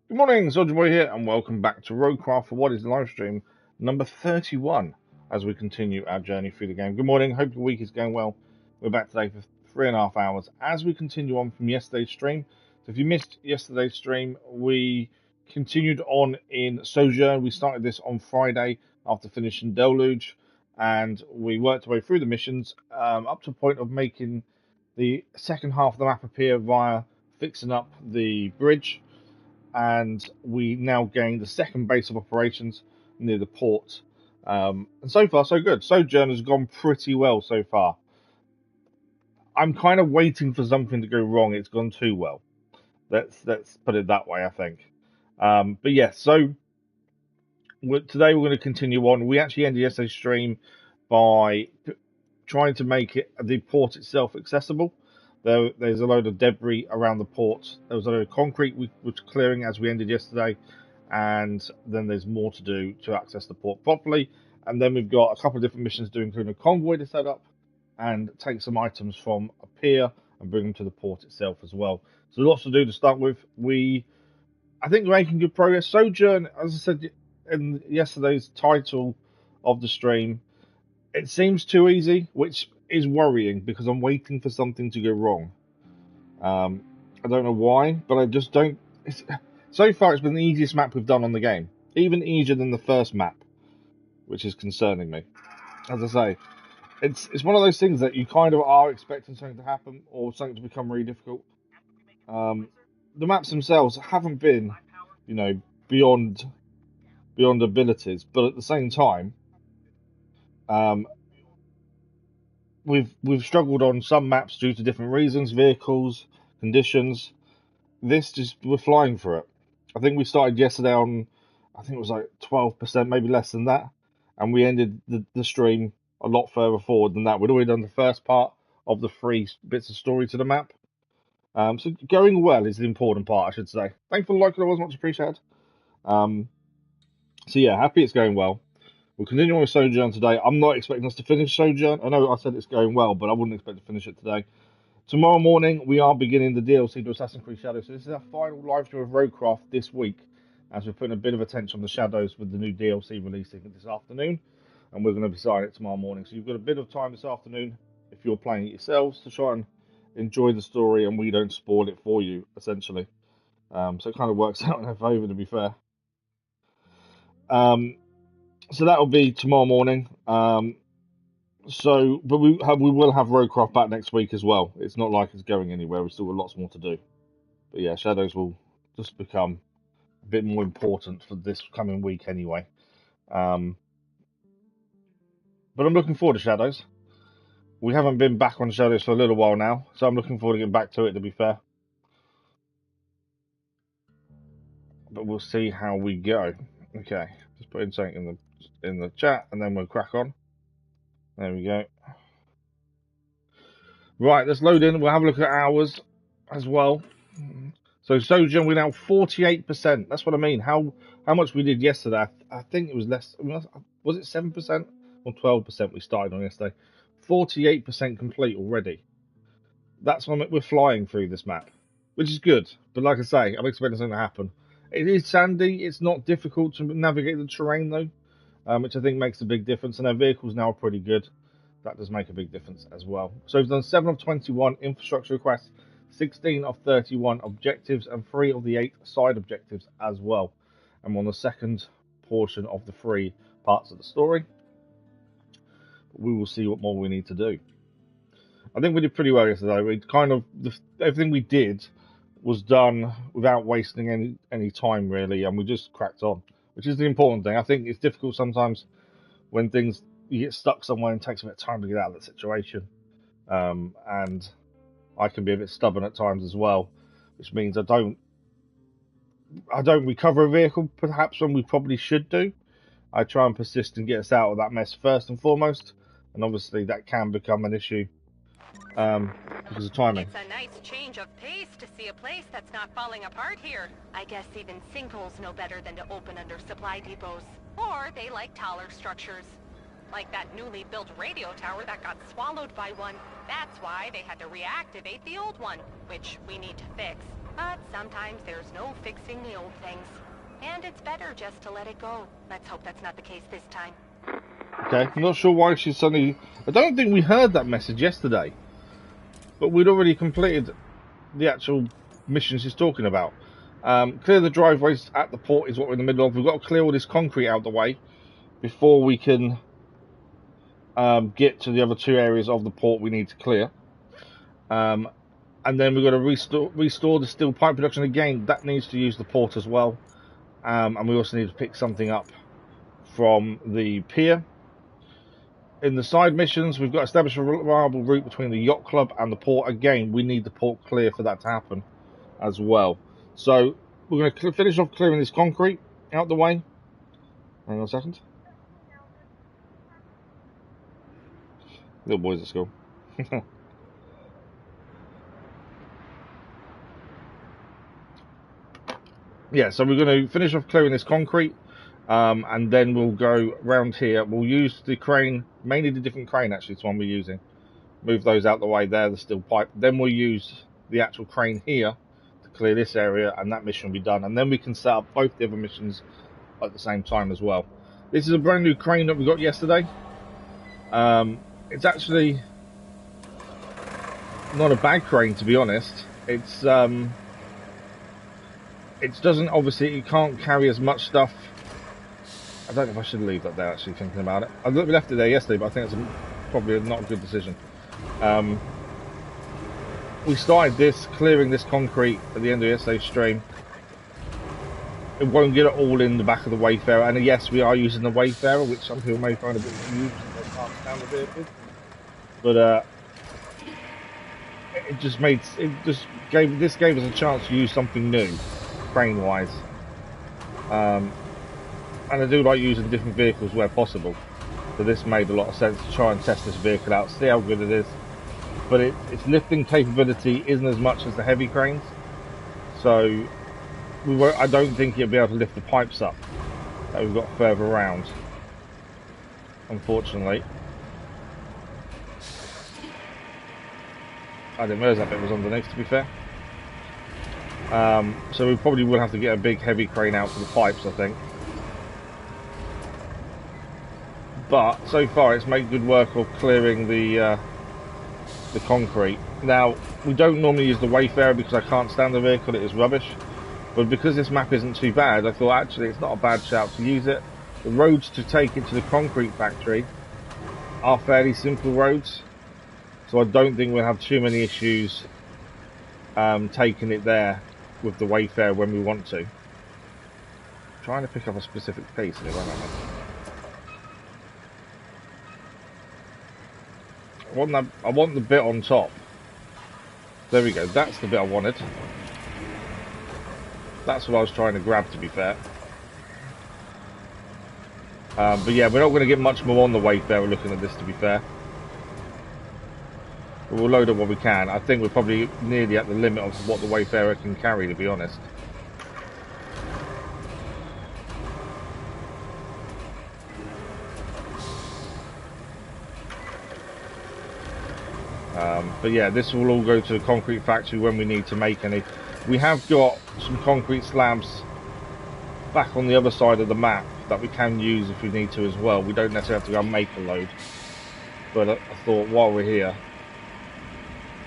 Good morning, Sojourn here, and welcome back to RoadCraft for what is live stream number 31 as we continue our journey through the game. Good morning, hope your week is going well. We're back today for 3.5 hours as we continue on from yesterday's stream. So if you missed yesterday's stream, we continued on in Sojourn. We started this on Friday after finishing Deluge, and we worked our way through the missions up to the point of making the second half of the map appear via fixing up the bridge, and we now gain the second base of operations near the port. And so far, so good. Sojourn has gone pretty well so far. I'm kind of waiting for something to go wrong. It's gone too well. Let's put it that way, I think. But yeah, so today we're going to continue on. We actually ended yesterday's stream by trying to make the port itself accessible. There's a load of debris around the port. There was a load of concrete we were clearing as we ended yesterday, and then there's more to do to access the port properly. And then we've got a couple of different missions to do, including a convoy to set up and take some items from a pier and bring them to the port itself as well. So lots to do to start with. I think we're making good progress. Sojourn, as I said in yesterday's title of the stream, it seems too easy, which is worrying because I'm waiting for something to go wrong. I don't know why, but I just don't. So far, it's been the easiest map we've done on the game, even easier than the first map, which is concerning me. As I say, it's one of those things that you kind of are expecting something to happen or something to become really difficult. The maps themselves haven't been, beyond abilities, but at the same time, we've struggled on some maps due to different reasons, vehicles, conditions. We're flying for it. I think we started yesterday on, I think it was like 12%, maybe less than that, and we ended the stream a lot further forward than that. We'd already done the first part of the 3 bits of story to the map. So going well is the important part, I should say. Thanks for the like, it was much appreciated. So yeah, happy it's going well. We're continuing with Sojourn today. I'm not expecting us to finish Sojourn. I know I said it's going well, but I wouldn't expect to finish it today. Tomorrow morning, we are beginning the DLC to Assassin's Creed Shadows. So this is our final live stream of RoadCraft this week, as we're putting a bit of attention on the Shadows with the new DLC releasing this afternoon, and we're going to be starting it tomorrow morning. So you've got a bit of time this afternoon, if you're playing it yourselves, to try and enjoy the story, and we don't spoil it for you, essentially. So it kind of works out in our favour, to be fair. So that'll be tomorrow morning. But we will have RoadCraft back next week as well. It's not like it's going anywhere. We've still got lots more to do. But yeah, Shadows will just become a bit more important for this coming week anyway. But I'm looking forward to Shadows. We haven't been back on Shadows for a little while now, so I'm looking forward to getting back to it, to be fair. But we'll see how we go. Okay, just put in something in the chat, and then we'll crack on. There we go. Right, let's load in. We'll have a look at ours as well. So Sojourn, we're now 48%. That's what I mean. How much we did yesterday? I think it was less. Was it 7% or 12% we started on yesterday? 48% complete already. That's when we're flying through this map, which is good. But like I say, I'm expecting something to happen. It is sandy. It's not difficult to navigate the terrain though, which I think makes a big difference. And our vehicles now are pretty good. That does make a big difference as well. So we've done 7 of 21 infrastructure requests, 16 of 31 objectives, and 3 of the 8 side objectives as well. And we're on the second portion of the 3 parts of the story. We will see what more we need to do. I think we did pretty well yesterday. We everything we did was done without wasting any time really, and we just cracked on, which is the important thing. I think it's difficult sometimes when you get stuck somewhere and it takes a bit of time to get out of that situation. And I can be a bit stubborn at times as well, which means I don't recover a vehicle perhaps when we probably should do. I try and persist and get us out of that mess first and foremost, and obviously that can become an issue because of timing. It's a nice change of pace to see a place that's not falling apart here. I guess even sinkholes know better than to open under supply depots. Or they like taller structures. Like that newly built radio tower that got swallowed by one. That's why they had to reactivate the old one, which we need to fix. But sometimes there's no fixing the old things. And it's better just to let it go. Let's hope that's not the case this time. Okay, I'm not sure why she's suddenly... I don't think we heard that message yesterday. But we'd already completed the actual mission she's talking about. Clear the driveways at the port is what we're in the middle of. We've got to clear all this concrete out the way before we can get to the other two areas of the port we need to clear. And then we've got to restore the steel pipe production again. That needs to use the port as well. And we also need to pick something up from the pier. In the side missions, we've got to establish a reliable route between the yacht club and the port. Again, we need the port clear for that to happen as well. So we're going to finish off clearing this concrete out the way. Hang on a second. Little boys at school. Yeah, so we're going to finish off clearing this concrete, and then we'll go round here. We'll use the crane, mainly the different crane actually, it's one we're using. Move those out the way there, the steel pipe. Then we'll use the actual crane here to clear this area, and that mission will be done. And then we can set up both the other missions at the same time as well. This is a brand new crane that we got yesterday. It's actually not a bad crane, to be honest. It's it doesn't, obviously, it can't carry as much stuff. I don't know if I should leave that there, actually, thinking about it. I left it there yesterday, but I think it's probably not a good decision. We started this, clearing this concrete at the end of yesterday's stream. It won't get it all in the back of the Wayfarer, and yes, we are using the Wayfarer, which some people may find a bit huge if they can't stand the vehicle. But this gave us a chance to use something new, crane wise. And I do like using different vehicles where possible. So this made a lot of sense to try and test this vehicle out, see how good it is. But its lifting capability isn't as much as the heavy cranes, so I don't think it'll be able to lift the pipes up that we've got further around, unfortunately. I didn't realise that bit was underneath, to be fair. So we probably will have to get a big heavy crane out for the pipes, I think. But so far it's made good work of clearing the concrete. Now, we don't normally use the Wayfarer because I can't stand the vehicle, it is rubbish. But because this map isn't too bad, I thought actually it's not a bad shout to use it. The roads to take it to the concrete factory are fairly simple roads, so I don't think we'll have too many issues taking it there with the Wayfarer when we want to. I'm trying to pick up a specific piece and it won't happen. I want the bit on top. There we go, that's the bit I wanted. That's what I was trying to grab, to be fair. But yeah, we're not going to get much more on the Wayfarer looking at this, to be fair. But we'll load up what we can. I think we're probably nearly at the limit of what the Wayfarer can carry, to be honest. But yeah, this will all go to the concrete factory when we need to make any. We have got some concrete slabs back on the other side of the map that we can use if we need to as well. We don't necessarily have to go and make a load. But I thought while we're here,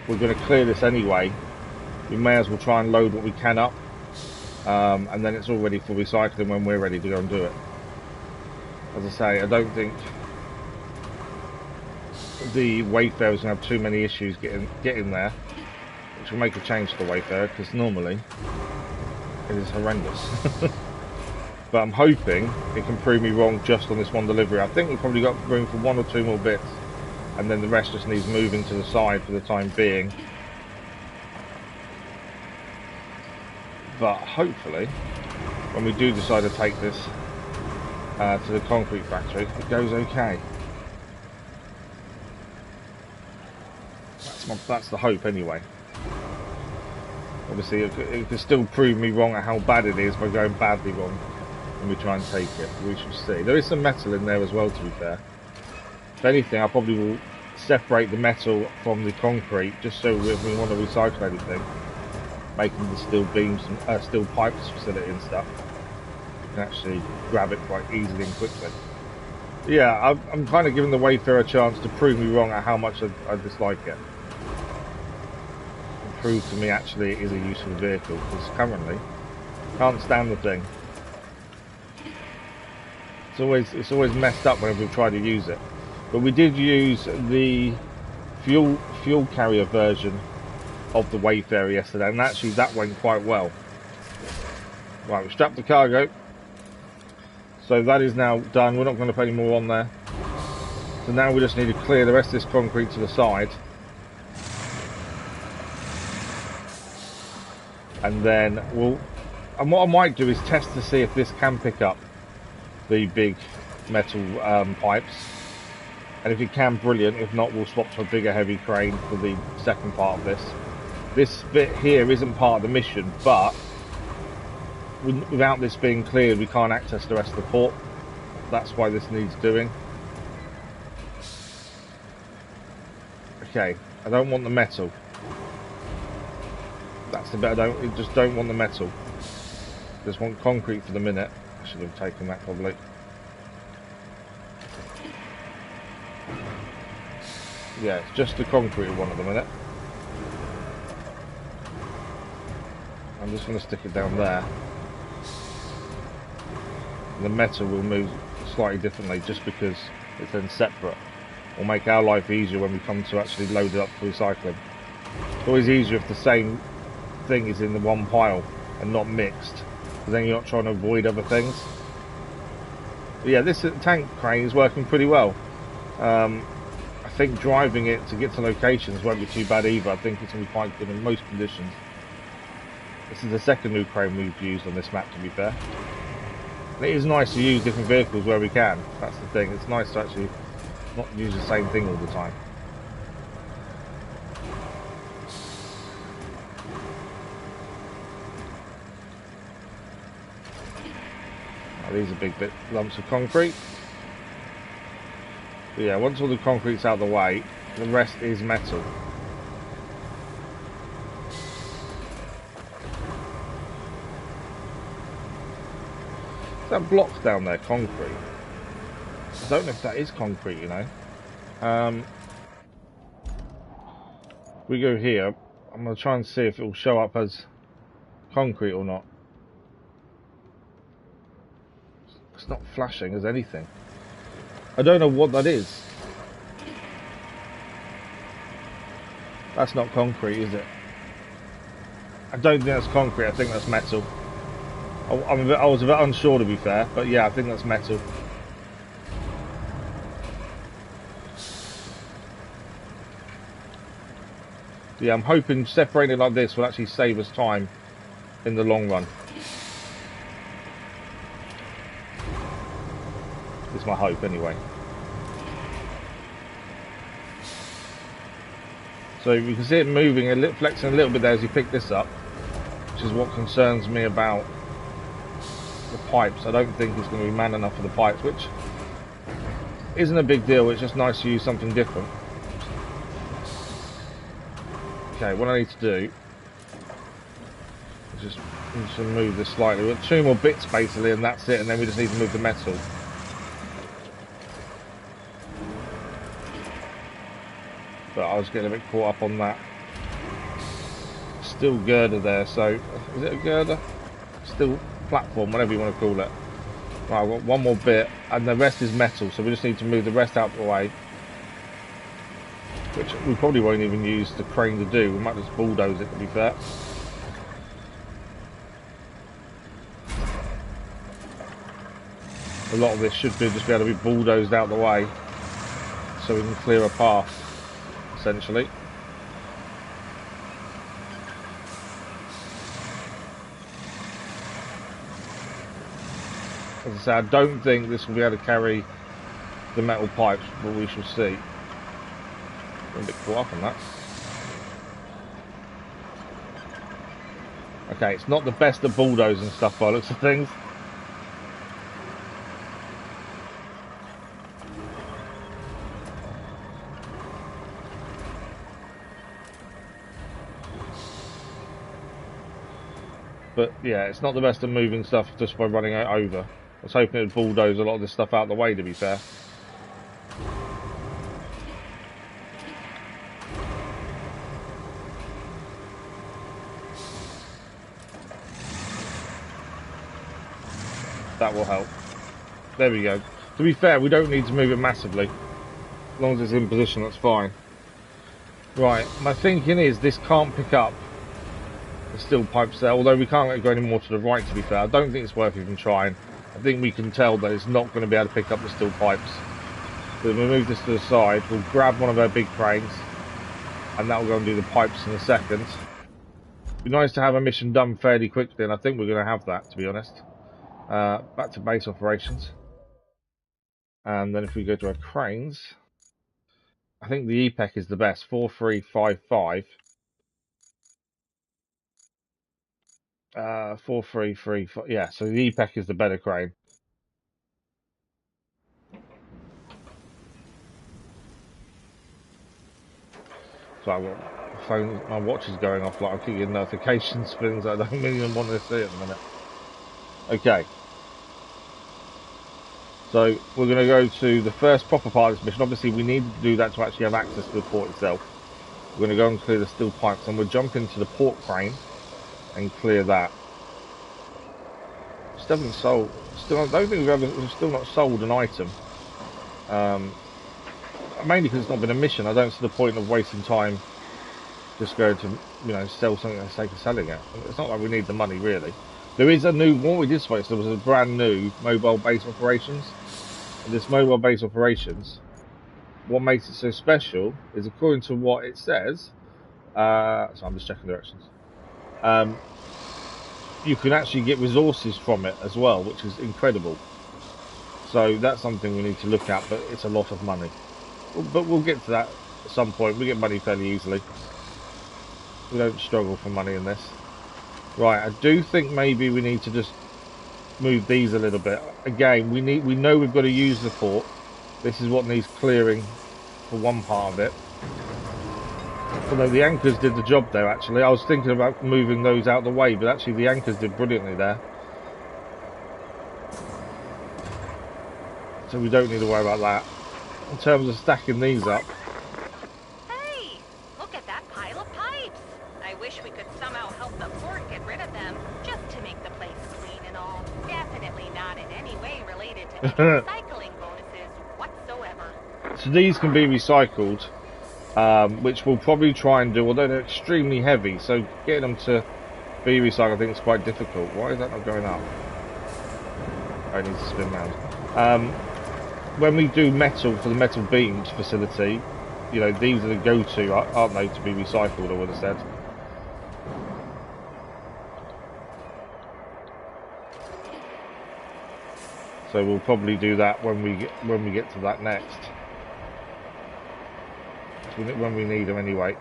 we're going to clear this anyway. We may as well try and load what we can up. And then it's all ready for recycling when we're ready to go and do it. As I say, I don't think the Wayfarer is going to have too many issues getting there, which will make a change to the Wayfarer, because normally it is horrendous. But I'm hoping it can prove me wrong just on this one delivery. I think we've probably got room for 1 or 2 more bits, and then the rest just needs moving to the side for the time being. But hopefully, when we do decide to take this to the concrete factory, it goes okay. That's the hope anyway. Obviously it can still prove me wrong at how bad it is by going badly wrong when we try and take it. We shall see. There is some metal in there as well, to be fair. If anything, I probably will separate the metal from the concrete, just so if we want to recycle anything, making the steel beams and steel pipes facility and stuff. You can actually grab it quite easily and quickly. Yeah, I'm kind of giving the Wayfarer a chance to prove me wrong at how much I dislike it. And prove to me actually it is a useful vehicle, because currently I can't stand the thing. It's always messed up whenever we try to use it. But we did use the fuel carrier version of the Wayfarer yesterday, and actually that went quite well. Right, we strapped the cargo, so that is now done. We're not going to put any more on there. So now we just need to clear the rest of this concrete to the side, and then and what I might do is test to see if this can pick up the big metal pipes, and if it can, brilliant. If not, we'll swap to a bigger heavy crane for the second part of this. This bit here isn't part of the mission, but without this being cleared we can't access the rest of the port. That's why this needs doing. Okay, I don't want the metal. That's the bit I just don't want the metal. Just want concrete for the minute. I should have taken that probably. Yeah, it's just the concrete one at the minute. I'm just going to stick it down there. And the metal will move slightly differently just because it's then separate. Will make our life easier when we come to actually load it up for recycling. It's always easier if the same thing is in the one pile and not mixed, because then you're not trying to avoid other things. But yeah, this tank crane is working pretty well. I think driving it to get to locations won't be too bad either. I think it's going to be quite good in most conditions. This is the second new crane we've used on this map, to be fair. And it is nice to use different vehicles where we can. That's the thing. It's nice to actually not use the same thing all the time. Now, these are big lumps of concrete. But yeah, once all the concrete's out of the way, the rest is metal. Is that blocks down there concrete? I don't know if that is concrete, you know. We go here. I'm going to try and see if it will show up as concrete or not. It's not flashing as anything. I don't know what that is. That's not concrete, is it? I don't think that's concrete. I think that's metal. I was a bit unsure, to be fair, but yeah, I think that's metal. Yeah, I'm hoping separating it like this will actually save us time in the long run. It's my hope, anyway. So you can see it moving, flexing a little bit there as you pick this up, which is what concerns me about the pipes. I don't think it's going to be man enough for the pipes, which isn't a big deal. It's just nice to use something different. Okay, what I need to do is just move this slightly. We've got 2 more bits basically, and that's it, and then we just need to move the metal. But I was getting a bit caught up on that. Still girder there, so is it a girder? Still platform, whatever you want to call it. Right, I've got 1 more bit, and the rest is metal, so we just need to move the rest out of the way. Which we probably won't even use the crane to do. We might just bulldoze it, to be fair. A lot of this should just be able to be bulldozed out the way, so we can clear a path, essentially. As I say, I don't think this will be able to carry the metal pipes, but we shall see. I'm a bit caught up on that. Okay, it's not the best of bulldozing stuff by the looks of things. But yeah, it's not the best at moving stuff just by running it over. I was hoping it would bulldoze a lot of this stuff out of the way, to be fair. That will help. There we go. To be fair, we don't need to move it massively. As long as it's in position, that's fine. Right, my thinking is this can't pick up the steel pipes there, although we can't go any more to the right, to be fair. I don't think it's worth even trying. I think we can tell that it's not going to be able to pick up the steel pipes. So we'll move this to the side, we'll grab one of our big cranes, and that will go and do the pipes in a second. It'd be nice to have a mission done fairly quickly, and I think we're going to have that, to be honest. Back to base operations. And then if we go to our cranes, I think the EPEC is the best, 4355. 4335, yeah, so the EPEC is the better crane. So I've got my phone, my watch is going off, like I keep getting notifications, things I don't really want to see at the minute. Okay. So we're going to go to the first proper part of this mission. Obviously we need to do that to actually have access to the port itself. We're going to go and clear the steel pipes, and we'll jump into the port crane and clear that. Still haven't sold. Still, I don't think we've still not sold an item. Mainly because it's not been a mission. I don't see the point of wasting time just going to, you know, sell something for the sake of selling it. It's not like we need the money really. There is a new, what we did space, there was a brand new mobile base operations. And this mobile base operations, what makes it so special is, according to what it says, so I'm just checking directions, you can actually get resources from it as well, which is incredible. So that's something we need to look at, but it's a lot of money. But we'll get to that at some point. We get money fairly easily. We don't struggle for money in this. Right, I do think maybe we need to just move these a little bit. Again, we know we've got to use the port. This is what needs clearing for one part of it. Although the anchors did the job there, actually. I was thinking about moving those out of the way, but actually the anchors did brilliantly there. So we don't need to worry about that. In terms of stacking these up. Hey, look at that pile of pipes. I wish we could somehow help the port get rid of them, just to make the place clean and all. Definitely not in any way related to any recycling bonuses whatsoever. So these can be recycled, which we'll probably try and do, although they're extremely heavy, so getting them to be recycled I think is quite difficult. Why is that not going up? I need to spin round. When we do metal for the metal beams facility, you know, these are the go-to, aren't they, to be recycled, I would have said. So we'll probably do that when we get to that next. When we need them anyway.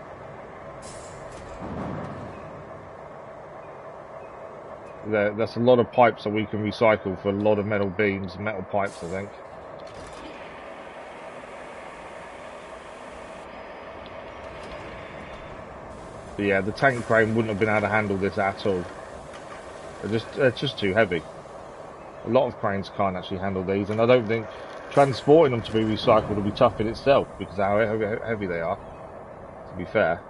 That's a lot of pipes that we can recycle for a lot of metal beams and metal pipes, I think. But yeah, the tank crane wouldn't have been able to handle this at all. They're just too heavy. A lot of cranes can't actually handle these, and I don't think transporting them to be recycled will be tough in itself because of how heavy they are, to be fair.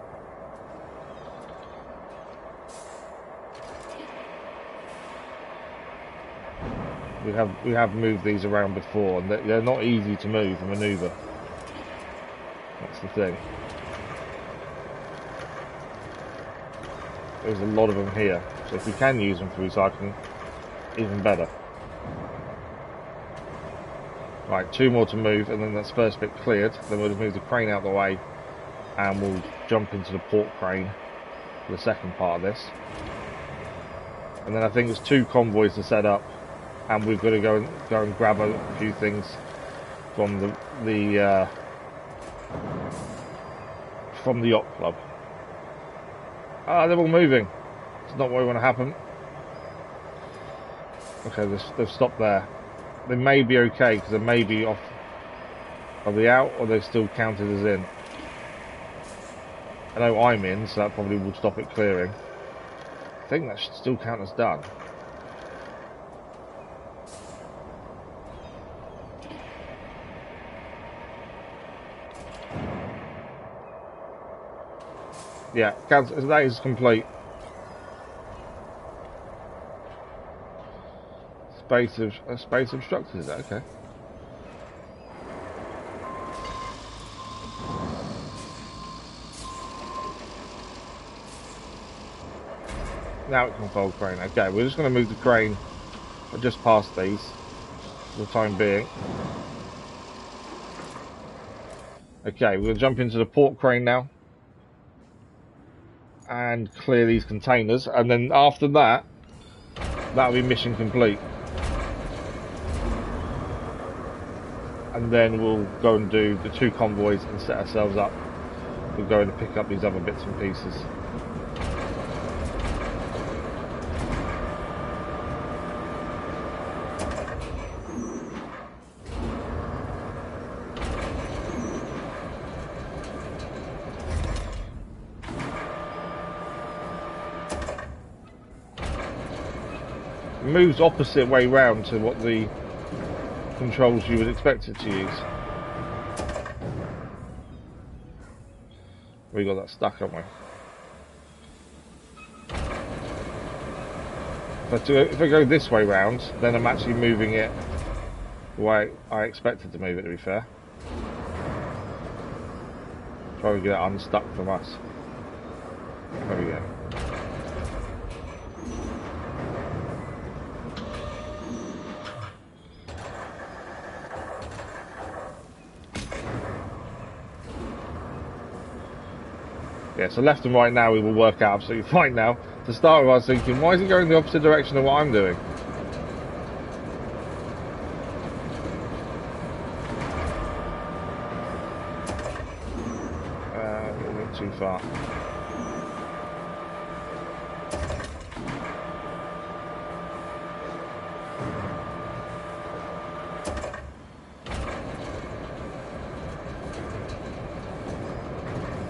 We have moved these around before, and they're not easy to move and manoeuvre. That's the thing. There's a lot of them here, so if we can use them for recycling, even better. Right, 2 more to move, and then that's first bit cleared. Then we'll move the crane out of the way, and we'll jump into the port crane for the second part of this. And then I think there's 2 convoys to set up, and we've got to go and grab a few things from the yacht club. Ah, they're all moving. It's not what we want to happen. Okay, they've stopped there. They may be okay because they may be off. Are they out or they're still counted as in? I know I'm in, so that probably will stop it clearing. think that should still count as done. Yeah, that is complete. Space obstructed, is that okay? Now it can fold crane. Okay, we're just going to move the crane just past these for the time being. Okay, we're going to jump into the port crane now and clear these containers, and then after that, that'll be mission complete. And then we'll go and do the 2 convoys and set ourselves up. We'll go and pick up these other bits and pieces. It moves opposite way round to what the controls you would expect it to use. We got that stuck, haven't we? If I go this way round, then I'm actually moving it the way I expected to move it, to be fair. Try to get it unstuck from us. There we go. Yeah, so left and right now we will work out absolutely fine now. To start with, I was thinking, why is it going the opposite direction of what I'm doing? A bit too far.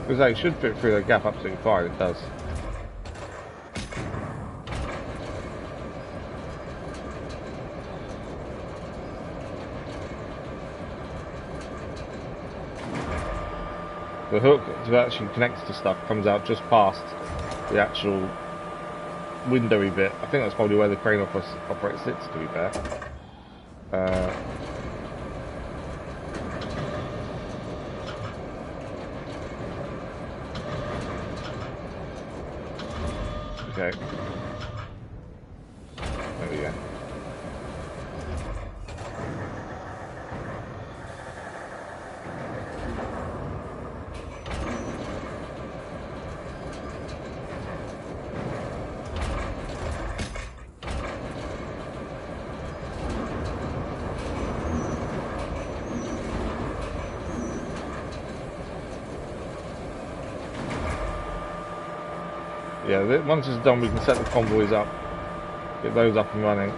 Because it should fit through the gap absolutely fine, it does. The hook to actually connect to stuff comes out just past the actual windowy bit. I think that's probably where the crane operator sits, to be fair. Okay. There we go. Yeah, once it's done, we can set the convoys up, get those up and running,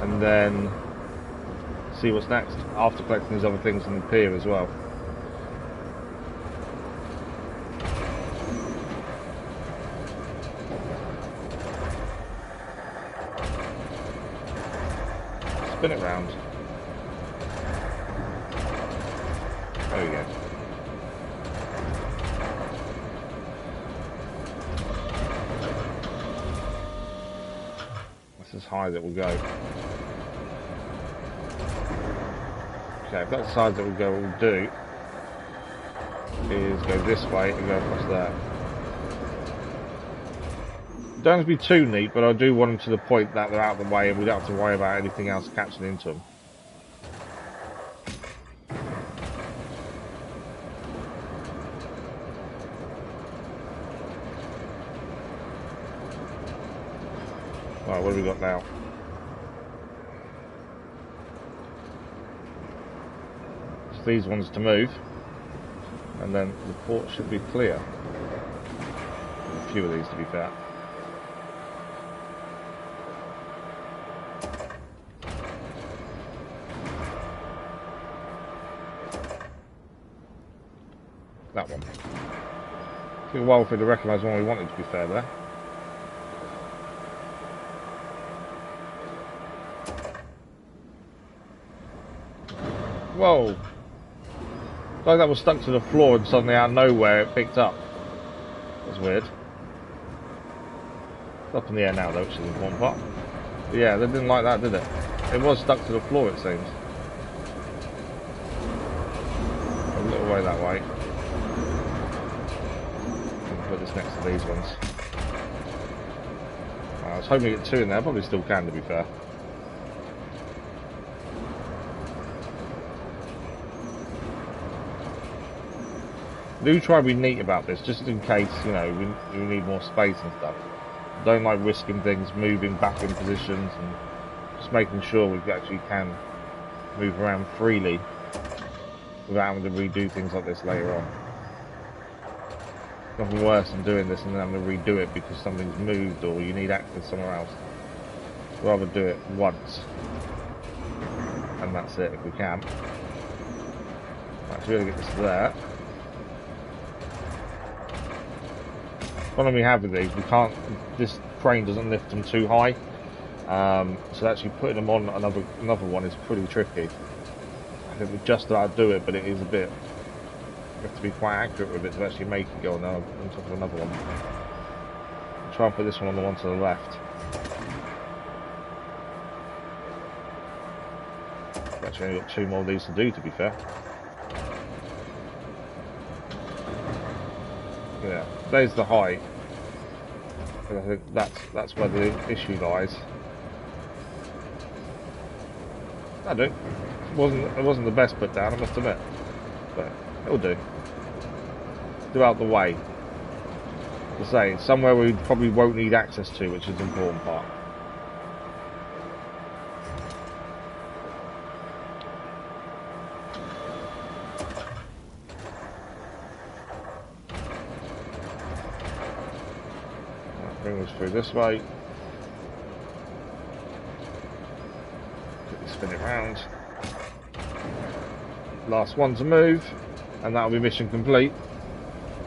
and then see what's next after collecting these other things from the pier as well. Spin it round. There we go. As high as it will go. Okay, if that's as high as it will go, what we'll do is go this way and go across there. Don't have to be too neat, but I do want them to the point that they're out of the way and we don't have to worry about anything else catching into them. Right, what have we got now? It's these ones to move, and then the port should be clear. A few of these, to be fair. That one. Took a while for you to recognise one we wanted, to be fair there. Whoa! Like that was stuck to the floor and suddenly out of nowhere it picked up. That's weird. It's up in the air now though, which is the important part. But yeah, they didn't like that, did it? It was stuck to the floor, it seems. A little way that way. I'll put this next to these ones. I was hoping to get 2 in there, probably still can, to be fair. Do try to be neat about this, just in case, you know, we need more space and stuff. Don't like risking things moving back in positions, and just making sure we actually can move around freely without having to redo things like this later on. Nothing worse than doing this and then having to redo it because something's moved or you need access somewhere else. Rather do it once and that's it if we can. Right, so we're going to get this there. The problem we have with these, we can't, this crane doesn't lift them too high, so actually putting them on another one is pretty tricky. I think we just about do it, but it is a bit, you have to be quite accurate with it to actually make it go on top of another one. I'll try and put this one on the one to the left. Actually only got 2 more of these to do, to be fair. Yeah, there's the height. And I think that's where the issue lies. I do. It wasn't the best put down, I must admit, but it'll do. Do out the way. To say somewhere we probably won't need access to, which is the important part. Bring this through this way. Quickly spin it round. Last one to move, and that'll be mission complete.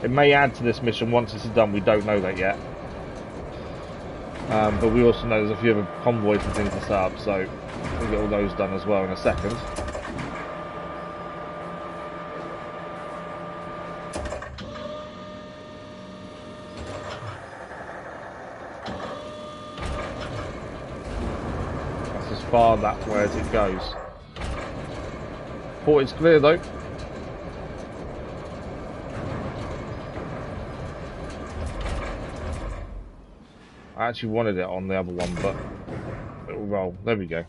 It may add to this mission once this is done, we don't know that yet. But we also know there's a few other convoys and things to set up, so we'll get all those done as well in a second. Far that way as it goes. Port is clear though. I actually wanted it on the other one, but it will roll. There we go.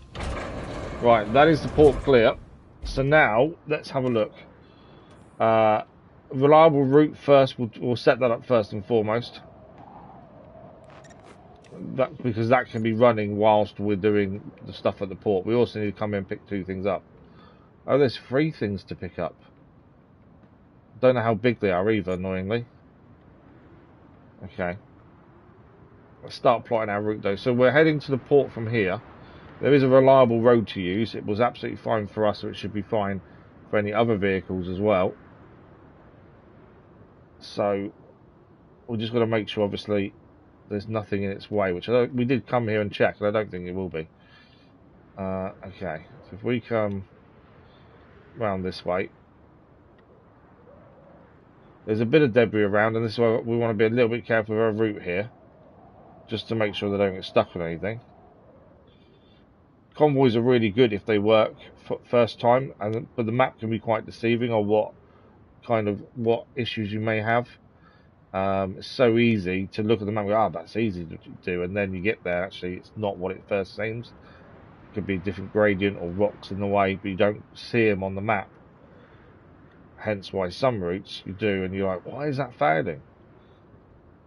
Right, that is the port clear. So now let's have a look. Reliable route first. We'll set that up first and foremost. Because that can be running whilst we're doing the stuff at the port. We also need to come in and pick 2 things up. Oh, there's 3 things to pick up. Don't know how big they are either, annoyingly. Okay. Let's start plotting our route though. So we're heading to the port from here. There is a reliable road to use. It was absolutely fine for us, so it should be fine for any other vehicles as well. So we're just got to make sure, obviously, there's nothing in its way, which we did come here and check, and I don't think it will be. Okay, so if we come round this way, there's a bit of debris around, and this is why we want to be a little bit careful with our route here, just to make sure they don't get stuck on anything. Convoys are really good if they work first time, but the map can be quite deceiving on what issues you may have. It's so easy to look at the map and go, that's easy to do, and then you get there, actually it's not what it first seems. It could be a different gradient or rocks in the way, but you don't see them on the map. Hence why some routes you do, and you're like, why is that failing?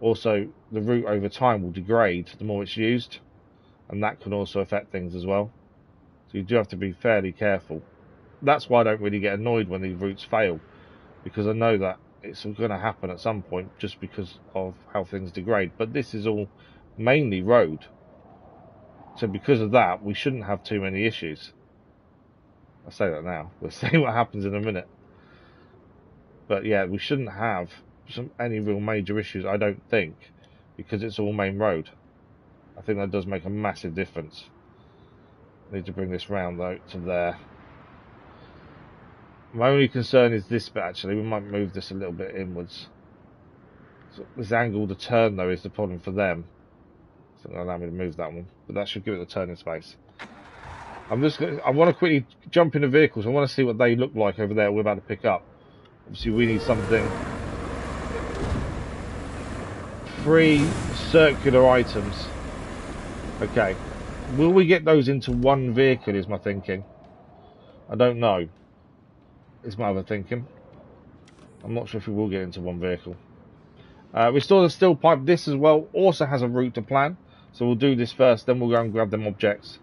Also, the route over time will degrade the more it's used, and that can also affect things as well. So you do have to be fairly careful. That's why I don't really get annoyed when these routes fail, because I know that it's going to happen at some point just because of how things degrade. But this is all mainly road, so because of that we shouldn't have too many issues. I say that now, we'll see what happens in a minute. But yeah, we shouldn't have any real major issues, I don't think, because it's all main road. I think that does make a massive difference. Need to bring this round though to there. My only concern is this bit actually. We might move this a little bit inwards. So this angle to turn though is the problem for them. It's not going to allow me to move that one, but that should give it the turning space. I want to quickly jump in the vehicles. I want to see what they look like over there. We're about to pick up. Obviously, we need something. 3 circular items. Okay. Will we get those into one vehicle? Is my thinking. I don't know. Is my other thinking. I'm not sure if we will get into one vehicle. Restore the steel pipe. This as well also has a route to plan. So we'll do this first, then we'll go and grab them objects.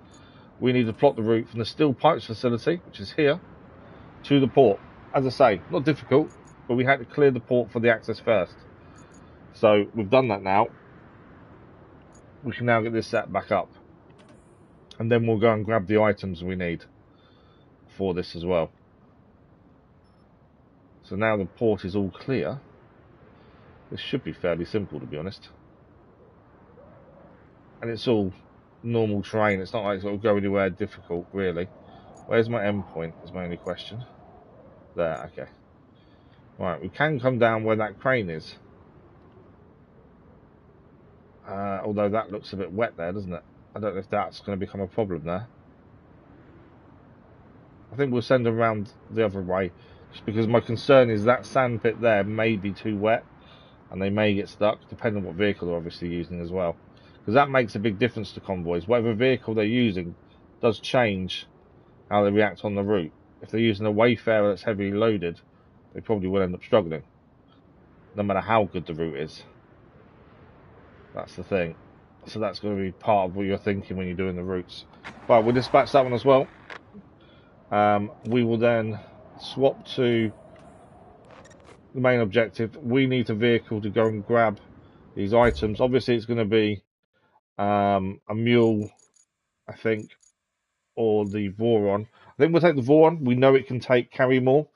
We need to plot the route from the steel pipes facility, which is here, to the port. As I say, not difficult, but we had to clear the port for the access first. So we've done that now. We can now get this set back up. And then we'll go and grab the items we need for this as well. So now the port is all clear. This should be fairly simple, to be honest. And it's all normal terrain. It's not like it'll go anywhere difficult, really. Where's my endpoint is my only question. There, okay. Right, we can come down where that crane is. Although that looks a bit wet there, doesn't it? I don't know if that's going to become a problem there. I think we'll send them around the other way. Just because my concern is that sand pit there may be too wet. And they may get stuck, depending on what vehicle they're obviously using as well. Because that makes a big difference to convoys. Whatever vehicle they're using does change how they react on the route. If they're using a Wayfarer that's heavily loaded, they probably will end up struggling. No matter how good the route is. That's the thing. So that's going to be part of what you're thinking when you're doing the routes. Right, we'll dispatch that one as well. We will then swap to the main objective. We need a vehicle to go and grab these items. Obviously, it's going to be a mule, I think, or the Voron. I think we'll take the Voron. We know it can carry more.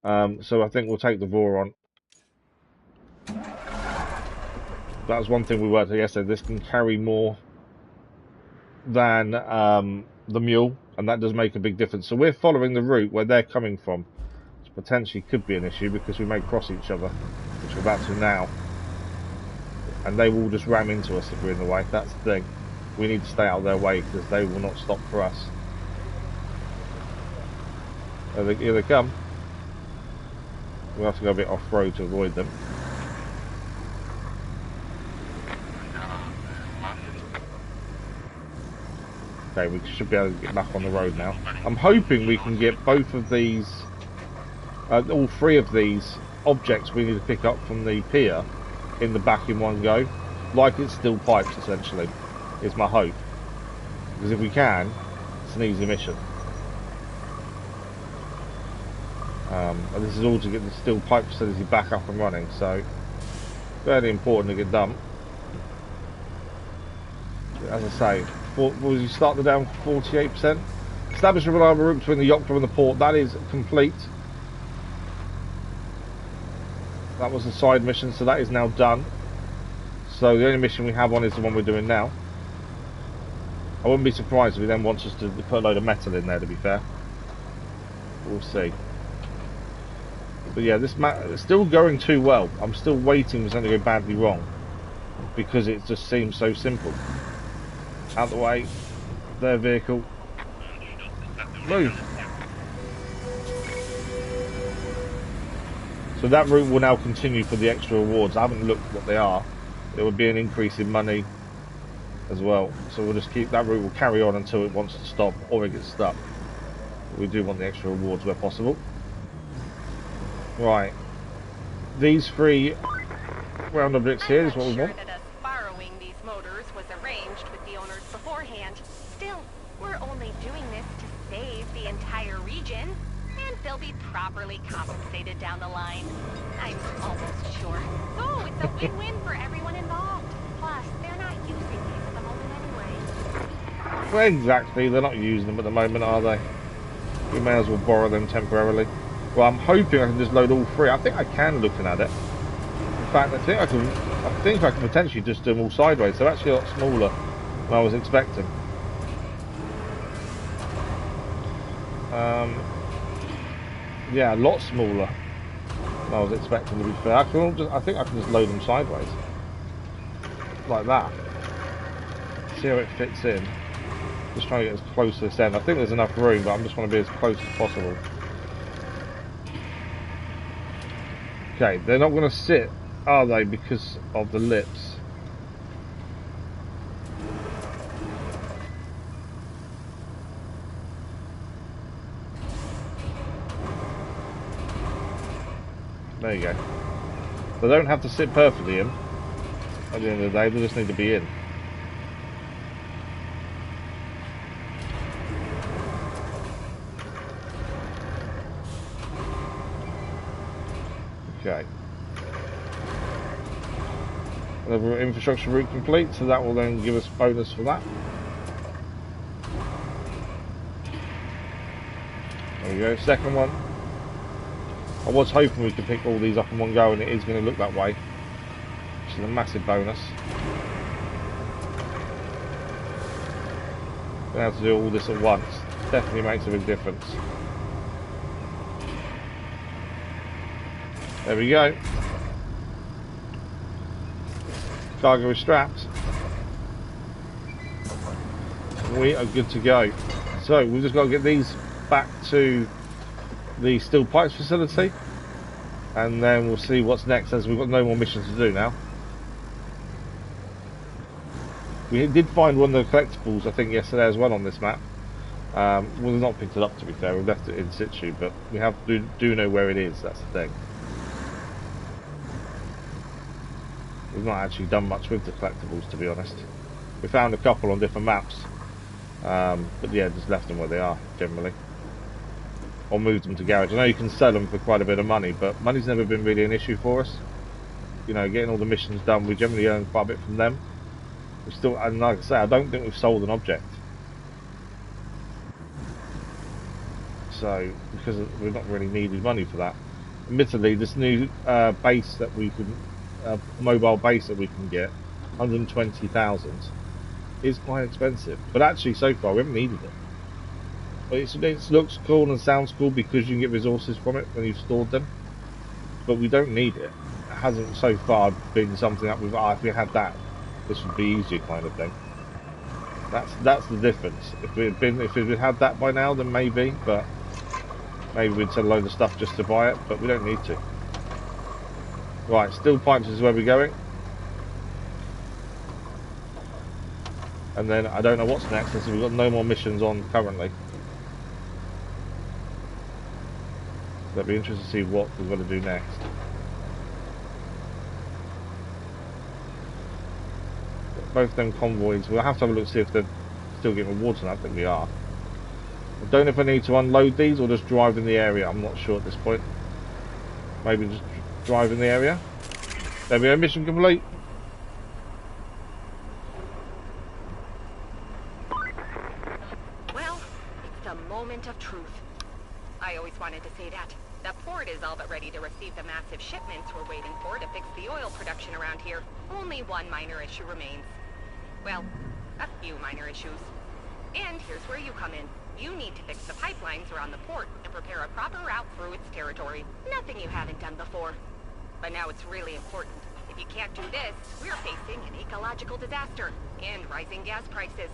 So I think we'll take the Voron. That was one thing we worked out yesterday. This can carry more than the mule, and that does make a big difference. So we're following the route where they're coming from. Which potentially could be an issue because we may cross each other, which we're about to now. And they will just ram into us if we're in the way. That's the thing. We need to stay out of their way because they will not stop for us. Here they come. We'll have to go a bit off-road to avoid them. Okay, we should be able to get back on the road now. I'm hoping we can get both of these, all 3 of these objects we need to pick up from the pier in the back in one go. Like it's steel pipes, essentially, is my hope. Because if we can, it's an easy mission. And this is all to get the steel pipe facility back up and running, so fairly important to get done. As I say, will you start the down 48%? Establish a reliable route between the yacht club and the port. That is complete. That was a side mission, so that is now done. So the only mission we have on is the one we're doing now. I wouldn't be surprised if he then wants us to put a load of metal in there, to be fair. We'll see. But yeah, this map is still going too well. I'm still waiting for something to go badly wrong. Because it just seems so simple. Out the way. Their vehicle. Move. So that route will now continue for the extra rewards. I haven't looked what they are. There would be an increase in money as well. So we'll just keep that route. Will carry on until it wants to stop or it gets stuck. But we do want the extra rewards where possible. Right. These 3 round objects here is what we want. Borrowing these motors was arranged with the owners beforehand. Still, we're only doing this to save the entire region, and they'll be properly compensated down the line. I'm almost sure. So it's a win-win for everyone involved. Plus, they're not using these at the moment anyway. Well, exactly. They're not using them at the moment, are they? We may as well borrow them temporarily. Well, I'm hoping I can just load all 3. I think I can, looking at it. fact, I think I can potentially just do them all sideways. They're actually a lot smaller than I was expecting. Yeah, a lot smaller than I was expecting, to be fair. I think I can just load them sideways. Like that. See how it fits in. Just trying to get as close to this end. I think there's enough room, but I'm just trying to be as close as possible. Okay, they're not going to sit, are they, because of the lips? There you go. They don't have to sit perfectly in. At the end of the day, they just need to be in. Okay. Another infrastructure route complete, so that will then give us bonus for that. There we go, second one. I was hoping we could pick all these up in one go, and it is going to look that way, which is a massive bonus. Being able to do all this at once definitely makes a big difference. There we go. Cargo is strapped. We are good to go. So we've just got to get these back to the steel pipes facility, and then we'll see what's next, as we've got no more missions to do now. We did find one of the collectibles, I think, yesterday as well on this map. We've not picked it up, to be fair. We've left it in situ, but we have do know where it is. That's the thing. We've not actually done much with the collectibles, to be honest. We found a couple on different maps, but yeah, just left them where they are generally, or moved them to garage. I know you can sell them for quite a bit of money, but money's never been really an issue for us. You know, getting all the missions done, we generally earn quite a bit from them. We still, and like I say, I don't think we've sold an object. So, because we've not really needed money for that. Admittedly, this new base that we can, mobile base that we can get, 120,000, is quite expensive. But actually, so far, we haven't needed it. But it looks cool and sounds cool because you can get resources from it when you've stored them. But we don't need it. It hasn't so far been something that we've, if we had that, this would be easier kind of thing. That's the difference. If we'd had that by now, then maybe, but maybe we'd sell a load of stuff just to buy it, but we don't need to. Right, steel pipes is where we're going. And then I don't know what's next, since we've got no more missions on currently. So it'll be interesting to see what we've got to do next. Both them convoys, we'll have to have a look to see if they're still getting rewards, and I think we are. I don't know if I need to unload these or just drive in the area. I'm not sure at this point. Maybe just drive in the area. There we go, mission complete. Well, it's the moment of truth. I always wanted to say that. The port is all but ready to receive the massive shipments we're waiting for to fix the oil production around here. Only one minor issue remains. Well, a few minor issues. And here's where you come in. You need to fix the pipelines around the port and prepare a proper route through its territory. Nothing you haven't done before. But now it's really important. If you can't do this, we're facing an ecological disaster and rising gas prices.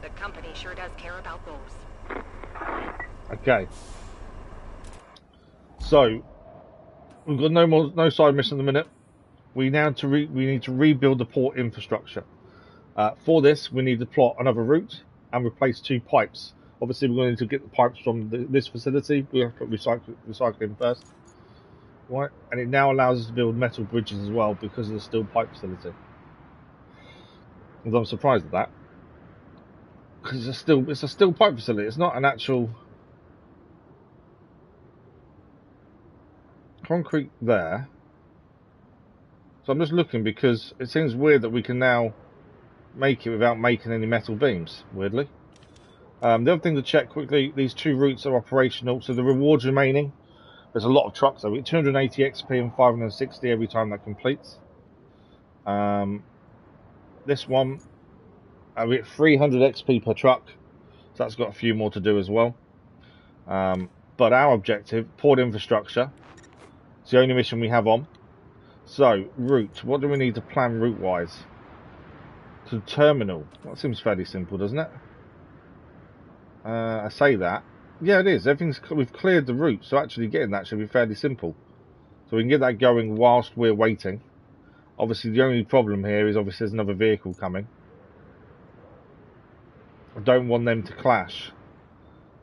The company sure does care about those. Okay. So we've got no side mission at the minute. We need to rebuild the port infrastructure. For this, we need to plot another route and replace 2 pipes. Obviously, we're going to get the pipes from this facility. We have to put recycling first. Right, and it now allows us to build metal bridges as well because of the steel pipe facility. And I'm surprised at that, because it's a steel pipe facility. It's not an actual concrete there. So I'm just looking, because it seems weird that we can now make it without making any metal beams, weirdly. The other thing to check quickly, these 2 routes are operational, so the rewards remaining There's a lot of trucks though. We get 280 XP and 560 every time that completes. This one, we get 300 XP per truck, so that's got a few more to do as well. But our objective, port infrastructure, it's the only mission we have on. So, route, what do we need to plan route-wise? To the terminal, that seems fairly simple, doesn't it? I say that. Yeah, it is. We've cleared the route, so actually getting that should be fairly simple. So we can get that going whilst we're waiting. Obviously, the only problem here is obviously there's another vehicle coming. I don't want them to clash,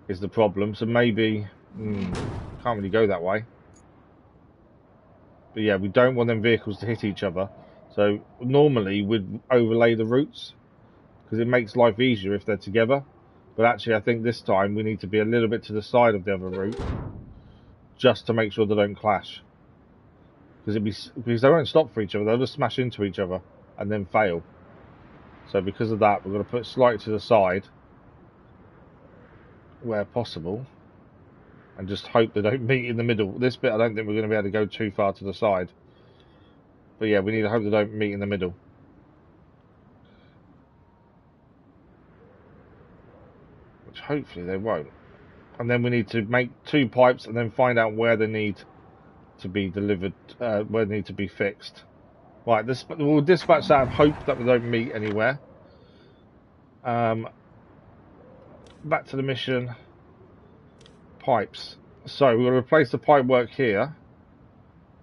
is the problem. So maybe, can't really go that way. But yeah, we don't want them vehicles to hit each other. So normally we'd overlay the routes because it makes life easier if they're together. But actually, I think this time we need to be a little bit to the side of the other route just to make sure they don't clash. Because they won't stop for each other, they'll just smash into each other and then fail. So because of that, we're going to put it slightly to the side where possible and just hope they don't meet in the middle. This bit I don't think we're going to be able to go too far to the side. But yeah, we need to hope they don't meet in the middle. Which hopefully they won't. And then we need to make 2 pipes and then find out where they need to be delivered, where they need to be fixed. Right, we'll dispatch that and hope that we don't meet anywhere. Back to the mission. Pipes. So we're going to replace the pipe work here.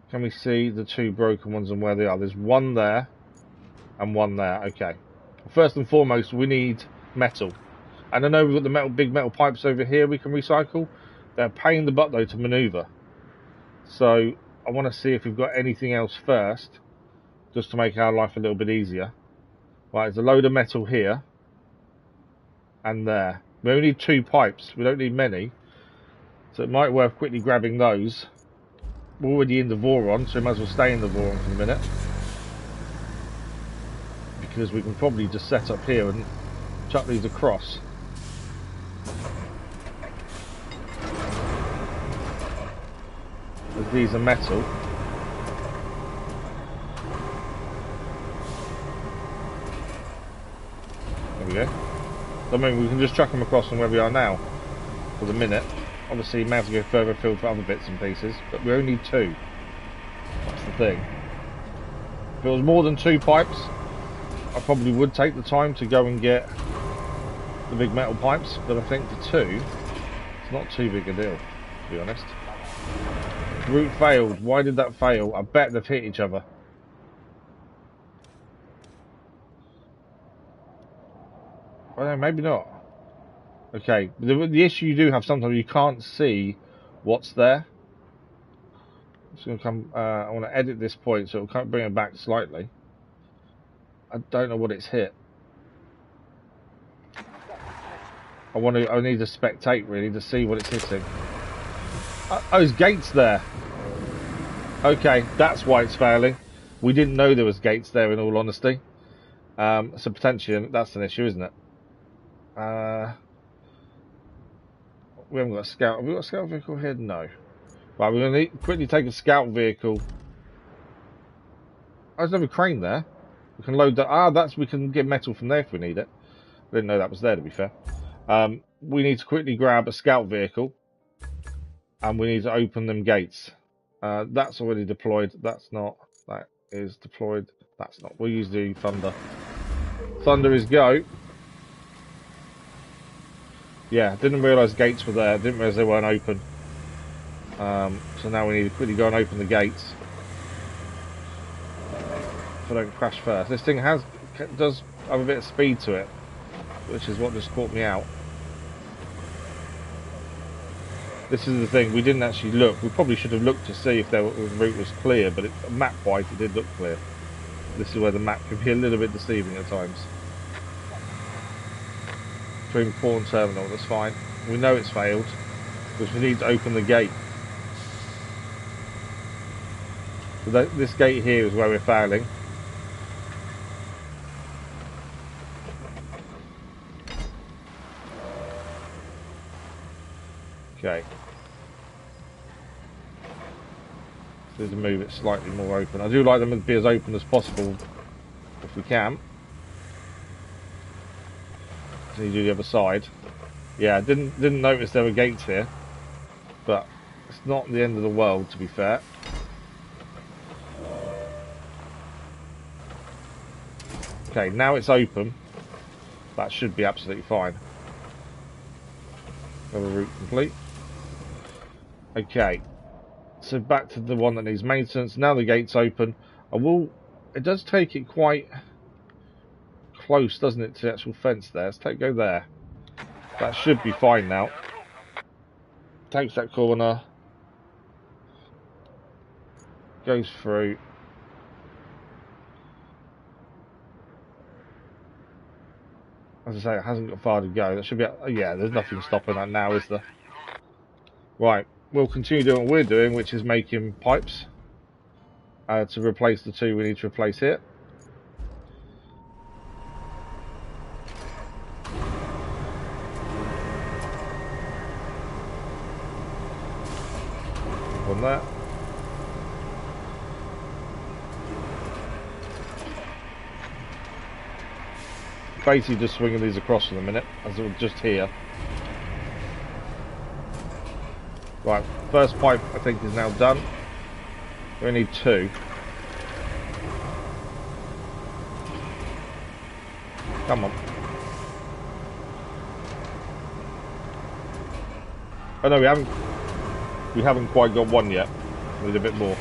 Can we see the 2 broken ones and where they are? There's one there and one there. Okay. First and foremost, we need metal. And I know we've got the big metal pipes over here we can recycle. They're a pain in the butt though to manoeuvre. So I want to see if we've got anything else first, just to make our life a little bit easier. Right, there's a load of metal here and there. We only need 2 pipes. We don't need many. So it might be worth quickly grabbing those. We're already in the Voron, so we might as well stay in the Voron for a minute. Because we can probably just set up here and chuck these across. As these are metal. There we go. So, I mean, we can just chuck them across from where we are now for the minute. Obviously, we may have to go further afield for other bits and pieces, but we only need 2. That's the thing. If it was more than 2 pipes, I probably would take the time to go and get the big metal pipes, but I think for 2, it's not too big a deal, to be honest. Route failed. Why did that fail? I bet they've hit each other. Well, maybe not. Okay, the issue you do have sometimes, you can't see what's there. It's going to come. I want to edit this point so it'll bring it back slightly. I don't know what it's hit. I need to spectate really to see what it's hitting. Oh, there's gates there. Okay, that's why it's failing. We didn't know there was gates there, in all honesty. So potentially that's an issue, isn't it? We haven't got a scout. Have we got a scout vehicle here? No. Right, we're going to quickly take a scout vehicle. Oh, there's another crane there. We can load that. We can get metal from there if we need it. I didn't know that was there, to be fair. We need to quickly grab a scout vehicle. And we need to open them gates. That's already deployed. That's not. That is deployed. That's not. We'll use the Thunder. Thunder is go. Yeah, didn't realise gates were there. Didn't realise they weren't open. So now we need to quickly go and open the gates. If I don't crash first. This thing does have a bit of speed to it, which is what just caught me out. This is the thing, we didn't actually look. We probably should have looked to see if the route was clear, but map-wise it did look clear. This is where the map can be a little bit deceiving at times. Between port and terminal, that's fine. We know it's failed, because we need to open the gate. So this gate here is where we're failing. Okay. to move it slightly more open. I do like them to be as open as possible if we can. So you do the other side. Yeah, didn't notice there were gates here, but it's not the end of the world, to be fair. Okay, now it's open. That should be absolutely fine. Another route complete. Okay, so back to the one that needs maintenance. Now the gate's open. It does take it quite close, doesn't it, to the actual fence there. Let's go there. That should be fine now. Takes that corner. Goes through. As I say, it hasn't got far to go. That should be... yeah, there's nothing stopping that now, is there? Right, we'll continue doing what we're doing, which is making pipes to replace the two we need to replace here. On that. Basically just swinging these across in a minute, as we're just here. Right, first pipe I think is now done. We need two. Come on. Oh no, we haven't quite got one yet. We need a bit more.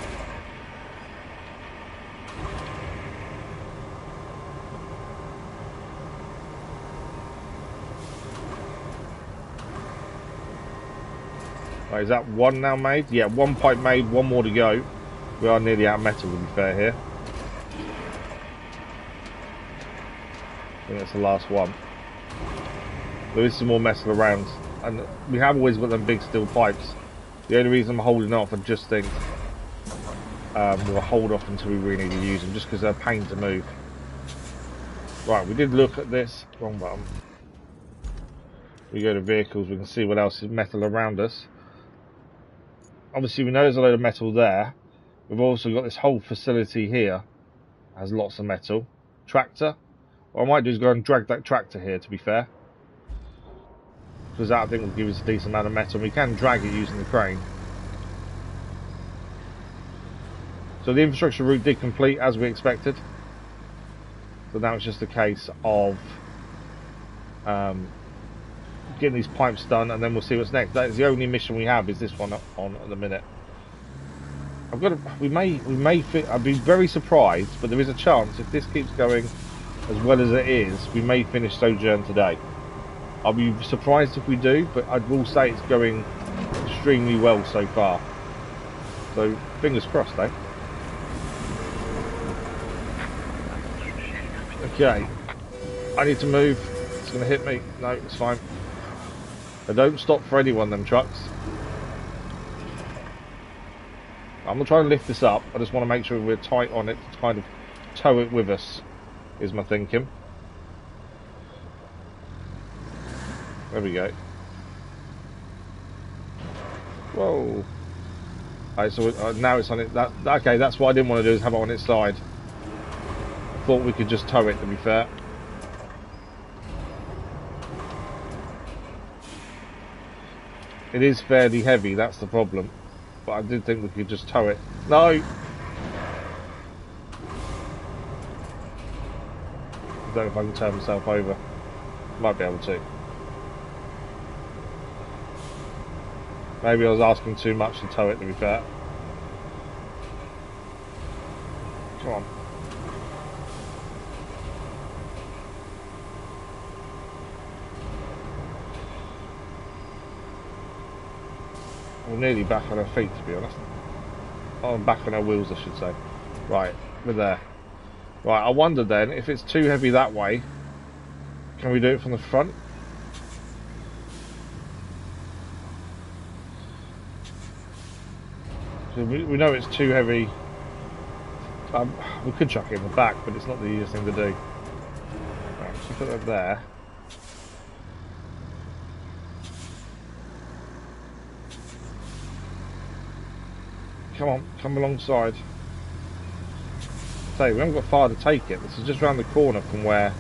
Right, is that one now made? Yeah, one pipe made, one more to go. We are nearly out of metal, to be fair here. I think that's the last one. There is some more metal around, and we have always got them big steel pipes. The only reason I'm holding off, I just think we'll hold off until we really need to use them, just because they're a pain to move. Right, we did look at this. Wrong button. We go to vehicles, we can see what else is metal around us. Obviously we know there's a load of metal there. We've also got this whole facility here. Has lots of metal. Tractor. What I might do is go and drag that tractor here, to be fair. Because that I think will give us a decent amount of metal. We can drag it using the crane. So the infrastructure route did complete as we expected. So now it's just a case of getting these pipes done, and then we'll see what's next. That is the only mission we have, is this one on at the minute. I'd be very surprised, but there is a chance if this keeps going as well as it is, we may finish Sojourn today. I'll be surprised if we do, but I will say it's going extremely well so far. So fingers crossed, eh? Okay, I need to move. It's going to hit me. No, it's fine. They don't stop for anyone, them trucks. I'm not trying to lift this up. I just want to make sure we're tight on it to kind of tow it with us, is my thinking. There we go. Whoa. Alright, so now it's on it. Okay, that's what I didn't want to do, is have it on its side. I thought we could just tow it, to be fair. It is fairly heavy, that's the problem. But I did think we could just tow it. No! I don't know if I can turn myself over. Might be able to. Maybe I was asking too much to tow it, to be fair. Come on. We're nearly back on our feet, to be honest. Oh, back on our wheels, I should say. Right, we're there. Right, I wonder then, if it's too heavy that way, can we do it from the front? So we know it's too heavy. We could chuck it in the back, but it's not the easiest thing to do. Right, so put that there. Come on, come alongside. Say, we haven't got far to take it. This is just around the corner from where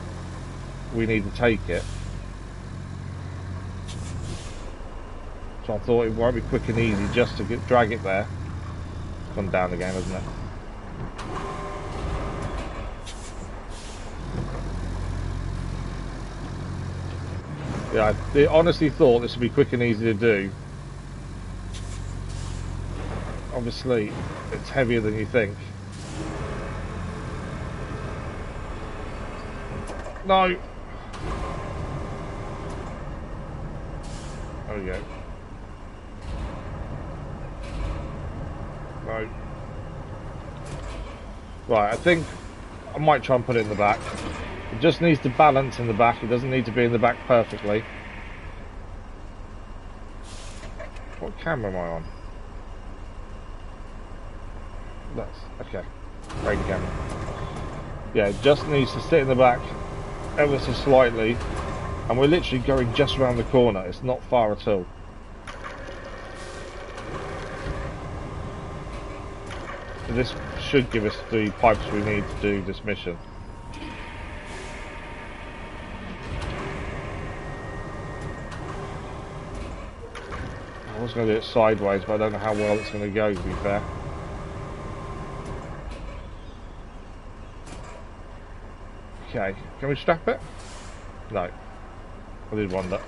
we need to take it. So I thought it won't be quick and easy just to drag it there. It's gone down again, hasn't it? Yeah, I honestly thought this would be quick and easy to do. Obviously, it's heavier than you think. No! There we go. No. Right, I think I might try and put it in the back. It just needs to balance in the back. It doesn't need to be in the back perfectly. What camera am I on? That's okay. Great camera. Yeah, it just needs to sit in the back ever so slightly. And we're literally going just around the corner. It's not far at all. So this should give us the pipes we need to do this mission. I was going to do it sideways, but I don't know how well it's going to go, to be fair. Okay, can we strap it? No. I did wonder.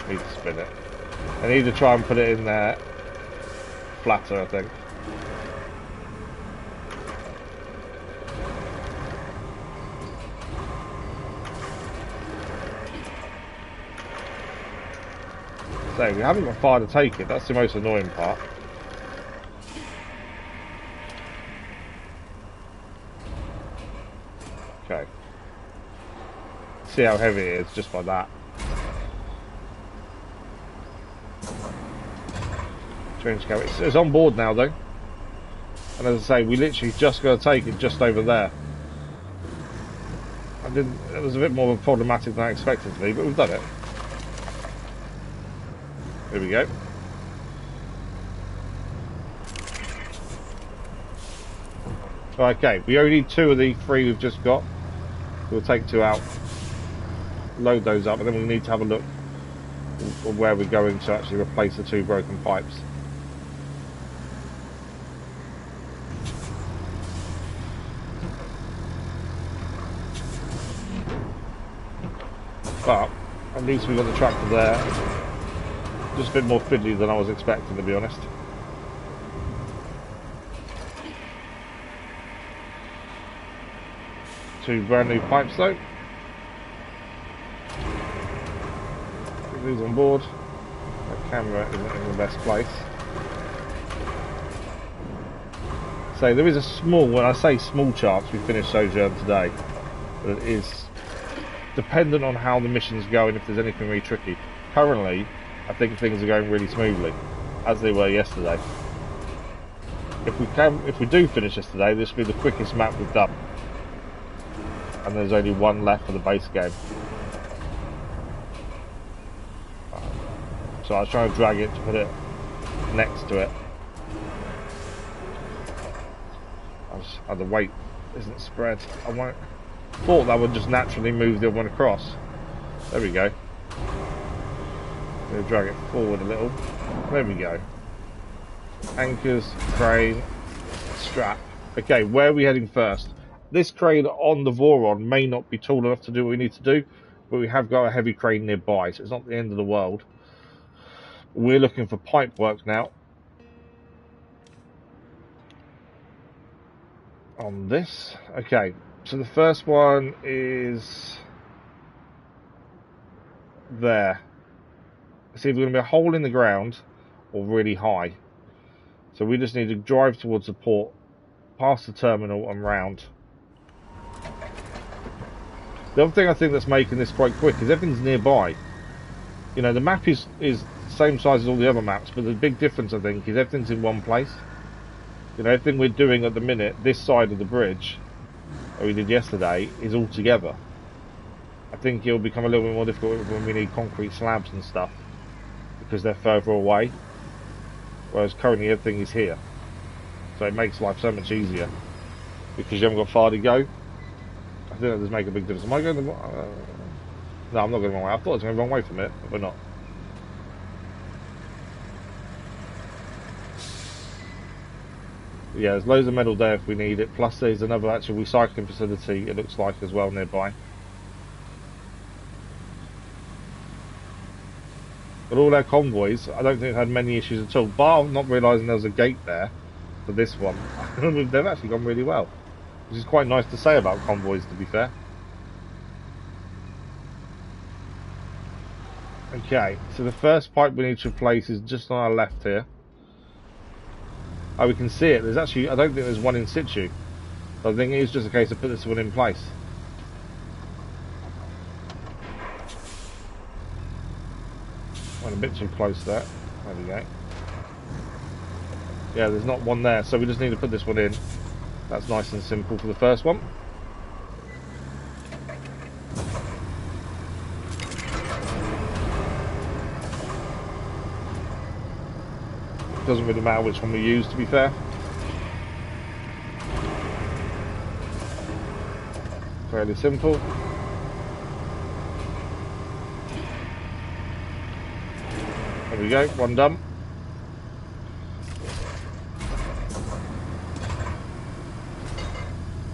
Need to spin it. I need to try and put it in there flatter, I think. So we haven't got far to take it. That's the most annoying part. Okay. See how heavy it is just by that. Change camera. It's on board now though. And as I say, we literally just got to take it just over there. It was a bit more problematic than I expected it to be, but we've done it. There we go. Okay, we only need 2 of the 3 we've just got. We'll take 2 out, load those up, and then we need to have a look at where we're going to actually replace the 2 broken pipes. But at least we got the tractor there. Just a bit more fiddly than I was expecting, to be honest. Two brand new pipes though. Put these on board. That camera isn't in the best place. So there is a small, when I say small chance we finished Sojourn today, but it is dependent on how the missions go and if there's anything really tricky. Currently, I think things are going really smoothly, as they were yesterday. If we do finish this today, this will be the quickest map we've done. And there's only 1 left for the base game. So I was trying to drag it to put it next to it. The weight isn't spread. Thought that would just naturally move the other one across. There we go. We'll drag it forward a little. There we go. Anchors, crane, strap. Okay, where are we heading first? This crane on the Voron may not be tall enough to do what we need to do, but we have got a heavy crane nearby, so it's not the end of the world. We're looking for pipe work now. On this. Okay, so the first one is there. It's either going to be a hole in the ground or really high. So we just need to drive towards the port, past the terminal and round. The other thing I think that's making this quite quick is everything's nearby. You know, the map is the same size as all the other maps, but the big difference I think is everything's in one place. You know, everything we're doing at the minute, this side of the bridge, that we did yesterday, is all together. I think it'll become a little bit more difficult when we need concrete slabs and stuff, because they're further away. whereas currently everything is here. So it makes life so much easier because you haven't got far to go. I think that does make a big difference. Am I going the no, I'm not going the wrong way. I thought I was going the wrong way from it, but we're not. Yeah, there's loads of metal there if we need it. Plus there's another actual recycling facility, it looks like, as well nearby. But all our convoys, I don't think had many issues at all. Bar not realising there was a gate there for this one. They've actually gone really well. Which is quite nice to say about convoys, to be fair. Okay, so the first pipe we need to replace is just on our left here. Oh, we can see it. There's actually, I don't think there's one in situ. So I think it is just a case of put this one in place. Went a bit too close there. There we go. Yeah, there's not one there, so we just need to put this one in. That's nice and simple for the first one. Doesn't really matter which one we use, to be fair. Fairly simple. There we go, one done.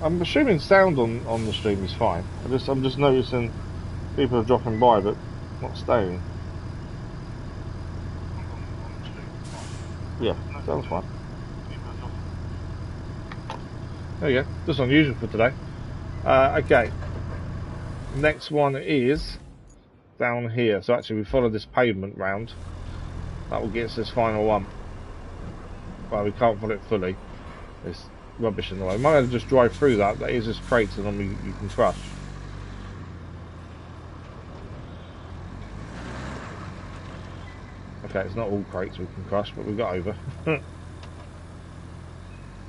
I'm assuming sound on the stream is fine. I'm just noticing people are dropping by but not staying. Yeah, sounds fine. There you go, just unusual for today. Okay, next one is down here. So actually we follow this pavement round. That will get us this final one. Well, we can't follow it fully. There's rubbish in the way. We might have to just drive through that. That is just crates and then you can crush. Okay, it's not all crates we can crush, but we got over.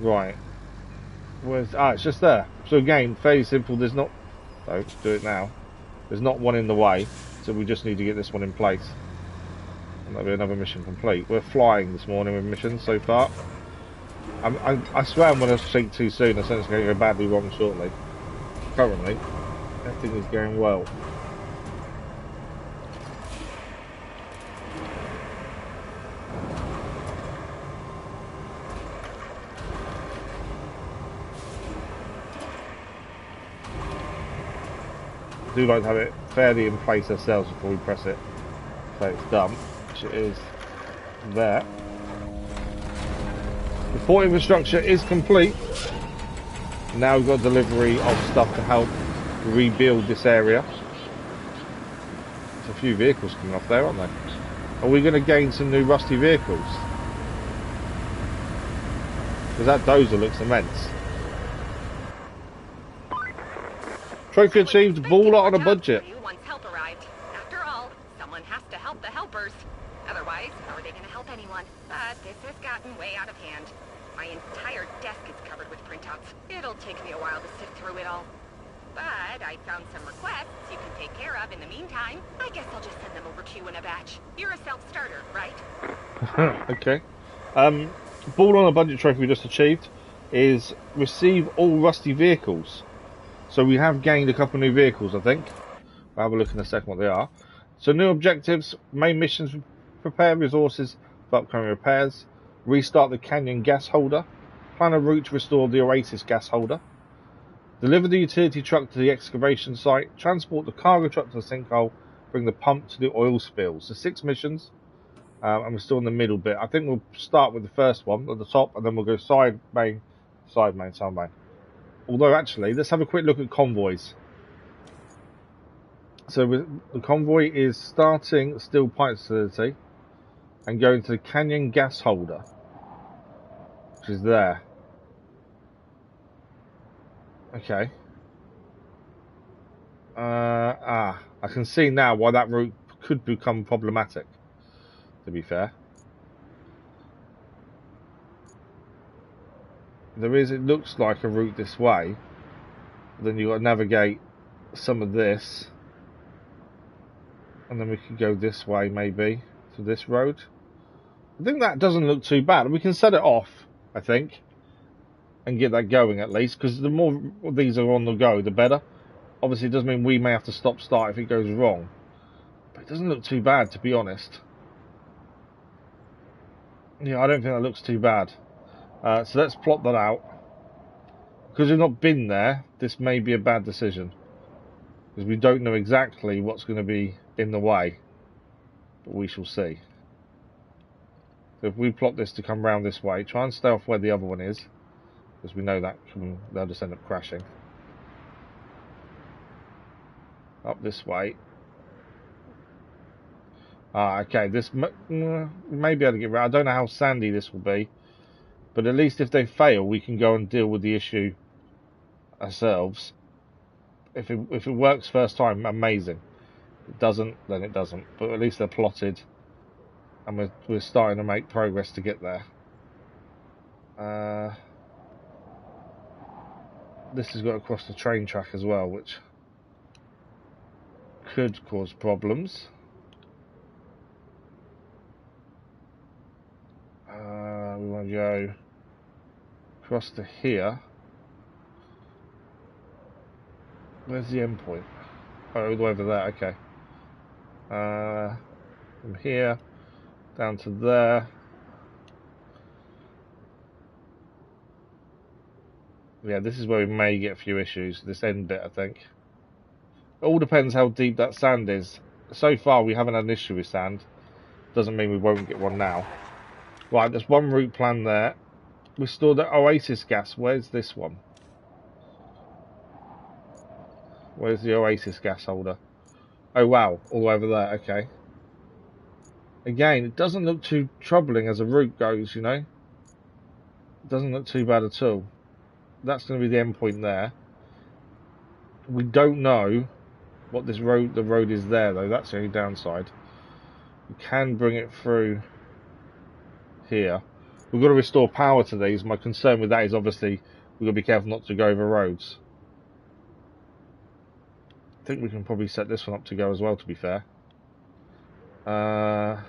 Right. Where's, it's just there. So again, fairly simple. There's not, so do it now. There's not one in the way, so we just need to get this one in place. And that'll be another mission complete. We're flying this morning with missions so far. I swear I'm going to speak too soon. I think it's going to go badly wrong shortly. Currently, everything is going well. I do like to have it fairly in place ourselves before we press it. So it's done, which it is there. The port infrastructure is complete. Now we've got delivery of stuff to help rebuild this area. There's a few vehicles coming off there, aren't there? Are we going to gain some new rusty vehicles? Because that dozer looks immense. Trophy achieved, baller on a budget. Once help arrived. After all, someone has to help the helpers. Otherwise, how are they going to help anyone? But this has gotten way out of hand. My entire desk is covered with printouts. It'll take me a while to sift through it all. But I found some requests you can take care of in the meantime. I guess I'll just send them over to you in a batch. You're a self-starter, right? Okay. Ball on a budget trophy we just achieved is receive all rusty vehicles. So we have gained a couple new vehicles, I think. We'll have a look in a second what they are. So new objectives, main missions, prepare resources for upcoming repairs, restart the canyon gas holder, plan a route to restore the Oasis gas holder, deliver the utility truck to the excavation site, transport the cargo truck to the sinkhole, bring the pump to the oil spills. So 6 missions, and we're still in the middle bit. I think we'll start with the first one at the top, and then we'll go side main, side main. Although actually, let's have a quick look at convoys. So the convoy is starting steel pipe facility and going to the canyon gas holder, which is there. Okay. I can see now why that route could become problematic, to be fair. It looks like a route this way, but then you've got to navigate some of this, and then we could go this way maybe, to this road. I think that doesn't look too bad. We can set it off, I think, and get that going at least, because the more these are on the go, the better. Obviously, it does mean we may have to stop start if it goes wrong. But it doesn't look too bad, to be honest. Yeah, I don't think that looks too bad. So let's plot that out. Because we've not been there, this may be a bad decision. Because we don't know exactly what's going to be in the way. But we shall see. So if we plot this to come round this way, try and stay off where the other one is. Because we know that they'll just end up crashing. Up this way. Okay, this may be able to get around. I don't know how sandy this will be. But at least if they fail, we can go and deal with the issue ourselves. If it works first time, amazing. If it doesn't, then it doesn't. But at least they're plotted. And we're starting to make progress to get there. This has got to cross the train track as well, which could cause problems. We want to go across to here. Where's the end point? Oh, all the way over there, okay. From here down to there. Yeah, this is where we may get a few issues, this end bit, I think. It all depends how deep that sand is. So far, we haven't had an issue with sand. Doesn't mean we won't get one now. Right, there's one route plan there. We stored the Oasis gas. Where's this one? Where's the Oasis gas holder? Oh, wow. All over there. Okay. Again, it doesn't look too troubling as a route goes, you know. It doesn't look too bad at all. That's going to be the end point there. We don't know what the road is there, though. That's the only downside. We can bring it through here. We've got to restore power to these. My concern with that is obviously we've got to be careful not to go over roads. I think we can probably set this one up to go as well, to be fair. That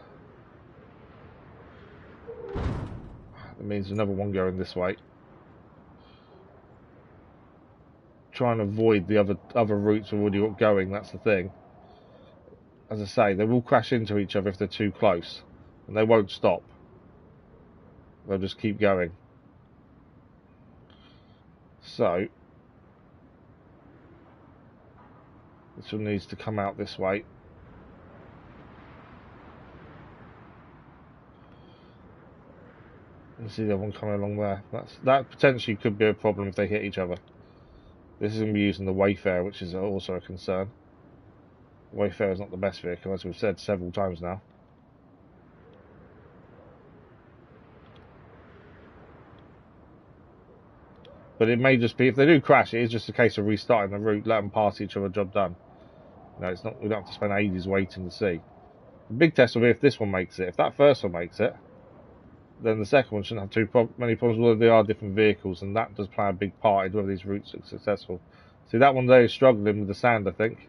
means another one going this way. Try and avoid the other routes we've already got going, that's the thing. As I say, they will crash into each other if they're too close. And they won't stop. They'll just keep going. So, this one needs to come out this way. You see the other one coming along there. That potentially could be a problem if they hit each other. This is going to be using the Wayfarer, which is also a concern. Wayfarer is not the best vehicle, as we've said several times now. But it may just be, if they do crash, it is just a case of restarting the route, let them pass each other, job done. No, it's not. We don't have to spend ages waiting to see. The big test will be if this one makes it. If that first one makes it, then the second one shouldn't have too many problems, although they are different vehicles, and that does play a big part in whether these routes are successful. See, that one there is struggling with the sand, I think.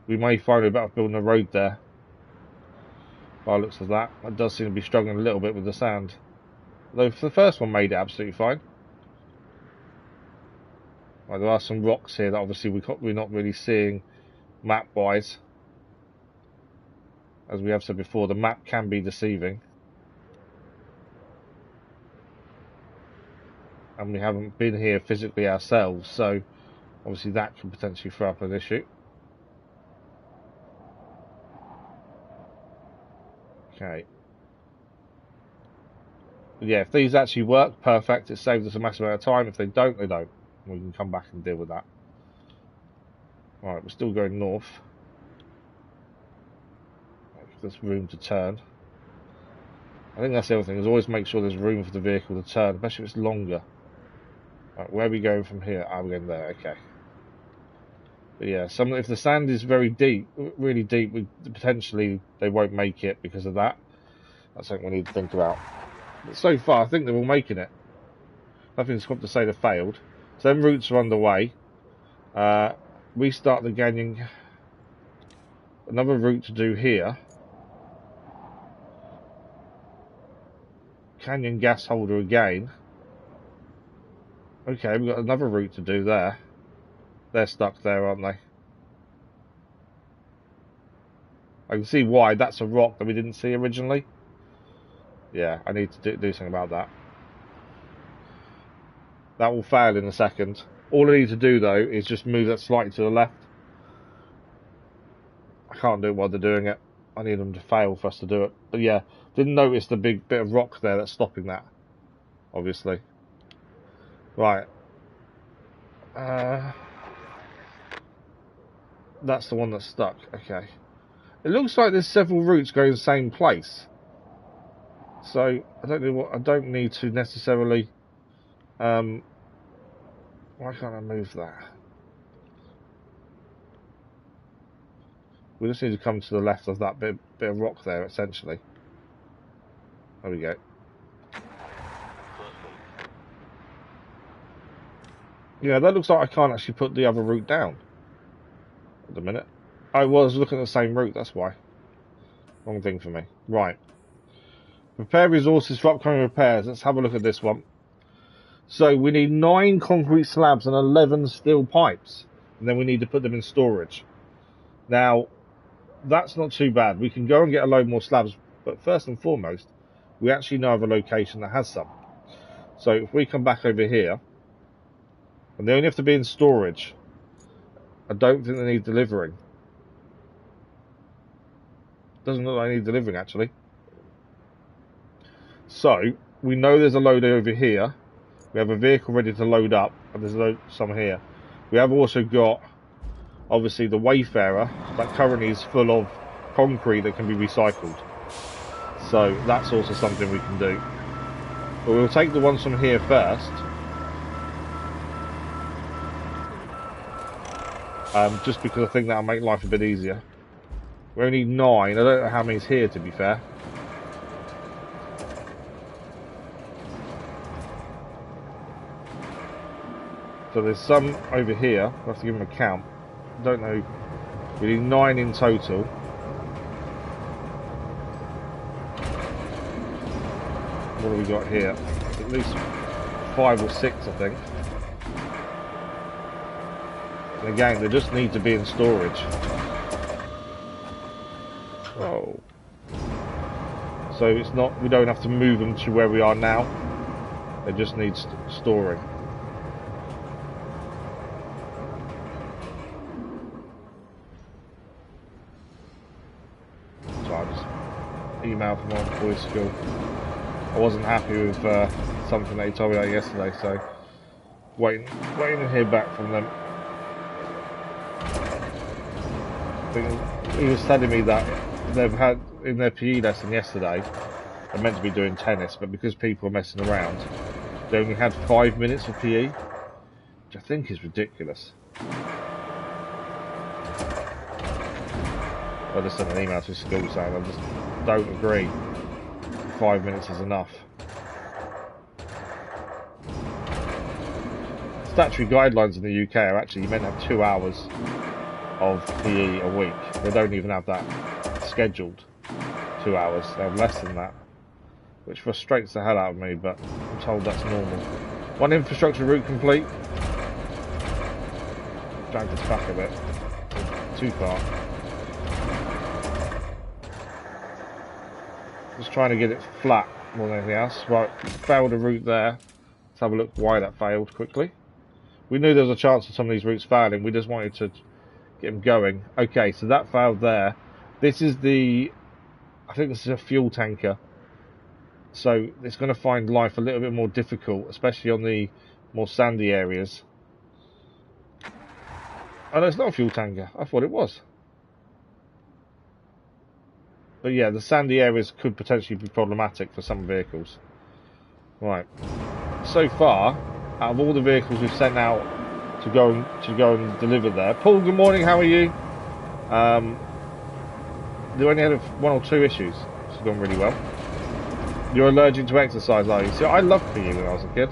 We may find we're better building a road there. By the looks of that. That does seem to be struggling a little bit with the sand. Though if the first one made it absolutely fine. Well, there are some rocks here that obviously we're not really seeing map-wise. As we have said before, the map can be deceiving. And we haven't been here physically ourselves, so obviously that can potentially throw up an issue. Okay. Yeah, if these actually work, perfect. It saves us a massive amount of time. If they don't, they don't. We can come back and deal with that. Alright, we're still going north. There's room to turn. I think that's the other thing, is always make sure there's room for the vehicle to turn, especially if it's longer. Right, where are we going from here? We're going there, okay. But yeah, if the sand is very deep, really deep, potentially they won't make it because of that. That's something we need to think about. But so far, I think they're all making it. Nothing's got to say they failed. So them routes are underway. We start the gaining another route to do here. Canyon gas holder again. Okay, we've got another route to do there. They're stuck there, aren't they? I can see why. That's a rock that we didn't see originally. Yeah, I need to do something about that. That will fail in a second. All I need to do, though, is just move that slightly to the left. I can't do it while they're doing it. I need them to fail for us to do it. But yeah, didn't notice the big bit of rock there that's stopping that, obviously. Right. That's the one that's stuck. Okay. It looks like there's several routes going the same place. So, I don't know what... I don't need to necessarily... why can't I move that? We just need to come to the left of that bit of rock there, essentially. There we go. Yeah, that looks like I can't actually put the other route down at the minute. I was looking at the same route, that's why. Wrong thing for me. Right. Prepare resources for upcoming repairs. Let's have a look at this one. So we need 9 concrete slabs and 11 steel pipes. And then we need to put them in storage. Now, that's not too bad. We can go and get a load more slabs. But first and foremost, we actually know of a location that has some. So if we come back over here, and they only have to be in storage. I don't think they need delivering. Doesn't look like they need delivering, actually. So, we know there's a load over here. We have a vehicle ready to load up, and there's some here. We have also got, obviously, the Wayfarer that currently is full of concrete that can be recycled. So, that's also something we can do. But we'll take the ones from here first. Just because I think that'll make life a bit easier. We only need 9. I don't know how many's here, to be fair. So there's some over here. We'll have to give them a count. I don't know. We need 9 in total. What have we got here? At least 5 or 6, I think. And again, they just need to be in storage. Oh. So it's not, we don't have to move them to where we are now. They just need storing. So I just emailed from my boys' school. I wasn't happy with something they told me about yesterday, so waiting to hear back from them. He was telling me that they've had in their PE lesson yesterday, they're meant to be doing tennis, but because people are messing around, they only had 5 minutes of PE, which I think is ridiculous. I just sent an email to school saying I just don't agree. 5 minutes is enough. Statutory guidelines in the UK are actually you meant to have 2 hours of PE a week. They don't even have that scheduled 2 hours. They have less than that, which frustrates the hell out of me, but I'm told that's normal. 1 infrastructure route complete. Dragged us back a bit. Too far. Just trying to get it flat more than anything else. Right, failed a route there. Let's have a look why that failed quickly. We knew there was a chance of some of these routes failing. We just wanted to get them going. Okay, so that failed there. This is the... I think this is a fuel tanker. So it's going to find life a little bit more difficult, especially on the more sandy areas. Oh no, it's not a fuel tanker. I thought it was. But yeah, the sandy areas could potentially be problematic for some vehicles. Right. So far, out of all the vehicles we've sent out to go and deliver there. Paul, good morning. How are you? They only had 1 or 2 issues. It's gone really well. You're allergic to exercise, are you? See, I loved PE when I was a kid,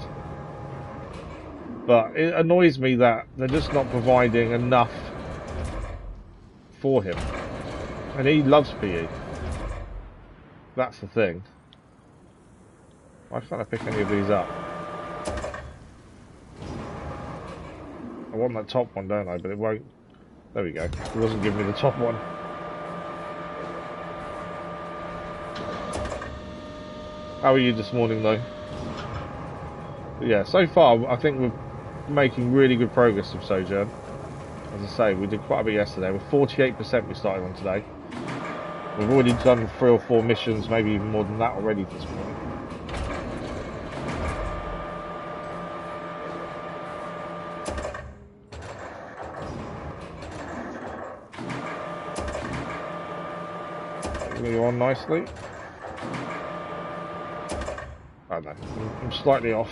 but it annoys me that they're just not providing enough for him, and he loves PE. That's the thing. Why can't I pick any of these up? I want that top one, don't I? But it won't. There we go. It wasn't giving me the top one. How are you this morning, though? But yeah, so far, I think we're making really good progress with Sojourn. As I say, we did quite a bit yesterday. We're 48% we started on today. We've already done 3 or 4 missions, maybe even more than that already this morning. Are on nicely? I don't know. I'm slightly off.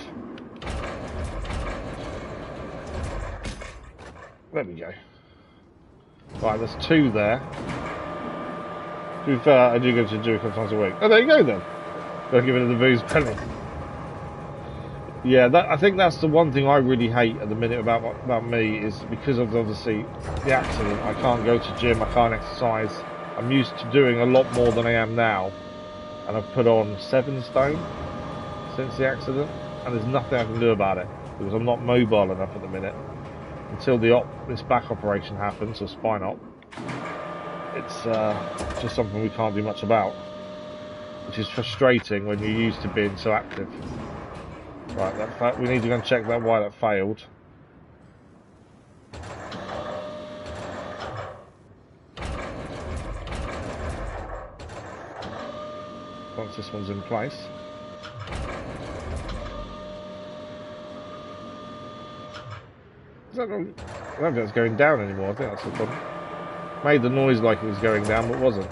There we go. Right, there's 2 there. To be fair, I do go to the gym a couple times a week. Oh, there you go then. Don't give it the booze penny. Yeah, I think that's the one thing I really hate at the minute about me is because of obviously the accident. I can't go to gym. I can't exercise. I'm used to doing a lot more than I am now, and I've put on 7 stone since the accident, and there's nothing I can do about it because I'm not mobile enough at the minute. Until this back operation happens, or spine op, it's just something we can't do much about, which is frustrating when you're used to being so active. Right, we need to go and check that why that failed. Once this one's in place. I don't think it's going down anymore. I think that's the problem. Made the noise like it was going down, but wasn't.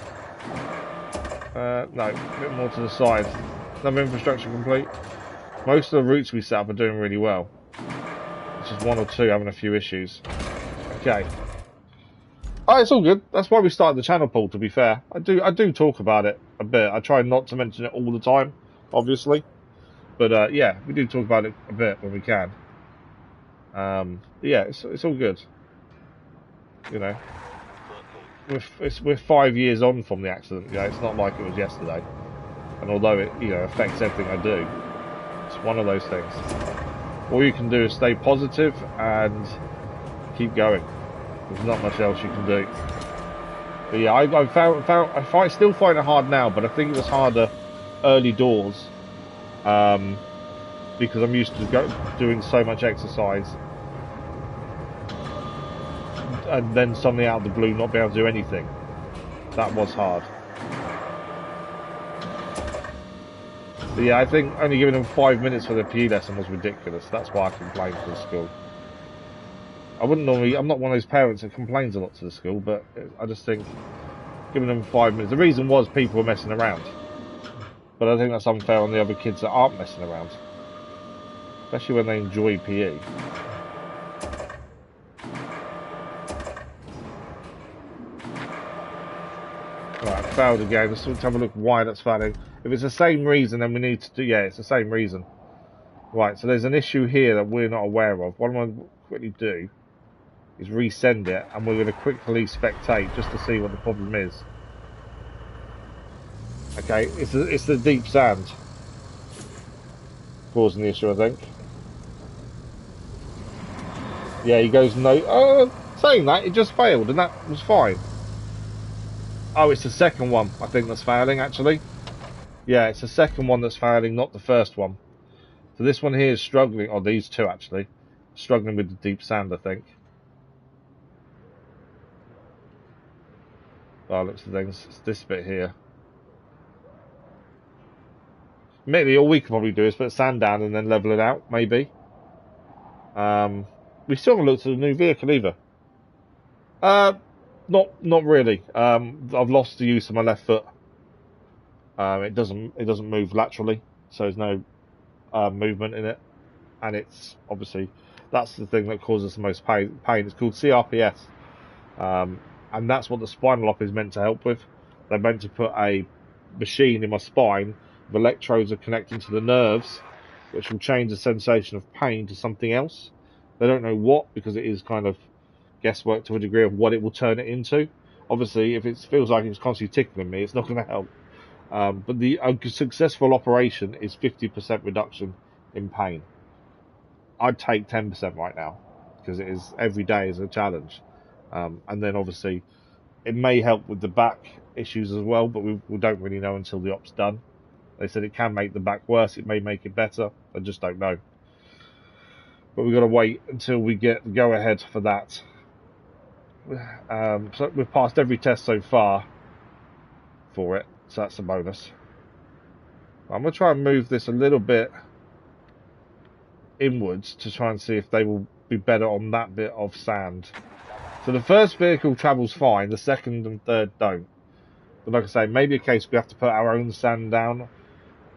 No, a bit more to the side. Another infrastructure complete. Most of the routes we set up are doing really well. It's just 1 or 2 having a few issues. Okay. Oh, it's all good. That's why we started the channel, Paul, to be fair. I do talk about it a bit. I try not to mention it all the time, obviously. But yeah, we do talk about it a bit when we can. Yeah, it's all good. You know, we're 5 years on from the accident. Yeah, it's not like it was yesterday. And although it affects everything I do, it's one of those things. All you can do is stay positive and keep going. There's not much else you can do. But yeah, I still find it hard now, but I think it was harder early doors because I'm used to doing so much exercise, and then suddenly out of the blue not be able to do anything. That was hard. But yeah, I think only giving them 5 minutes for the PE lesson was ridiculous. That's why I complained to the school. I'm not one of those parents that complains a lot to the school, but I just think giving them 5 minutes. The reason was people were messing around. But I think that's unfair on the other kids that aren't messing around. Especially when they enjoy PE. Right, failed again. Let's have a look why that's failing. If it's the same reason, then we need to do... Yeah, it's the same reason. Right, so there's an issue here that we're not aware of. What I'm going to quickly do is resend it, and we're going to quickly spectate just to see what the problem is. Okay, it's the deep sand causing the issue, I think. Yeah, he goes no. Saying that, it just failed, and that was fine. Oh, it's the second one, I think, that's failing, actually. Yeah, it's the second one that's failing, not the first one. So this one here is struggling, or these two, actually. Struggling with the deep sand, I think. Oh, looks at things. It's this bit here. Maybe all we could probably do is put sand down and then level it out, maybe. We still haven't looked at a new vehicle either. Not really. I've lost the use of my left foot. It doesn't move laterally, so there's no movement in it, and it's obviously that's the thing that causes the most pain. It's called CRPS, and that's what the spinal op is meant to help with. They're meant to put a machine in my spine. The electrodes are connecting to the nerves, which will change the sensation of pain to something else. They don't know what, because it is kind of guesswork to a degree of what it will turn it into. Obviously, if it feels like it's constantly tickling me, it's not going to help. But a successful operation is 50% reduction in pain. I'd take 10% right now because it is every day is a challenge. And then obviously it may help with the back issues as well, but we don't really know until the op's done. They said it can make the back worse, it may make it better. I just don't know. But we've got to wait until we get the go ahead for that. So we've passed every test so far for it, so that's a bonus. I'm going to try and move this a little bit inwards to try and see if they will be better on that bit of sand. So the first vehicle travels fine, the second and third don't. But like I say, maybe a case we have to put our own sand down.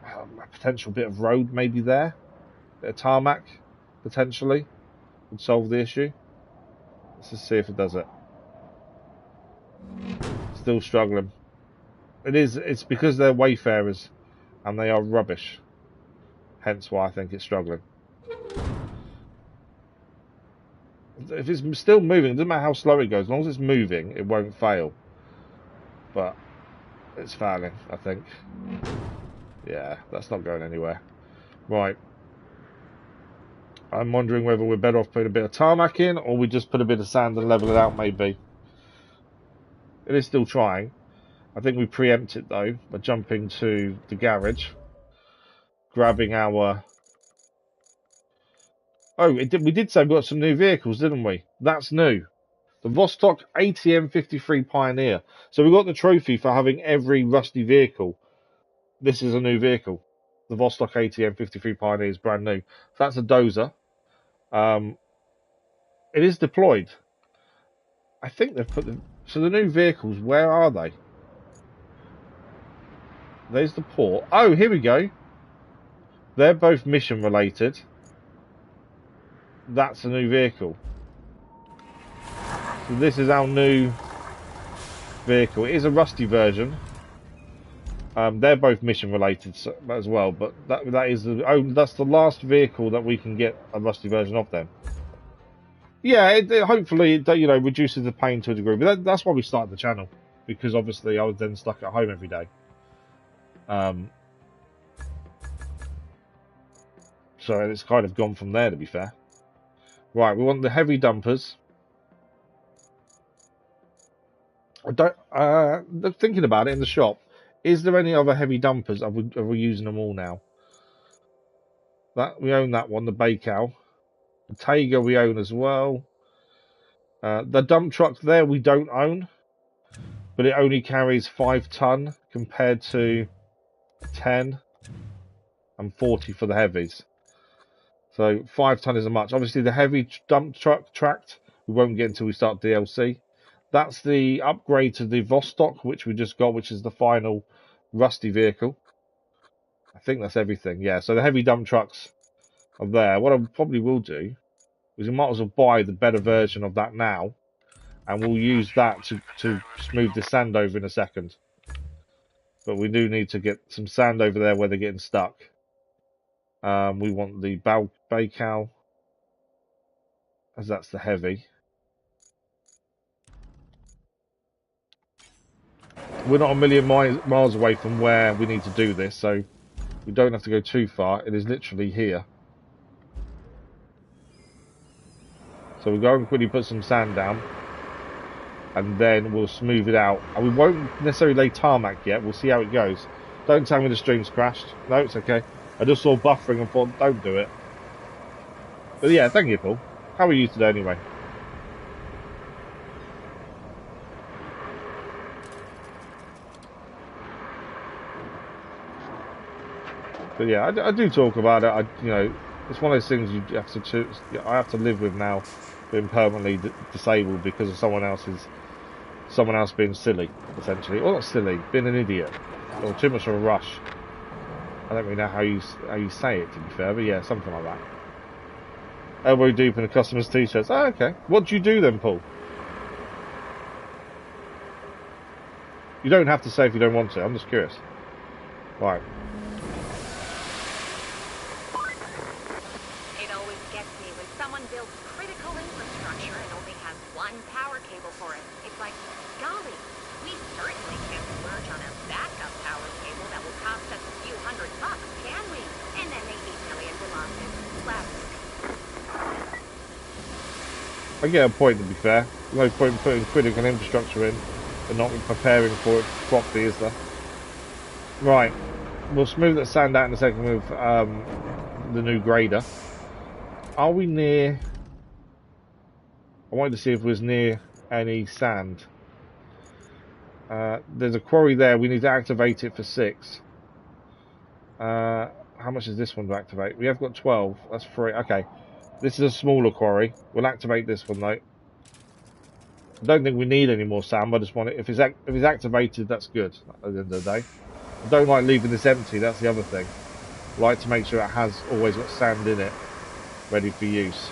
A potential bit of road maybe there. Bit of tarmac, potentially, would solve the issue. Let's just see if it does it. Still struggling. It's because they're Wayfarers and they are rubbish. Hence why I think it's struggling. If it's still moving, it doesn't matter how slow it goes. As long as it's moving, it won't fail. But it's failing, I think. Yeah, that's not going anywhere. Right. I'm wondering whether we're better off putting a bit of tarmac in, or we just put a bit of sand and level it out, maybe. It is still trying. I think we preempt it, though, by jumping to the garage. Grabbing our... Oh, we did say we got some new vehicles, didn't we? That's new. The Vostok ATM 53 Pioneer. So we got the trophy for having every rusty vehicle. This is a new vehicle. The Vostok ATM 53 Pioneer is brand new. So that's a dozer. It is deployed. I think they've put them... So the new vehicles, where are they? There's the port. Oh, here we go. They're both mission related. That's a new vehicle. So this is our new vehicle. It is a rusty version. They're both mission related as well, but that is that's the last vehicle that we can get a rusty version of them. Yeah, hopefully it reduces the pain to a degree. But that's why we started the channel, because obviously I was then stuck at home every day. So it's kind of gone from there, to be fair. Right, we want the heavy dumpers. I don't. Thinking about it in the shop, is there any other heavy dumpers? Are we using them all now? That we own that one, the Baykal. The Taiga we own as well. The dump truck there we don't own, but it only carries 5 ton compared to 10 and 40 for the heavies. So 5 ton isn't much. Obviously the heavy dump truck tracked we won't get until we start DLC. That's the upgrade to the Vostok, which we just got, which is the final rusty vehicle. I think that's everything. Yeah, so the heavy dump trucks are there. What I probably will do is we might as well buy the better version of that now, and we'll use that to smooth the sand over in a second. But we do need to get some sand over there where they're getting stuck. We want the Baykal, as that's the heavy. We're not a million miles away from where we need to do this, so we don't have to go too far. It is literally here. So we'll go and quickly put some sand down, and then we'll smooth it out. And we won't necessarily lay tarmac yet. We'll see how it goes. Don't tell me the stream's crashed. No, it's okay. I just saw buffering and thought, don't do it. But yeah, thank you, Paul. How are you today anyway? But yeah, I do talk about it. It's one of those things you have to choose. I have to live with now, being permanently disabled because of someone else being silly, essentially, or not silly, being an idiot, or too much of a rush. I don't really know how you say it, to be fair, but yeah, something like that. Elbow deep in the customer's t-shirts. Oh, okay. What do you do then, Paul? You don't have to say if you don't want to. I'm just curious. Right. It always gets me when someone builds critical infrastructure and only has one power cable for it. It's like, golly, we certainly can't splurge on a backup power cable I get a point, to be fair. No point in putting critical infrastructure in and not preparing for it properly, is there? Right. We'll smooth that sand out in a second with the new grader. Are we near... I wanted to see if we was near any sand. There's a quarry there. We need to activate it for 6. How much is this one to activate? We have got 12. That's 3. Okay. This is a smaller quarry. We'll activate this one, though. I don't think we need any more sand. I just want it... If it's activated, that's good at the end of the day. I don't like leaving this empty. That's the other thing. I like to make sure it has always got sand in it, ready for use.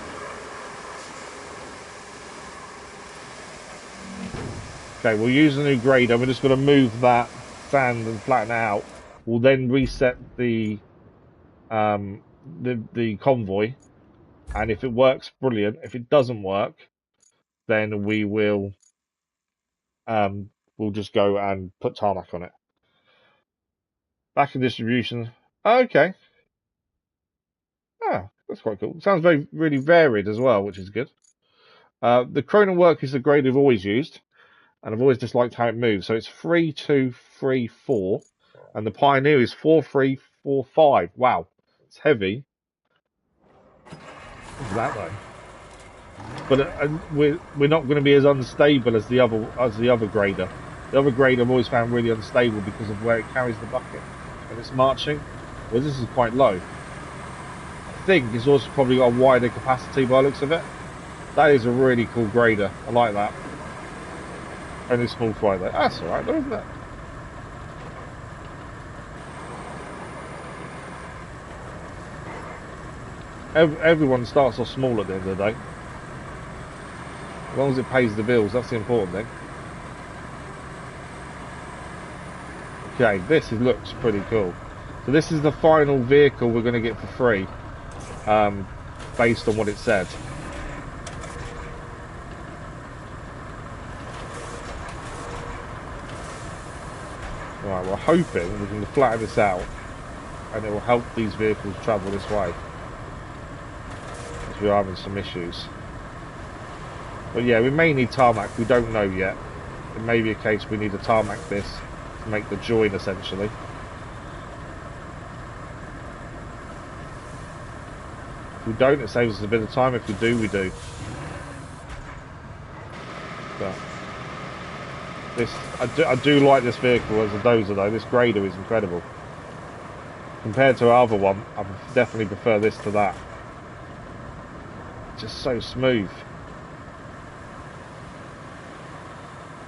Okay, we'll use the new grader. We're just going to move that sand and flatten it out. We'll then reset the convoy, and if it works, brilliant. If it doesn't work, then we'll just go and put tarmac on it. Back in distribution. Okay. Ah, that's quite cool. Sounds really varied as well, which is good. The Chrono work is the grade I've always used, and I've always disliked how it moves. So it's 3, 2, 3, 4, and the Pioneer is 4, 3, 4, 5. Wow, it's heavy. What's that though? But we're not going to be as unstable as the other grader. The other grader I've always found really unstable because of where it carries the bucket and it's marching. Well, this is quite low. I think it's also probably got a wider capacity by the looks of it. That is a really cool grader. I like that. Only small fry though. That's alright, isn't it? Everyone starts off small at the end of the day. As long as it pays the bills, that's the important thing. Okay, this looks pretty cool. So this is the final vehicle we're going to get for free, based on what it said. Right, we're hoping we can flatten this out and it will help these vehicles travel this way, because we are having some issues. But yeah, we may need tarmac, we don't know yet. It may be a case we need to tarmac this to make the join essentially. If we don't, it saves us a bit of time. If we do, we do. But this, I do like this vehicle as a dozer though. This grader is incredible. Compared to our other one, I definitely prefer this to that. Just so smooth.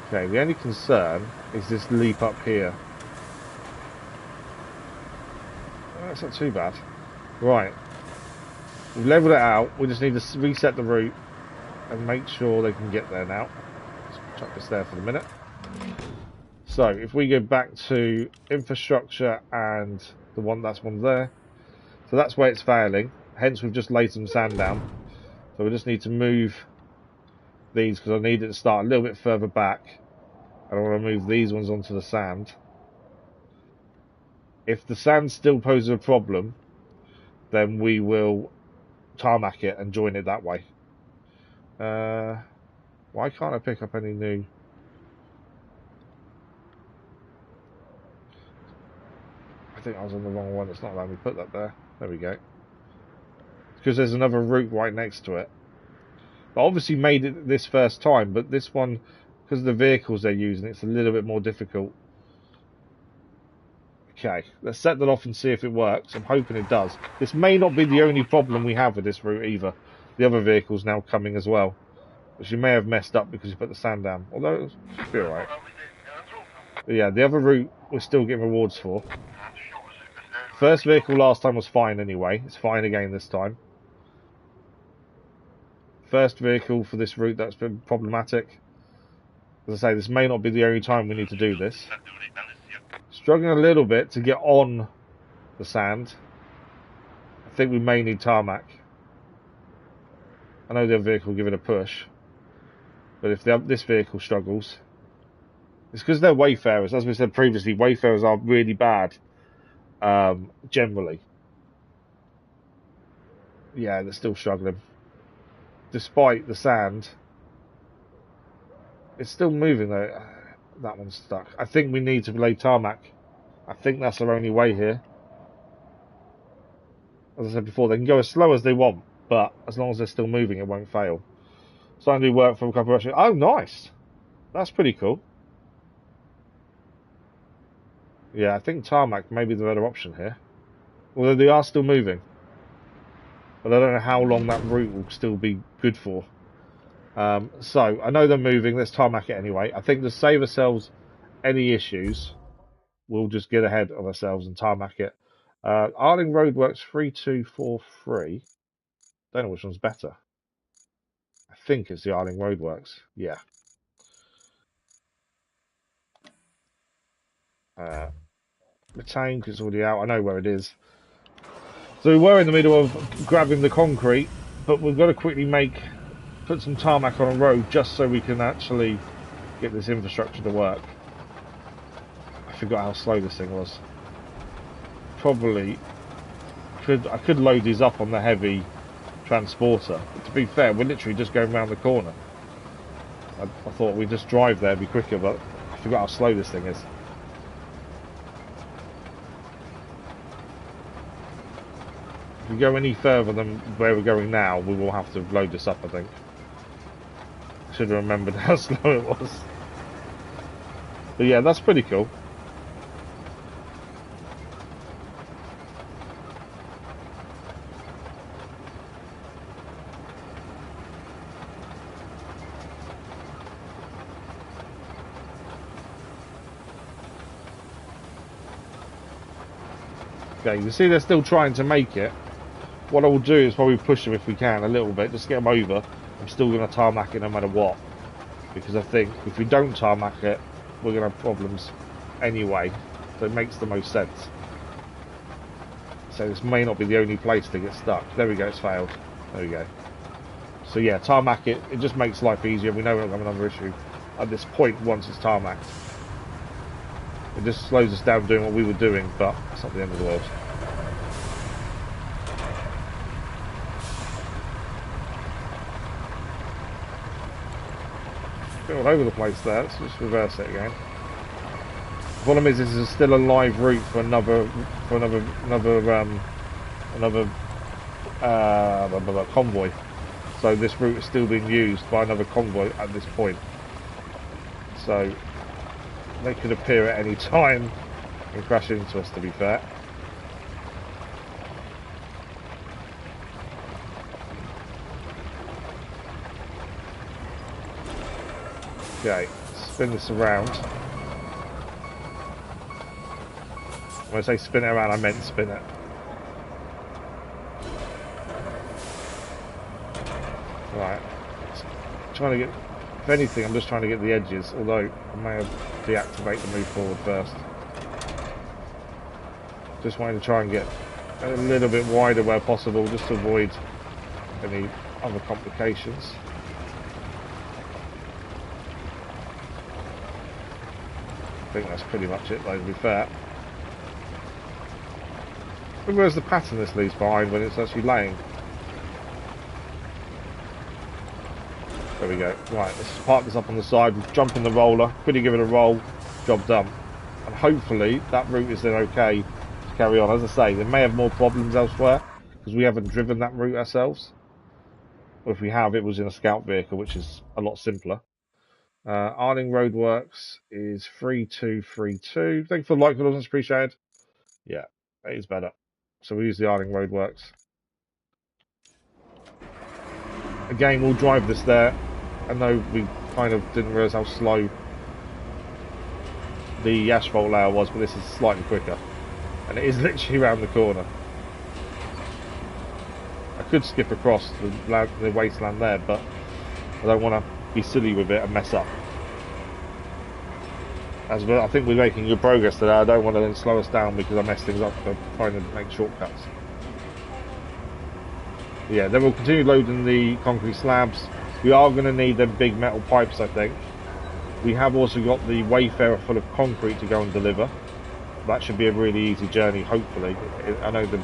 Okay, the only concern is this leap up here. Oh, that's not too bad. Right. We've leveled it out. We just need to reset the route and make sure they can get there now. Let's chuck this there for the minute. So, if we go back to infrastructure and the one there. So that's where it's failing. Hence, we've just laid some sand down. So we just need to move these because I need it to start a little bit further back. I don't want to move these ones onto the sand. If the sand still poses a problem, then we will tarmac it and join it that way. Why can't I pick up any new? I think I was on the wrong one. It's not letting me put that there. There we go. Because there's another route right next to it. But obviously made it this first time, but this one, because of the vehicles they're using, it's a little bit more difficult. Okay, let's set that off and see if it works. I'm hoping it does. This may not be the only problem we have with this route either. The other vehicle's now coming as well, which you may have messed up because you put the sand down. Although it should be alright. But yeah, the other route we're still getting rewards for. First vehicle last time was fine anyway. It's fine again this time. First vehicle for this route that's been problematic. As I say, this may not be the only time we need to do this. Struggling a little bit to get on the sand. I think we may need tarmac. I know the other vehicle will give it a push. But if this vehicle struggles... It's because they're Wayfarers. As we said previously, Wayfarers are really bad. Generally. Yeah, they're still struggling. despite the sand, it's still moving though. That one's stuck. I think we need to lay tarmac. I think that's our only way here. As I said before, they can go as slow as they want, but as long as they're still moving, it won't fail. So I do work for a couple of restaurants. Oh, nice. That's pretty cool. Yeah, I think tarmac may be the better option here. Although they are still moving. But I don't know how long that route will still be good for. So, I know they're moving. Let's tarmac it anyway. I think to save ourselves any issues, we'll just get ahead of ourselves and tarmac it. Arling Roadworks 3243. Don't know which one's better. I think it's the Arling Roadworks. Yeah. Retain, because it's already out. I know where it is. So we were in the middle of grabbing the concrete, but we've got to quickly put some tarmac on a road just so we can actually get this infrastructure to work. I forgot how slow this thing was. Probably I could load these up on the heavy transporter. But to be fair, we're literally just going around the corner. I thought we'd just drive there, be quicker, but I forgot how slow this thing is. If we go any further than where we're going now, we will have to load this up, I think. Should have remembered how slow it was. But yeah, that's pretty cool. Okay, you see they're still trying to make it. What I will do is probably push them if we can a little bit, just get them over. I'm still going to tarmac it no matter what. Because I think if we don't tarmac it, we're going to have problems anyway. So it makes the most sense. So this may not be the only place to get stuck. There we go, it's failed. There we go. So yeah, tarmac it. It just makes life easier. We know we're not going to have another issue at this point once it's tarmacked. It just slows us down doing what we were doing, but it's not the end of the world. All over the place there. Let's just reverse it again. The problem is, this is still a live route for another convoy. So this route is still being used by another convoy at this point. So they could appear at any time and crash into us, to be fair. Okay, spin this around. When I say spin it around, I meant spin it. Right. Trying to get, if anything, I'm just trying to get the edges, although I may have deactivate the move forward first. Just wanting to try and get a little bit wider where possible, just to avoid any other complications. I think that's pretty much it though, to be fair. But where's the pattern this leaves behind when it's actually laying? There we go. Right, let's park this up on the side, jump in the roller, quickly give it a roll, job done. And hopefully that route is then okay to carry on. As I say, they may have more problems elsewhere, because we haven't driven that route ourselves. Or if we have, it was in a scout vehicle, which is a lot simpler. Arling Roadworks is 3232. Thank you for the like, it's appreciated. Yeah, it is better. So we use the Arling Roadworks. Again, we'll drive this there. I know we kind of didn't realise how slow the asphalt layer was, but this is slightly quicker. And it is literally around the corner. I could skip across the wasteland there, but I don't want to be silly with it and mess up. As well, I think we're making good progress today. I don't want to then slow us down because I mess things up for trying to make shortcuts. Yeah, then we'll continue loading the concrete slabs. We are going to need them big metal pipes, I think. We have also got the Wayfarer full of concrete to go and deliver. That should be a really easy journey, hopefully. I know the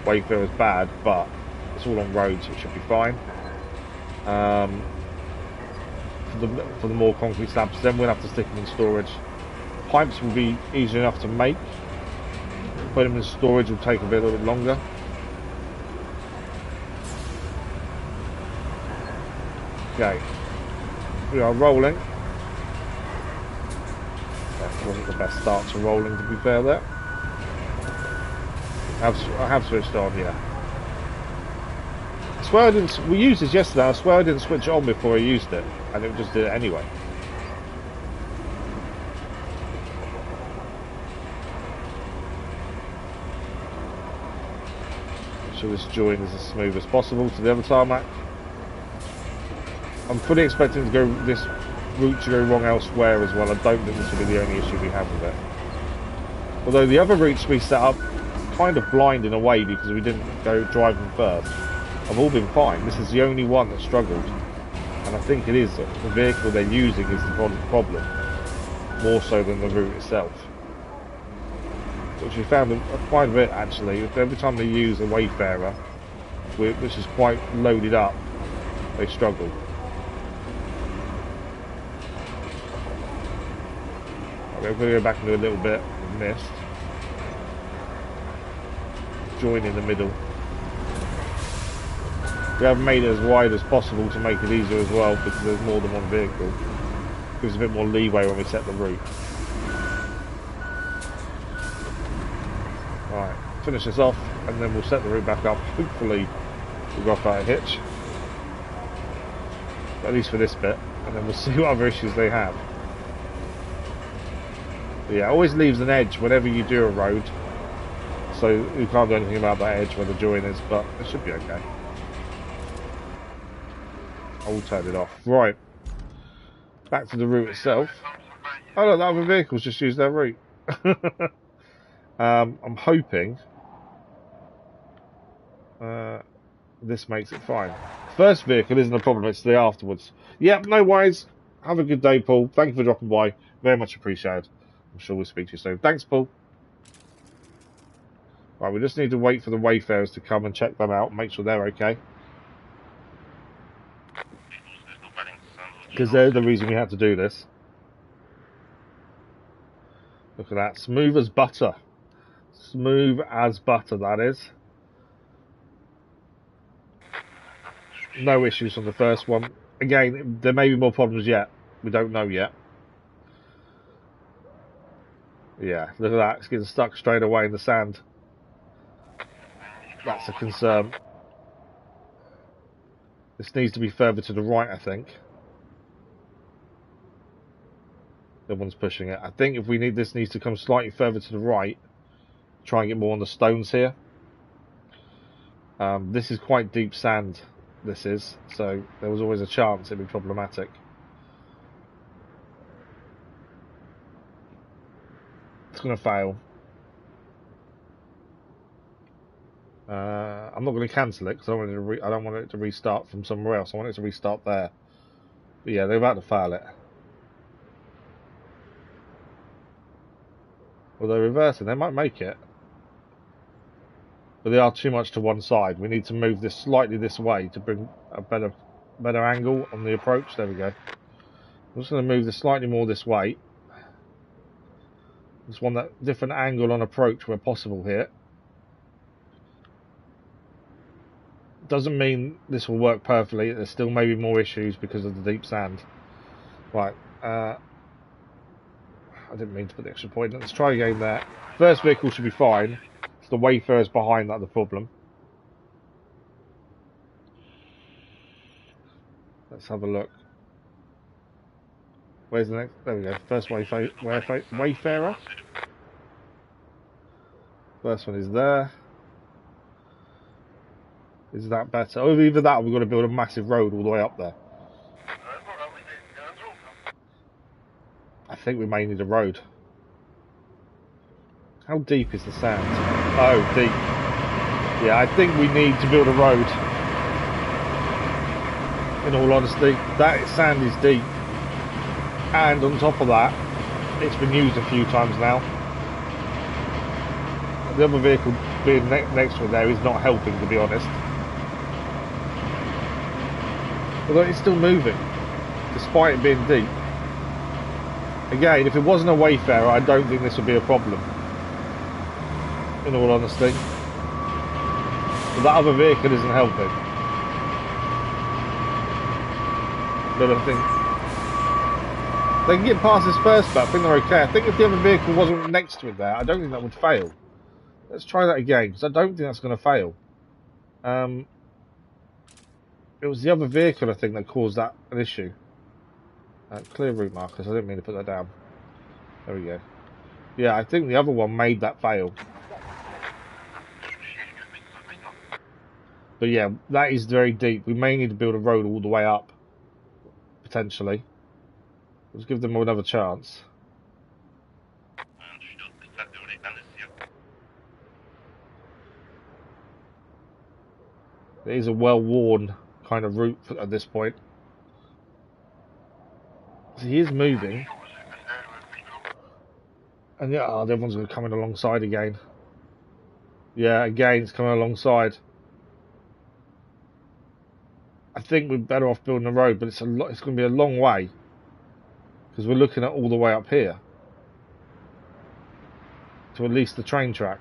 Wayfarer is bad, but it's all on roads, so it should be fine. For the more concrete slabs. Then we'll have to stick them in storage. Pipes will be easy enough to make. Put them in storage will take a little bit longer. Okay, we are rolling. That wasn't the best start to rolling, to be fair there. I have switched on, yeah. I swear I didn't. We used this yesterday. I swear I didn't switch it on before I used it, and it just did it anyway. So this join is as smooth as possible to the other tarmac. I'm fully expecting to go this route to go wrong elsewhere as well. I don't think this will be the only issue we have with it. Although the other routes we set up kind of blind in a way because we didn't go drive them first. Have all been fine. This is the only one that struggled, and I think it is the vehicle they're using is the problem, more so than the route itself. Which we found quite a bit actually. Every time they use a Wayfarer, which is quite loaded up, they struggle. We're going to go back and do a little bit of mist. Join in the middle. We have made it as wide as possible to make it easier as well because there's more than one vehicle. Gives a bit more leeway when we set the route. Alright, finish this off and then we'll set the route back up. Hopefully we'll go off without a hitch. At least for this bit. And then we'll see what other issues they have. But yeah, it always leaves an edge whenever you do a road. So you can't do anything about that edge where the join is, but it should be okay. I will turn it off. Right. Back to the route itself. Oh look, the other vehicles just use their route. I'm hoping this makes it fine. First vehicle isn't a problem, it's the afterwards. Yep, no worries. Have a good day, Paul. Thank you for dropping by. Very much appreciated. I'm sure we'll speak to you soon. Thanks, Paul. Right, we just need to wait for the Wayfarers to come and check them out, make sure they're okay. Because they're the reason we had to do this. Look at that. Smooth as butter. Smooth as butter, that is. No issues on the first one. Again, there may be more problems yet. We don't know yet. Yeah, look at that. It's getting stuck straight away in the sand. That's a concern. This needs to be further to the right, I think. The one's pushing it. I think if we need this needs to come slightly further to the right. Try and get more on the stones here. This is quite deep sand. This is, so there was always a chance it'd be problematic. It's going to fail. I'm not going to cancel it because I don't want it to restart from somewhere else. I want it to restart there. But yeah, they're about to fail it. Well, they're reversing. They might make it. But they are too much to one side. We need to move this slightly this way to bring a better angle on the approach. There we go. I'm just going to move this slightly more this way. Just want that different angle on approach where possible here. Doesn't mean this will work perfectly. There's still maybe more issues because of the deep sand. Right. I didn't mean to put the extra point. Let's try again there. First vehicle should be fine. It's the Wayfarers behind that the problem. Let's have a look. Where's the next? There we go. First Wayfarer. First one is there. Is that better? Oh, either that or we've got to build a massive road all the way up there. I think we may need a road. How deep is the sand? Oh, deep. Yeah, I think we need to build a road. In all honesty, that sand is deep. And on top of that, it's been used a few times now. The other vehicle being next to it there is not helping, to be honest. Although it's still moving, despite it being deep. Again, if it wasn't a Wayfarer, I don't think this would be a problem. In all honesty. But that other vehicle isn't helping. But I think they can get past this first bit. I think they're okay. I think if the other vehicle wasn't next to it there, I don't think that would fail. Let's try that again, because I don't think that's going to fail. It was the other vehicle, I think, that caused that an issue. Clear route markers. I didn't mean to put that down. There we go. Yeah, I think the other one made that fail. But yeah, that is very deep. We may need to build a road all the way up. Potentially. Let's give them another chance. It is a well-worn kind of route at this point. So he is moving. And yeah, oh, the other one's going to come in alongside again. Yeah, again, it's coming alongside. I think we're better off building a road, but it's going to be a long way. Because we're looking at all the way up here. To at least the train track.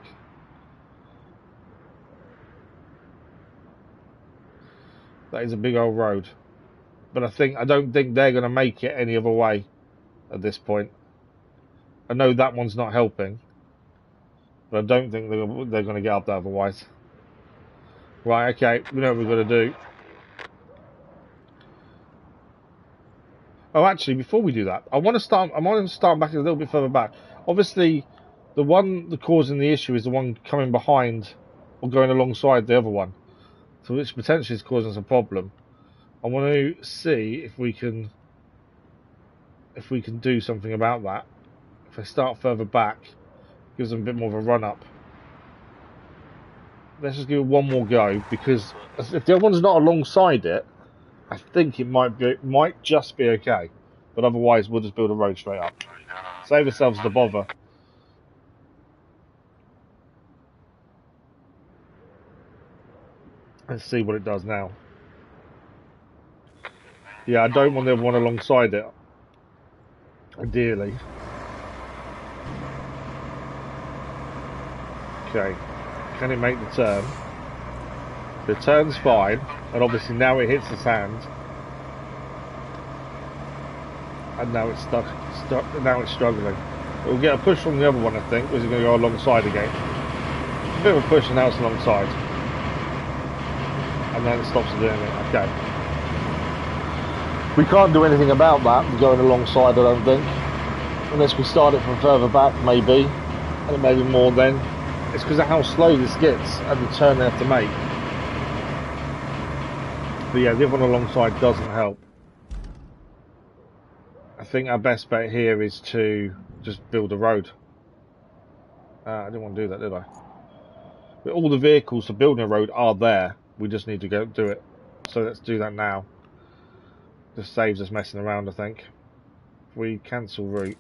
That is a big old road. But I don't think they're going to make it any other way at this point. I know that one's not helping. But I don't think they're going to get up there otherwise. Right, okay, we know what we've got to do. Oh, actually, before we do that, I want to start back a little bit further back. Obviously, the one that's causing the issue is the one coming behind or going alongside the other one. So which potentially is causing us a problem. I want to see if we can do something about that. If I start further back, gives them a bit more of a run up. Let's just give it one more go, because if the other one's not alongside it, I think it might just be okay. But otherwise, we'll just build a road straight up. Save ourselves the bother. Let's see what it does now. Yeah, I don't want the other one alongside it. Ideally. Okay. Can it make the turn? The turn's fine, and obviously now it hits the sand. And now it's stuck. Now it's struggling. We'll get a push from the other one, I think, which is going to go alongside again. A bit of a push, and now it's alongside. And then it stops doing it. Okay. We can't do anything about that going alongside, I don't think. Unless we start it from further back, maybe. And it may be more then. It's because of how slow this gets and the turn they have to make. But yeah, the other one alongside doesn't help. I think our best bet here is to just build a road. I didn't want to do that, did I? But all the vehicles for building a road are there. We just need to go do it. So let's do that now. Just saves us messing around, I think. If we cancel route.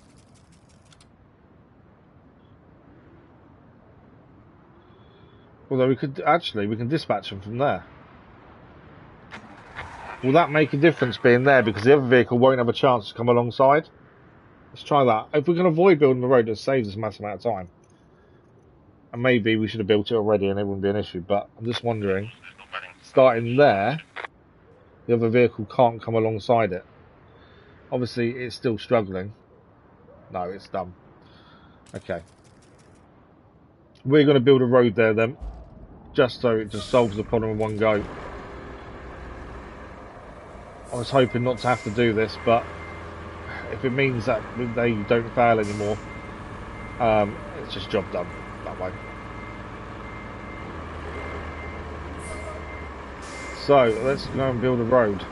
Although we can dispatch them from there. Will that make a difference being there, because the other vehicle won't have a chance to come alongside? Let's try that. If we can avoid building the road, it saves us a massive amount of time. And maybe we should have built it already and it wouldn't be an issue, but I'm just wondering, starting there, the other vehicle can't come alongside it. Obviously, it's still struggling. No, it's done. Okay. We're going to build a road there then, just so it just solves the problem in one go. I was hoping not to have to do this, but if it means that they don't fail anymore, it's just job done that way. So let's go and build a road.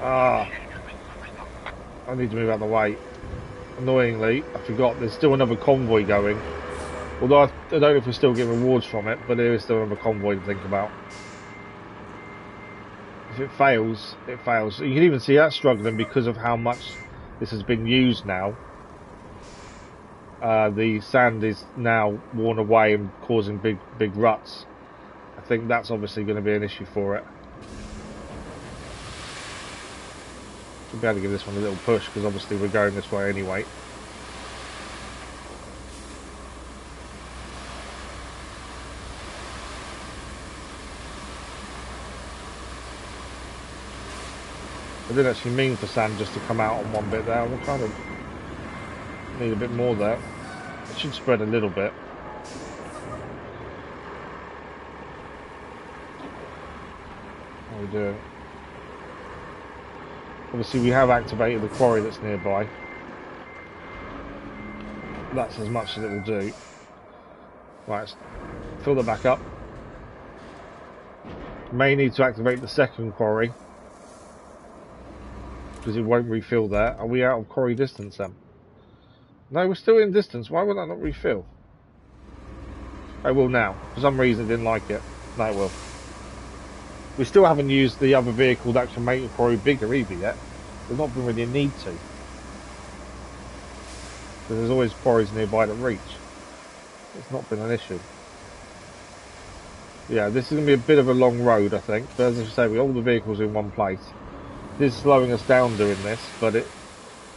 I need to move out of the way. Annoyingly, I forgot there's still another convoy going. Although I don't know if we still get rewards from it, but there is still another convoy to think about. If it fails, it fails. You can even see that struggling because of how much this has been used now. The sand is now worn away and causing big ruts. I think that's obviously going to be an issue for it. Should be able to give this one a little push because obviously we're going this way anyway. I didn't actually mean for sand just to come out on one bit there. I'm kind of need a bit more there. It should spread a little bit. How are we doing? Obviously we have activated the quarry that's nearby. That's as much as it will do. Right, let's fill that back up. May need to activate the second quarry because it won't refill there. Are we out of quarry distance then? No, we're still in distance. Why would that not refill? I will now. For some reason it didn't like it. No, it will. We still haven't used the other vehicle that can make the quarry bigger either yet. There's not been really a need to. Because there's always quarries nearby to reach. It's not been an issue. Yeah, this is going to be a bit of a long road, I think. But as I say, with all the vehicles in one place. It is slowing us down doing this, but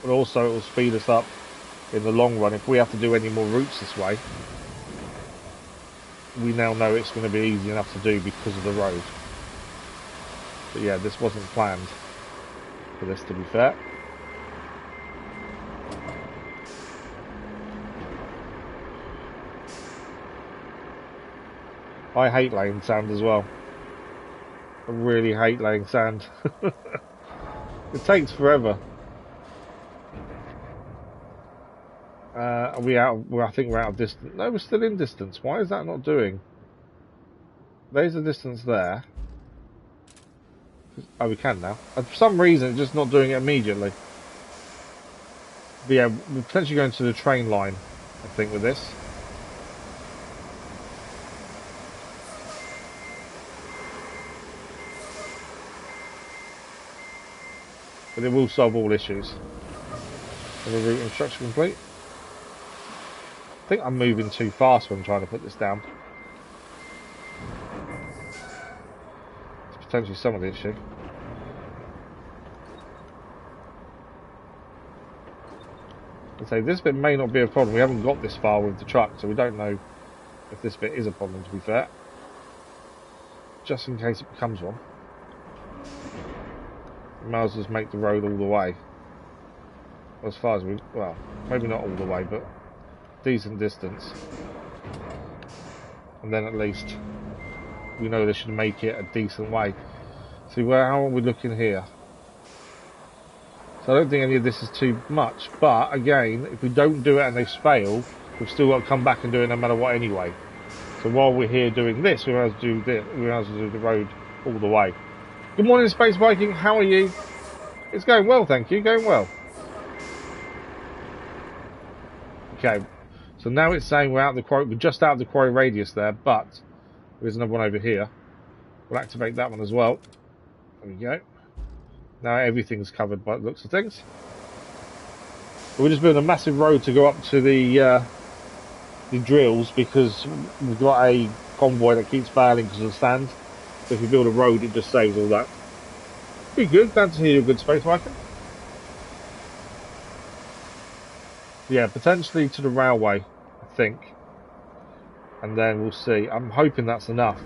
also it will speed us up in the long run. If we have to do any more routes this way, we now know it's going to be easy enough to do because of the road. But yeah, this wasn't planned for this, to be fair. I hate laying sand as well. I really hate laying sand. It takes forever. Are we out? Well, I think we're out of distance. No, we're still in distance. Why is that not doing? There's a distance there. Oh, we can now. And for some reason, it's just not doing it immediately. But yeah, we're potentially going to the train line, I think, with this. But it will solve all issues. And the route instruction complete. I think I'm moving too fast when I'm trying to put this down. It's potentially some of the issue. I'd say this bit may not be a problem. We haven't got this far with the truck, so we don't know if this bit is a problem, to be fair. Just in case it becomes one. We might as well just make the road all the way. As far as we, well, maybe not all the way, but decent distance. And then at least we know this should make it a decent way. See, how are we looking here? So I don't think any of this is too much, but again, if we don't do it and they fail, we've still got to come back and do it no matter what anyway. So while we're here doing this, we might as well do this, we might as well do the road all the way. Good morning, Space Viking. How are you? It's going well, thank you. Going well. Okay, so now it's saying we're out of the quarry. We're just out of the quarry radius there, but there's another one over here. We'll activate that one as well. There we go. Now everything's covered by the looks of things. We're just building a massive road to go up to the drills because we've got a convoy that keeps failing because of the sand. So if we build a road, it just saves all that. Pretty good. Glad to hear you're a good space viking. Yeah, potentially to the railway, I think. And then we'll see. I'm hoping that's enough.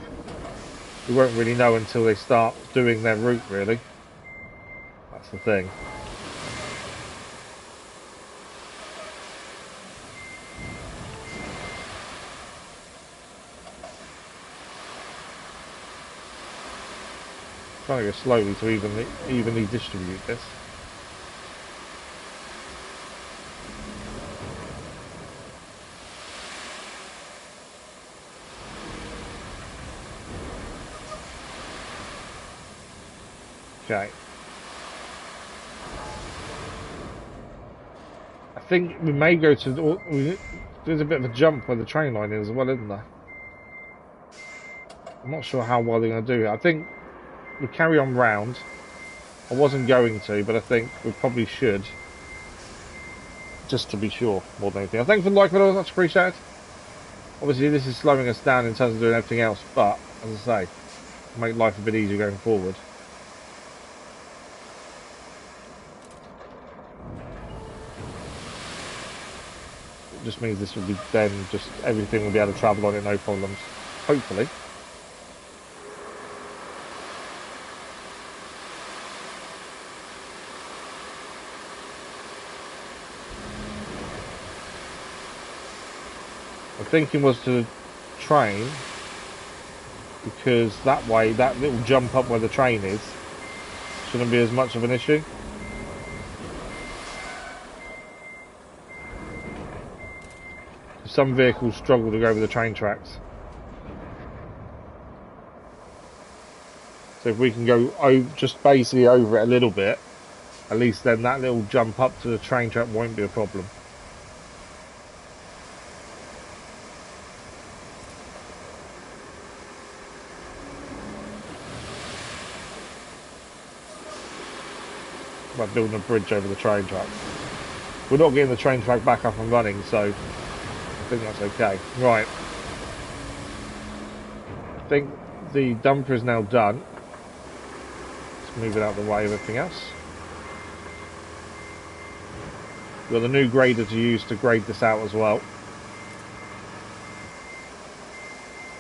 We won't really know until they start doing their route, really. That's the thing. Trying to go slowly to evenly distribute this. Okay. I think we may go to... There's a bit of a jump where the train line is as well, isn't there? I'm not sure how well they're going to do it. I think we'll carry on round. I wasn't going to, but I think we probably should. Just to be sure, more than anything. Thanks for the like, but I much appreciated. Obviously, this is slowing us down in terms of doing everything else, but as I say, make life a bit easier going forward. It just means this will be then just everything will be able to travel on it, no problems. Hopefully. My thinking was to train, because that way that little jump up where the train is shouldn't be as much of an issue. Some vehicles struggle to go over the train tracks, so if we can go just basically over it a little bit, at least then that little jump up to the train track won't be a problem. By building a bridge over the train track. We're not getting the train track back up and running, so I think that's okay. Right. I think the dumper is now done. Let's move it out of the way of everything else. We've got the new grader to use to grade this out as well.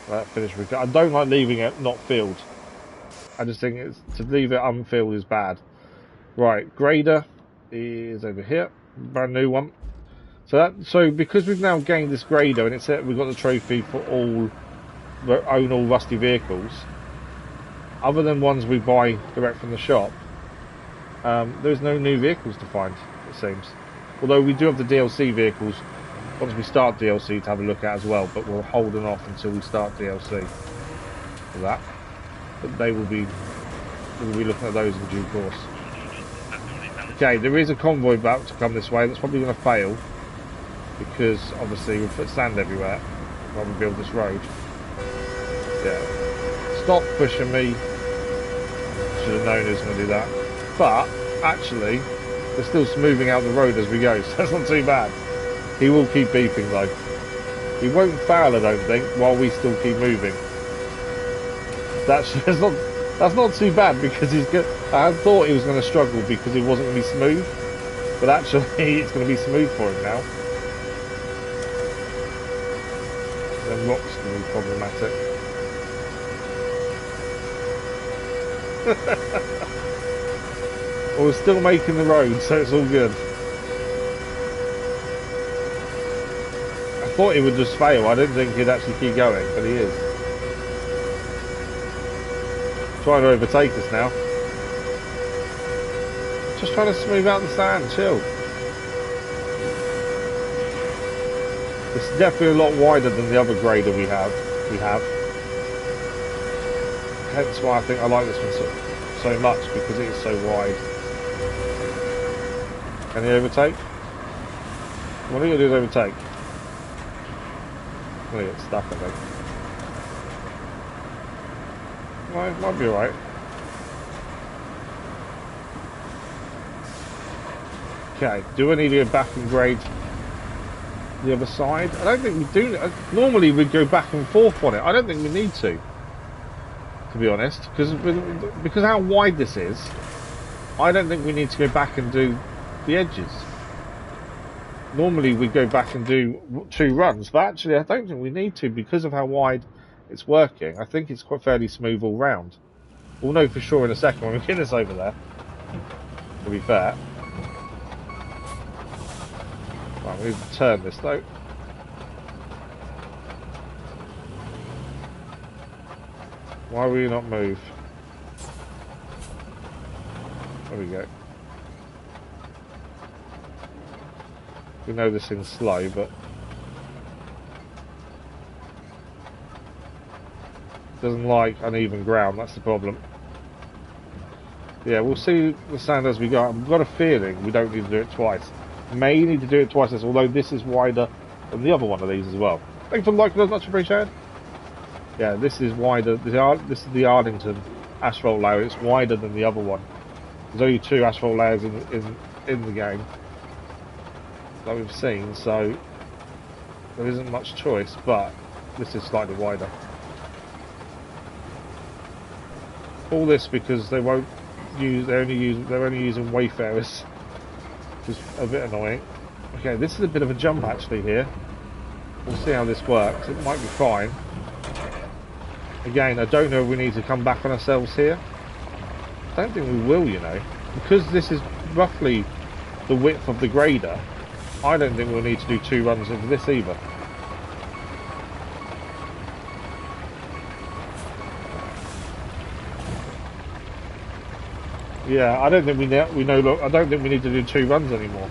That finished. I don't like leaving it not filled. I just think to leave it unfilled is bad. Right, grader is over here, brand new one. So because we've now gained this grader and it's we've got the trophy for own all rusty vehicles, other than ones we buy direct from the shop, there's no new vehicles to find, it seems. Although we do have the DLC vehicles once we start DLC to have a look at as well, but we're holding off until we start DLC for that. But we'll be looking at those in due course. Okay, there is a convoy about to come this way. That's probably going to fail because obviously we've put sand everywhere while we build this road. Yeah. Stop pushing me. Should have known he was going to do that. But actually, they're still smoothing out the road as we go, so that's not too bad. He will keep beeping though. He won't fail, I don't think, while we still keep moving. That's not too bad because I thought he was going to struggle because it wasn't going to be smooth, but actually it's going to be smooth for him now. Then rocks going to be problematic. Well, we're still making the road, so it's all good. I thought he would just fail. I didn't think he'd actually keep going, but he is. Trying to overtake us now. Just trying to smooth out the sand, chill. It's definitely a lot wider than the other grader we have. Hence why I think I like this one so much, because it is so wide. Can he overtake? What are you going to do is overtake? I'm going to get stuck, I think. Well, it might be alright. Okay, do I need to go back and grade the other side? I don't think we do. Normally we'd go back and forth on it. I don't think we need to be honest, because how wide this is, I don't think we need to go back and do the edges. Normally we go back and do 2 runs, but actually I don't think we need to because of how wide it's working. I think it's quite fairly smooth all round. We'll know for sure in a second when we get this over there, to be fair. Right, we need to turn this though. Why will you not move? There we go. We know this thing's slow, but doesn't like uneven ground, that's the problem. Yeah, we'll see the sand as we go. I've got a feeling we don't need to do it twice. May need to do it twice, although this is wider than the other one of these as well. Thanks for liking those, much appreciated. Yeah, this is wider. This is the Ardington asphalt layer. It's wider than the other one. There's only 2 asphalt layers in the game that we've seen, so there isn't much choice. But this is slightly wider. All this because they won't use. They're only using Wayfarers, which is a bit annoying. Okay, this is a bit of a jump actually here. We'll see how this works. It might be fine. Again, I don't know if we need to come back on ourselves here. I don't think we will, you know. Because this is roughly the width of the grader, I don't think we'll need to do 2 runs of this either. Yeah, I don't think I don't think we need to do 2 runs anymore.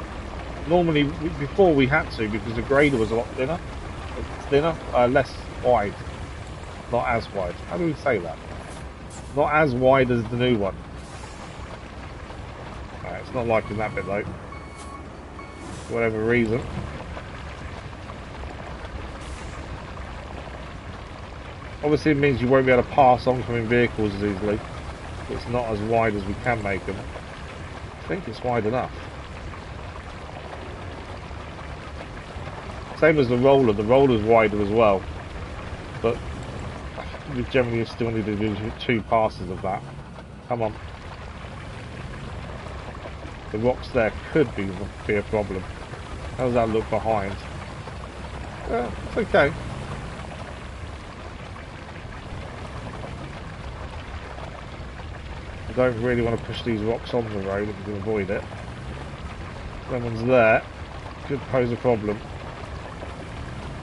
Normally, before we had to, because the grader was a lot thinner. Less wide. Not as wide. How do we say that? Not as wide as the new one. It's not liking that bit though. For whatever reason. Obviously it means you won't be able to pass oncoming vehicles as easily. It's not as wide as we can make them. I think it's wide enough. Same as the roller's wider as well. But we generally still need to do 2 passes of that. Come on. The rocks there could be a problem. How does that look behind? It's okay. I don't really want to push these rocks on the road if we can avoid it. That one's there. Could pose a problem.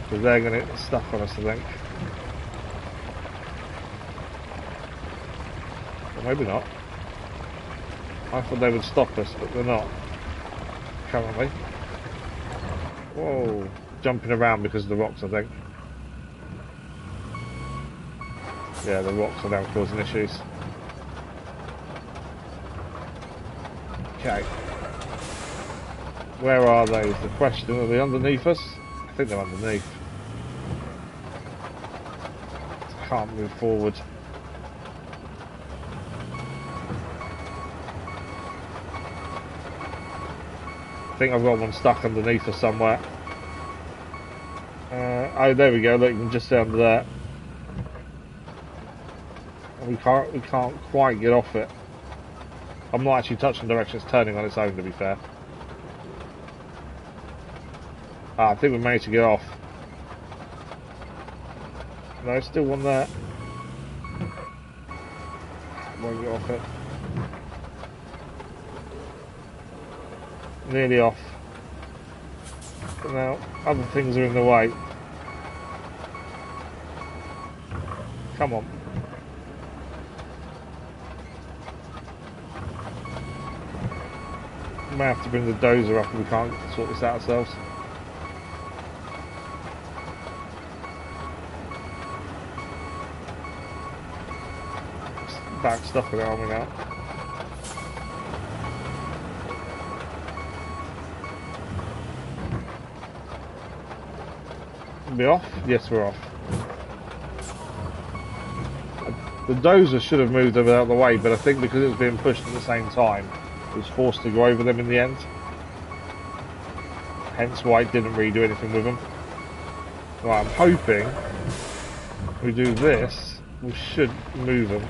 Because they're going to get stuck on us, I think. Or maybe not. I thought they would stop us, but they're not. Currently. Whoa. Jumping around because of the rocks, I think. Yeah, the rocks are now causing issues. Okay. Where are they is the question. Are they underneath us? I think they're underneath. Can't move forward. I think I've got one stuck underneath us somewhere. Oh, there we go. Look, you can just see under there. And we can't quite get off it. I'm not actually touching the direction it's turning on its own, to be fair. I think we managed to get off. No, still one there. Won't get off it. Nearly off. But now, other things are in the way. Come on. We may have to bring the dozer up if we can't sort this out ourselves. Back stuff with it, aren't we now? Are we off? Yes, we're off. The dozer should have moved them out of the way, but I think because it was being pushed at the same time, it was forced to go over them in the end. Hence why it didn't really do anything with them. Right, I'm hoping if we do this, we should move them.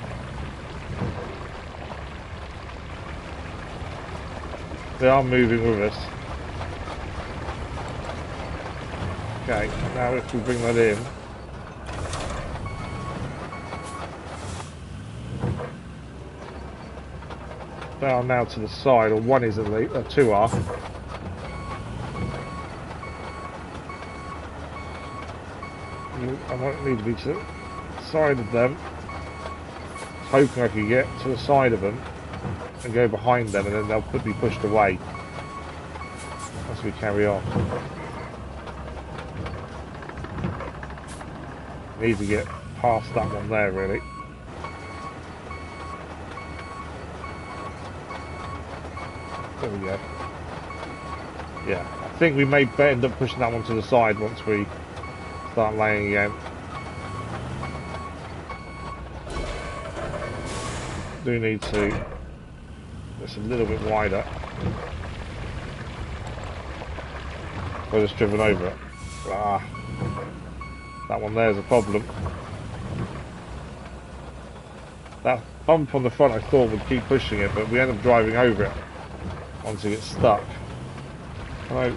They are moving with us. Okay, now if we bring that in. They are now to the side, or one is at least, 2 are. I might need to be to the side of them. Hoping I can get to the side of them and go behind them, and then they'll be pushed away as we carry on. Need to get past that one there, really. There we go. Yeah, I think we may end up pushing that one to the side once we start laying again. Do need to. It's a little bit wider. We're just driven over it. Ah, that one there's a problem. That hump on the front I thought would keep pushing it, but we end up driving over it once it gets stuck. Can I...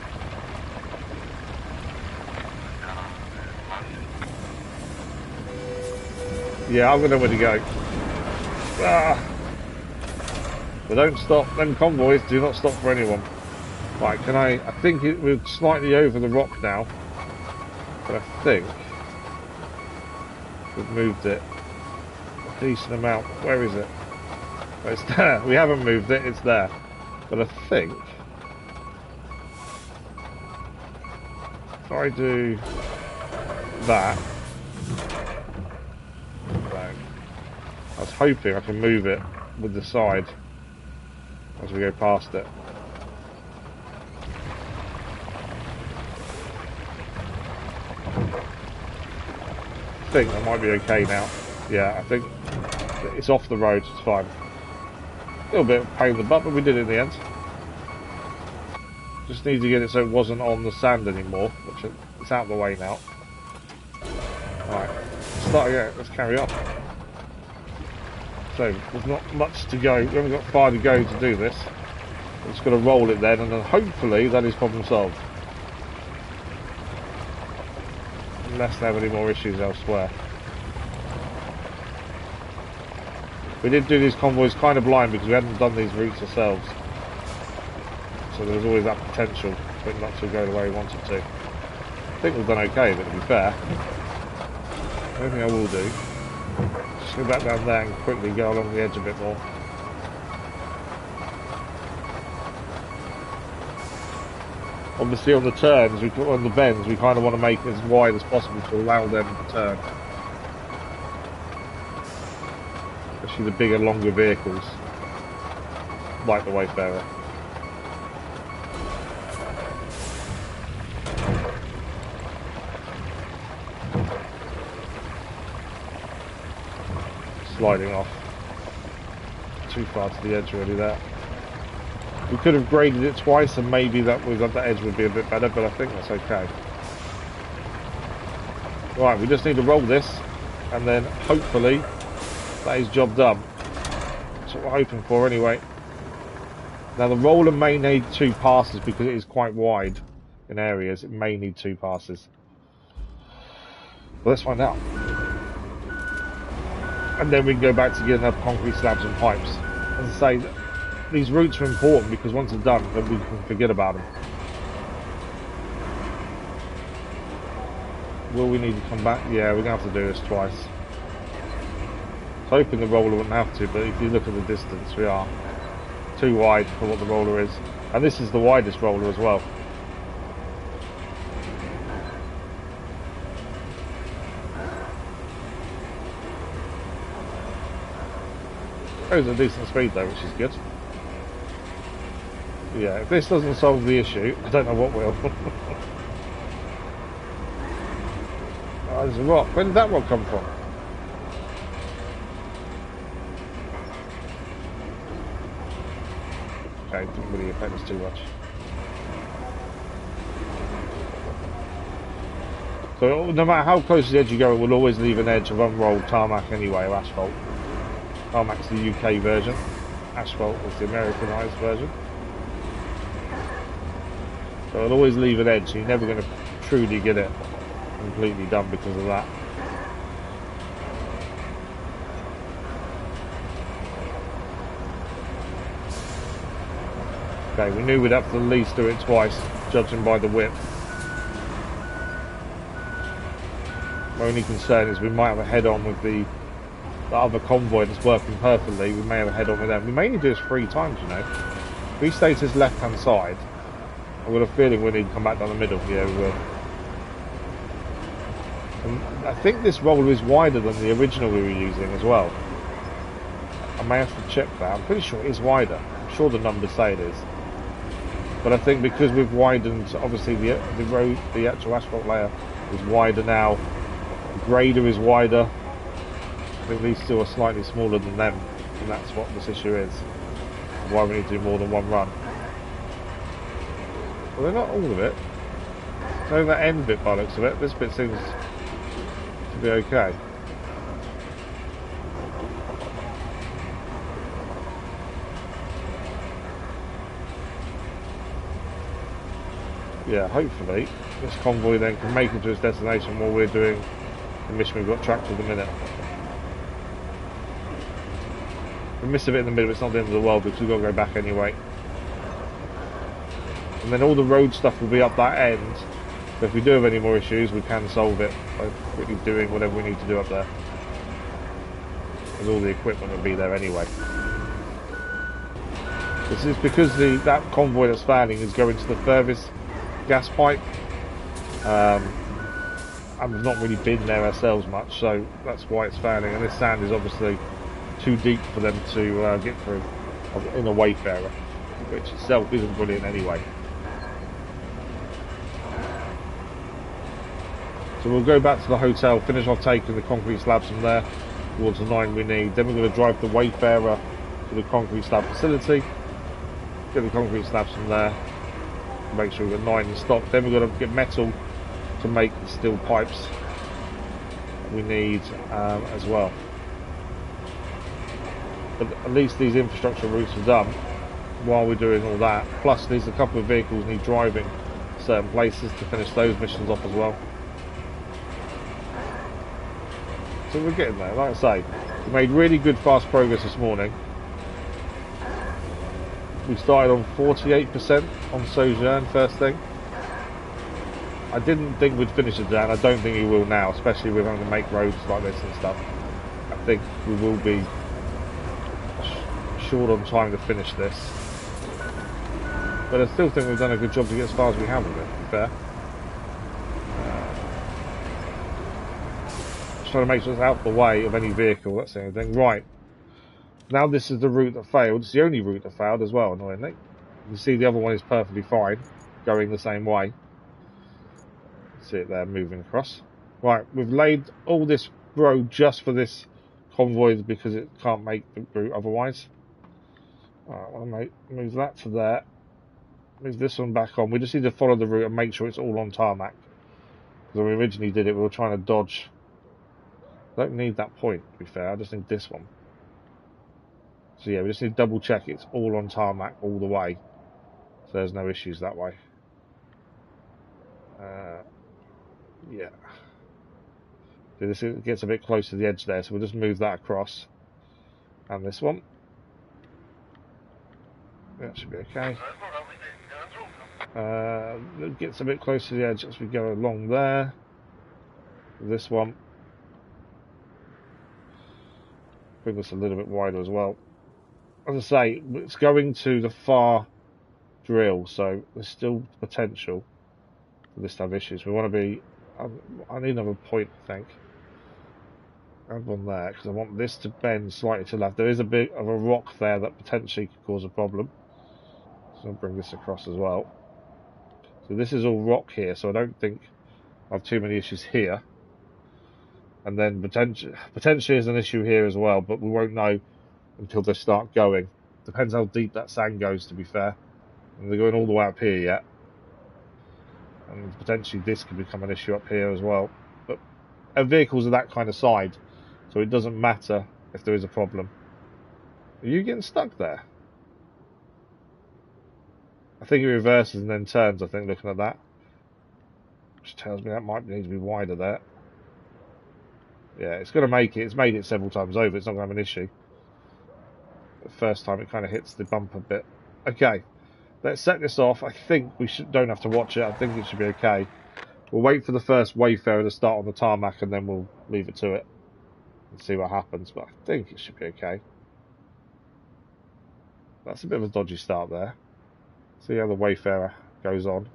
Yeah, I'm going to know where to go. Ah. But don't stop, them convoys do not stop for anyone. Right, can I think we're slightly over the rock now. But I think we've moved it a decent amount. Where is it? Oh, it's there. We haven't moved it, it's there. But I think if I do that, I was hoping I can move it with the side as we go past it. I think that might be okay now. Yeah, I think it's off the road, it's fine. A little bit of a pain in the butt, but we did it in the end. Just need to get it so it wasn't on the sand anymore, which it's out of the way now. Alright, start again, let's carry on. So, there's not much to go, we haven't got far to go to do this. We're just going to roll it then, and then hopefully that is problem solved. Unless they have any more issues elsewhere. We did do these convoys kind of blind because we hadn't done these routes ourselves. So there was always that potential for it not to go the way we wanted to. I think we've done okay, but to be fair, the only thing I will do, just go back down there and quickly go along the edge a bit more. Obviously on the turns, on the bends, we kind of want to make it as wide as possible to allow them to turn. Especially the bigger, longer vehicles, like the Wayfarer. Sliding off. Too far to the edge really there. We could have graded it twice and maybe that edge would be a bit better, but I think that's okay. Right, we just need to roll this and then hopefully that is job done. That's what we're hoping for anyway. Now the roller may need 2 passes because it is quite wide in areas. It may need 2 passes. But let's find out. And then we can go back to getting up concrete slabs and pipes. As I say, these routes are important because once they're done, then we can forget about them. Will we need to come back? Yeah, we're going to have to do this twice. I was hoping the roller wouldn't have to, but if you look at the distance, we are too wide for what the roller is. And this is the widest roller as well. Goes at a decent speed though, which is good. Yeah, if this doesn't solve the issue, I don't know what will. Oh, there's a rock. Where did that rock come from? Okay, it didn't really affect us too much. So no matter how close to the edge you go, it will always leave an edge of unrolled tarmac anyway, or asphalt. Tarmac's the UK version. Asphalt is the Americanized version. So it'll always leave an edge, so you're never going to truly get it completely done because of that. Okay, we knew we'd have to at least do it twice, judging by the width. My only concern is we might have a head-on with the other convoy that's working perfectly. We may have a head-on with them. We may need to do this 3 times, you know. If we stay to this left-hand side, I've got a feeling we need to come back down the middle. Yeah, we will. And I think this roller is wider than the original we were using as well. I may have to check that. I'm pretty sure it is wider. I'm sure the numbers say it is. But I think because we've widened, obviously the road, the actual asphalt layer is wider now. The grader is wider. I think these two are slightly smaller than them, and that's what this issue is. Why we need to do more than 1 run. Well, they're not all of it. So that end bit by the looks of it, this bit seems to be okay. yeah, hopefully this convoy then can make it to its destination while we're doing the mission we've got tracked at the minute. We miss a bit in the middle, it's not the end of the world because we've got to go back anyway. And then all the road stuff will be up that end, so if we do have any more issues we can solve it by quickly doing whatever we need to do up there. Because all the equipment will be there anyway. This is because that convoy that's failing is going to the furthest gas pipe. And we've not really been there ourselves much, so that's why it's failing. And this sand is obviously too deep for them to get through in a Wayfarer, which itself isn't brilliant anyway. So we'll go back to the hotel, finish off taking the concrete slabs from there towards the 9 we need. Then we're going to drive the Wayfarer to the concrete slab facility, get the concrete slabs from there, make sure we've got 9 in stock. Then we're going to get metal to make the steel pipes we need as well. But at least these infrastructure routes are done while we're doing all that. Plus there's a couple of vehicles need driving certain places to finish those missions off as well. So we're getting there. Like I say, we made really good fast progress this morning. We started on 48% on Sojourn first thing. I didn't think we'd finish it down. I don't think we will now, especially with having to make roads like this and stuff. I think we will be short on time to finish this. But I still think we've done a good job to get as far as we have with it, to be fair. Trying to make sure it's out of the way of any vehicle, that's the only thing. Right, now this is the route that failed. It's the only route that failed as well, annoyingly. You see the other one is perfectly fine, going the same way. See it there moving across. Right, we've laid all this road just for this convoy because it can't make the route otherwise. Alright, well, move that to there. Move this one back on. We just need to follow the route and make sure it's all on tarmac. Because when we originally did it, we were trying to dodge. I don't need that point, to be fair, I just need this one. So yeah, we just need to double check it's all on tarmac all the way. So there's no issues that way. Yeah. So this gets a bit close to the edge there, so we'll just move that across. And this one. That should be okay. It gets a bit close to the edge as we go along there. This one. Bring this a little bit wider as well. As I say, it's going to the far drill, so there's still potential for this to have issues. We want to be... I need another point, I think. Add one there, because I want this to bend slightly to the left. There is a bit of a rock there that potentially could cause a problem. So I'll bring this across as well. So this is all rock here, so I don't think I have too many issues here. And then potentially is an issue here as well, but we won't know until they start going. Depends how deep that sand goes, to be fair. And they're going all the way up here yet. And potentially this could become an issue up here as well. But our vehicles are that kind of side, so it doesn't matter if there is a problem. Are you getting stuck there? I think it reverses and then turns, I think, looking at that. Which tells me that might need to be wider there. Yeah, it's going to make it. It's made it several times over. It's not going to have an issue. The first time it kind of hits the bump a bit. Okay, let's set this off. I think we don't have to watch it. I think it should be okay. We'll wait for the first Wayfarer to start on the tarmac and then we'll leave it to it and see what happens. But I think it should be okay. That's a bit of a dodgy start there. See how the Wayfarer goes on.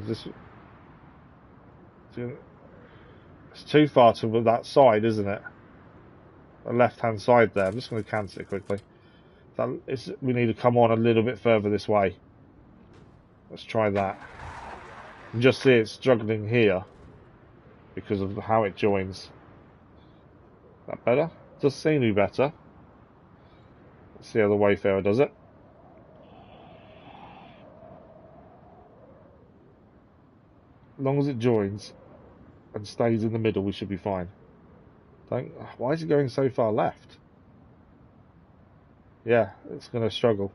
Is this... It's too far to that side, isn't it? The left-hand side there. I'm just going to cancel it quickly. We need to come on a little bit further this way. Let's try that. You can just see it's struggling here because of how it joins. Is that better? Does seem to be better. Let's see how the Wayfarer does it. As long as it joins and stays in the middle, we should be fine. Why is it going so far left? Yeah, it's going to struggle.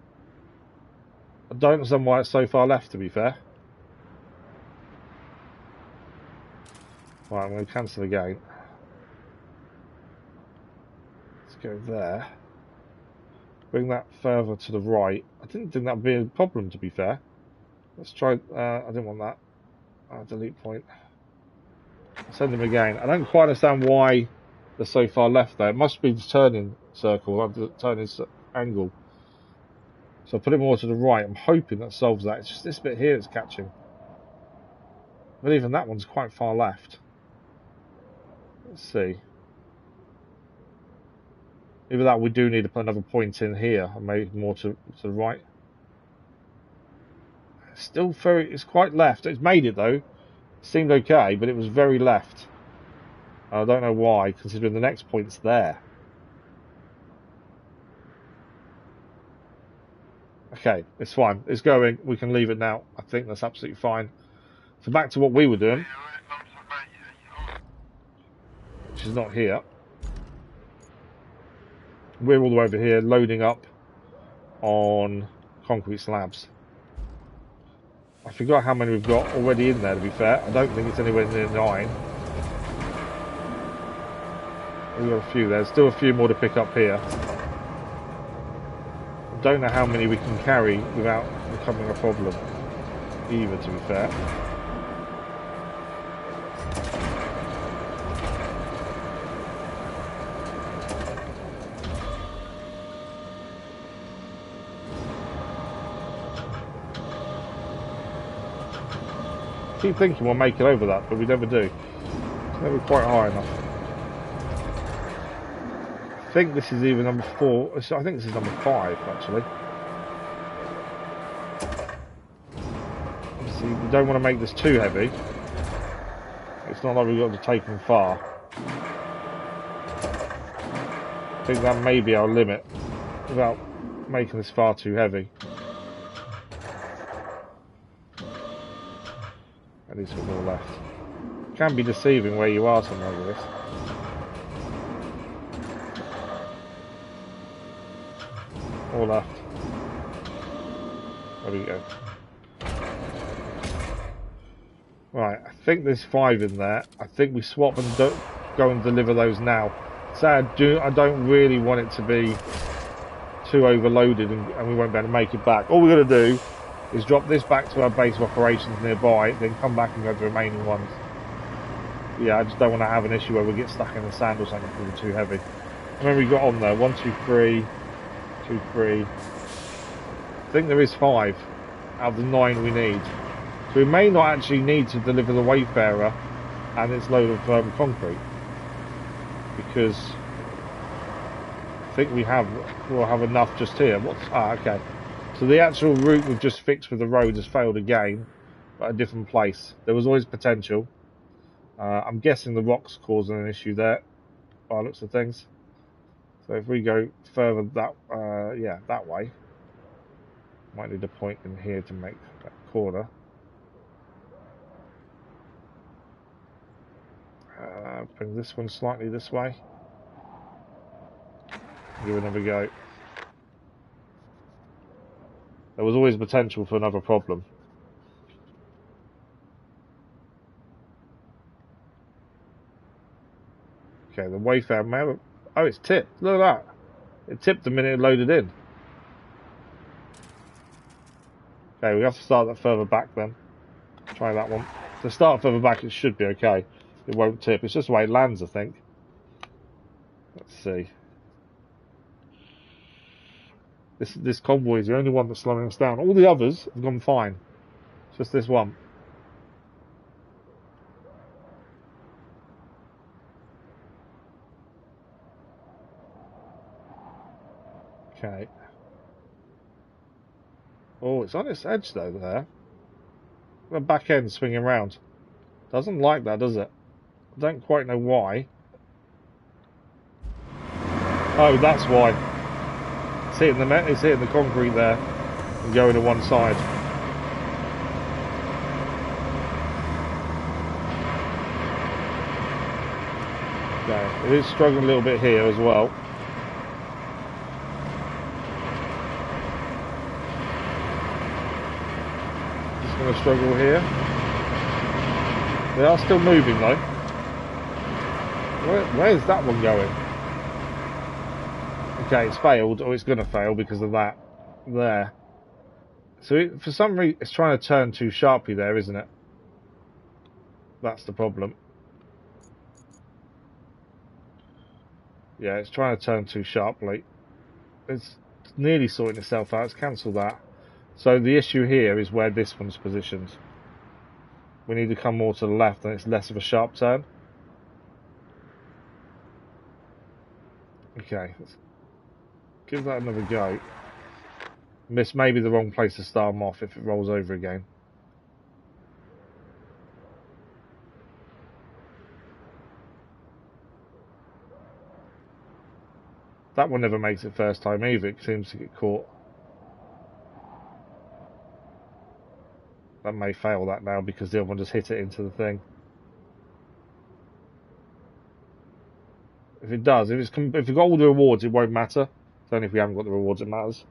I don't understand why it's so far left, to be fair. Right, I'm going to cancel again. Let's go there. Bring that further to the right. I didn't think that would be a problem, to be fair. Let's try... I didn't want that. Delete point. I'll send them again. I don't quite understand why they're so far left there. It must be the turning circle, the turning angle. So I'll put it more to the right. I'm hoping that solves that. It's just this bit here that's catching. But even that one's quite far left. Let's see. Either that, we do need to put another point in here, and maybe more to the right. Still very, it's quite left. It's made it though. It seemed okay, but it was very left. I don't know why, considering the next point's there. Okay, it's fine. It's going. We can leave it now. I think that's absolutely fine. So back to what we were doing, which is not here. We're all the way over here, loading up on concrete slabs. I forgot how many we've got already in there, to be fair. I don't think it's anywhere near 9. We've got a few there. There's still a few more to pick up here. I don't know how many we can carry without becoming a problem either, to be fair. Keep thinking we'll make it over that, but we never do. It's never quite high enough. I think this is either number 4. I think this is number 5, actually. Obviously, we don't want to make this too heavy. It's not like we've got to take them far. I think that may be our limit without making this far too heavy. At least with more left. Can be deceiving where you are somewhere with this. All left. There we go. Right, I think there's 5 in there. I think we swap and go and deliver those now. So I don't really want it to be too overloaded and we won't be able to make it back. All we're going to do is drop this back to our base of operations nearby, then come back and go to the remaining ones. Yeah, I just don't want to have an issue where we get stuck in the sand or something because we're too heavy. I remember we got on there, 1, 2, 3, 2, 3. I think there is 5 out of the 9 we need. So we may not actually need to deliver the Wayfarer and its load of concrete. Because I think we'll have enough just here. Okay. So the actual route we've just fixed with the road has failed again, but at a different place. There was always potential. I'm guessing the rock's causing an issue there, by the looks of things. So if we go further that way, might need a point in here to make that corner. Bring this one slightly this way. Give it another go. There was always potential for another problem. Okay, the Wayfarer. Oh, it's tipped. Look at that. It tipped the minute it loaded in. Okay, we have to start that further back then. Try that one. To start further back, it should be okay. It won't tip. It's just the way it lands, I think. Let's see. This convoy is the only one that's slowing us down. All the others have gone fine. It's just this one. Okay. Oh, it's on its edge though there. The back end swinging around. Doesn't like that, does it? I don't quite know why. Oh, that's why. It's hitting the concrete there and going to one side. Okay, it is struggling a little bit here as well. going to struggle here. They are still moving though. Where's that one going? Okay, it's failed, or it's going to fail because of that there. So for some reason, it's trying to turn too sharply there, isn't it? That's the problem. Yeah, it's trying to turn too sharply. It's nearly sorting itself out. Let's cancel that. So the issue here is where this one's positioned. We need to come more to the left, and it's less of a sharp turn. Okay, let's give that another go. This may be the wrong place to start them off if it rolls over again. That one never makes it first time either. It seems to get caught. That may fail that now because the other one just hit it into the thing. If it does, if you've got all the rewards, it won't matter. It's only if we haven't got the rewards it matters.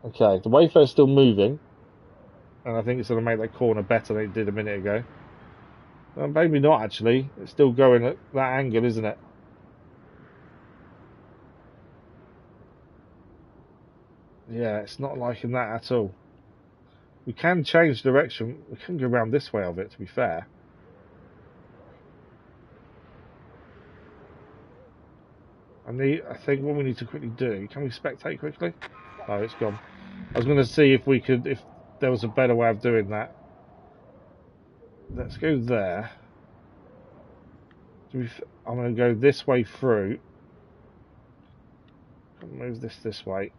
Okay, the Wayfarer's still moving, and I think it's going to make that corner better than it did a minute ago. Maybe not actually. It's still going at that angle, isn't it? Yeah, it's not liking that at all. We can change direction. We can go around this way of it, to be fair. I think what we need to quickly do. Can we spectate quickly? Oh, it's gone. I was going to see if there was a better way of doing that. Let's go there. I'm going to go this way through. Move this way.